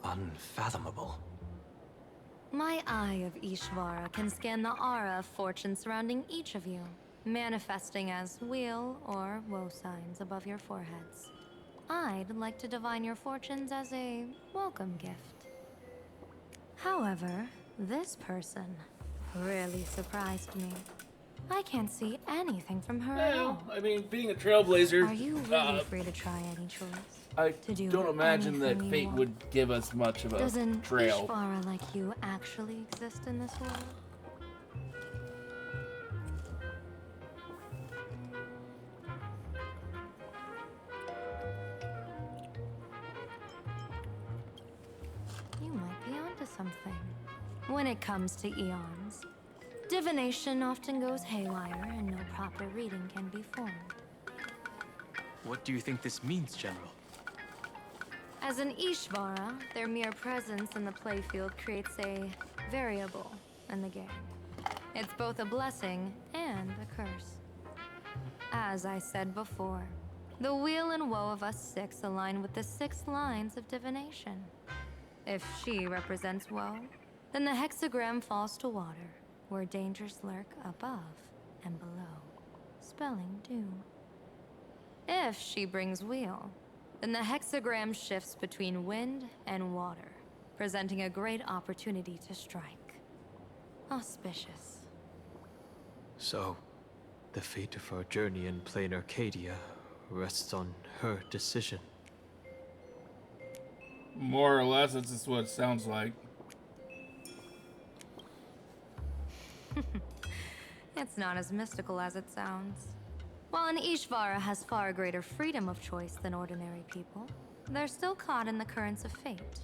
unfathomable? My eye of Ishvara can scan the aura of fortune surrounding each of you, manifesting as weal or woe signs above your foreheads. I'd like to divine your fortunes as a welcome gift. However, this person really surprised me. I can't see anything from her at all. I mean, being a Trailblazer, Are you really free to try any choice? I do don't imagine that anything you fate want? would give us much of a Does an trail. Ishvara like you actually exist in this world? You might be onto something. When it comes to eons, divination often goes haywire and no proper reading can be formed. What do you think this means, General? As an Ishvara, their mere presence in the playfield creates a variable in the game. It's both a blessing and a curse. As I said before, the weal and woe of us 6 align with the 6 lines of divination. If she represents woe, then the hexagram falls to water, where dangers lurk above and below, spelling doom. If she brings weal, then the hexagram shifts between wind and water, presenting a great opportunity to strike. Auspicious. So, the fate of our journey in plain Arcadia rests on her decision. More or less, that's just what it sounds like. It's not as mystical as it sounds. While an Ishvara has far greater freedom of choice than ordinary people, they're still caught in the currents of fate.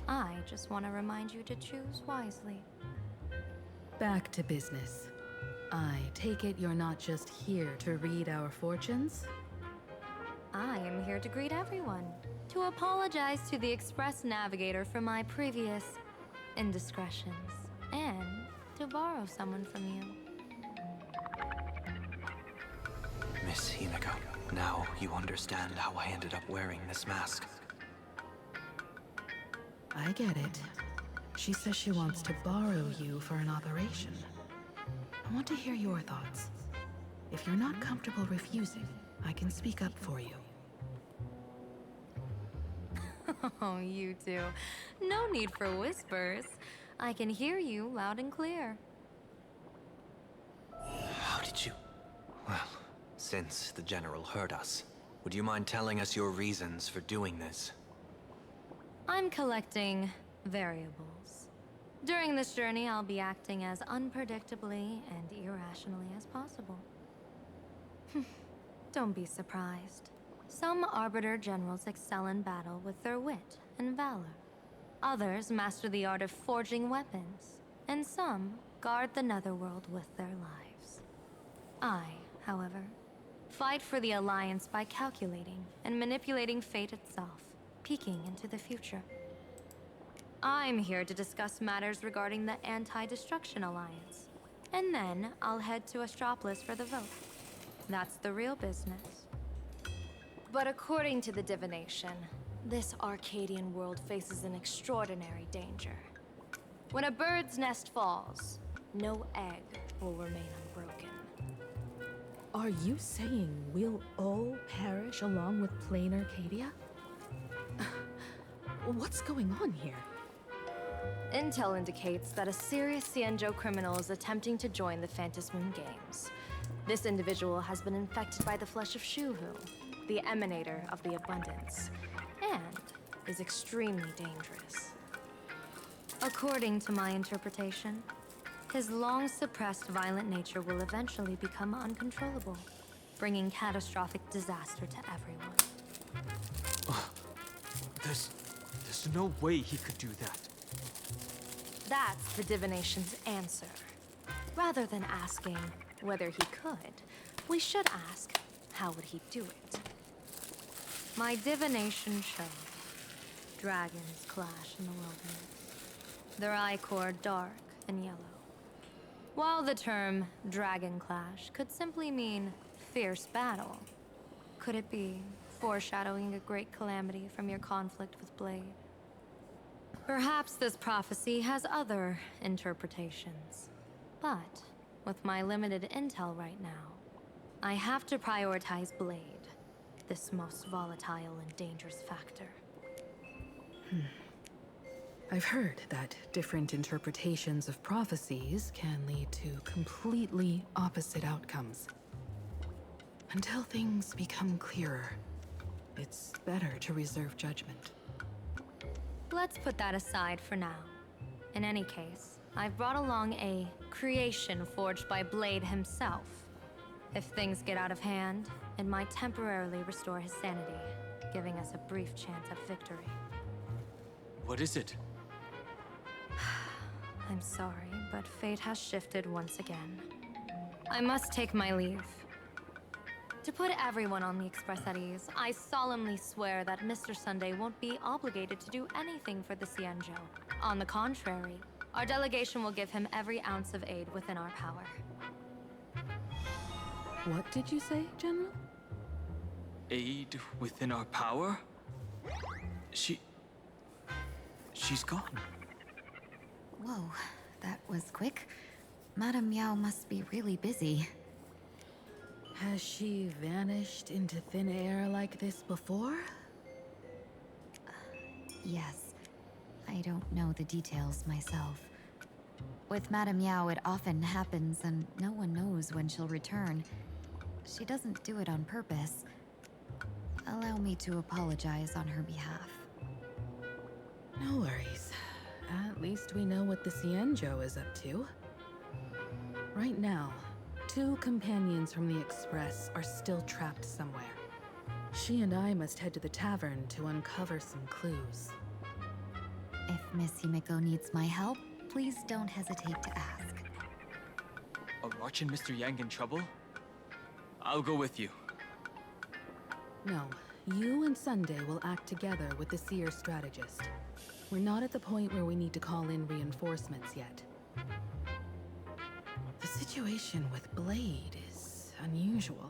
I just want to remind you to choose wisely. Back to business. I take it you're not just here to read our fortunes? I am here to greet everyone, to apologize to the Express Navigator for my previous indiscretions, and to borrow someone from you. Miss Himiko, now you understand how I ended up wearing this mask. I get it. She says she wants to borrow you for an operation. I want to hear your thoughts. If you're not comfortable refusing, I can speak up for you. Oh, you two. No need for whispers. I can hear you loud and clear. How did you... Well, since the General heard us, would you mind telling us your reasons for doing this? I'm collecting variables. During this journey, I'll be acting as unpredictably and irrationally as possible. Don't be surprised. Some Arbiter Generals excel in battle with their wit and valor. Others master the art of forging weapons, and some guard the Netherworld with their lives. I, however, fight for the Alliance by calculating and manipulating fate itself, peeking into the future. I'm here to discuss matters regarding the Anti-Destruction Alliance, and then I'll head to Astropolis for the vote. That's the real business. But according to the divination, this Arcadian world faces an extraordinary danger. When a bird's nest falls, no egg will remain unbroken. Are you saying we'll all perish along with plain Arcadia? What's going on here? Intel indicates that a serious Xianzhou criminal is attempting to join the Phantom Moon Games. This individual has been infected by the flesh of Shuhu, the emanator of the abundance, and is extremely dangerous. According to my interpretation, his long-suppressed violent nature will eventually become uncontrollable, bringing catastrophic disaster to everyone. There's no way he could do that. That's the divination's answer. Rather than asking whether he could, we should ask, how would he do it? My divination showed dragons clash in the wilderness, their ichor dark and yellow. While the term dragon clash could simply mean fierce battle, could it be foreshadowing a great calamity from your conflict with Blade? Perhaps this prophecy has other interpretations, but with my limited intel right now, I have to prioritize Blade, this most volatile and dangerous factor. I've heard that different interpretations of prophecies can lead to completely opposite outcomes. Until things become clearer, it's better to reserve judgment. Let's put that aside for now. In any case, I've brought along a creation forged by Blade himself. If things get out of hand, it might temporarily restore his sanity, giving us a brief chance at victory. What is it? I'm sorry, but fate has shifted once again. I must take my leave. To put everyone on the Express at ease, I solemnly swear that Mr. Sunday won't be obligated to do anything for the Xianzhou. On the contrary, our delegation will give him every ounce of aid within our power. What did you say, General? Aid within our power? She's gone. Whoa, that was quick. Madame Yao must be really busy. Has she vanished into thin air like this before? Yes. I don't know the details myself. With Madame Yao, it often happens and no one knows when she'll return. She doesn't do it on purpose. Allow me to apologize on her behalf. No worries. At least we know what the Xianzhou is up to. Right now, 2 companions from the Express are still trapped somewhere. She and I must head to the tavern to uncover some clues. If Miss Himiko needs my help, please don't hesitate to ask. Are March and Mr. Yang in trouble? I'll go with you. No, you and Sunday will act together with the Seer strategist. We're not at the point where we need to call in reinforcements yet. The situation with Blade is unusual.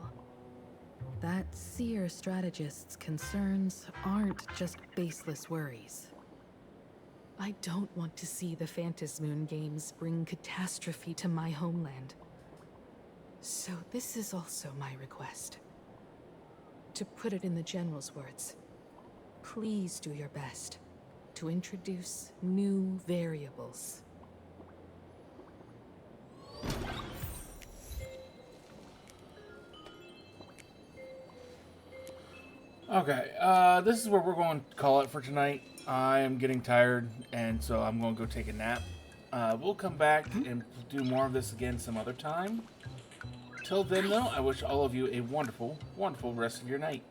That Seer strategist's concerns aren't just baseless worries. I don't want to see the Phantom Moon Games bring catastrophe to my homeland. So this is also my request. To put it in the General's words, please do your best to introduce new variables. Okay, this is where we're going to call it for tonight. I am getting tired, and so I'm going to go take a nap. We'll come back and do more of this again some other time. Till then, though, I wish all of you a wonderful, wonderful rest of your night.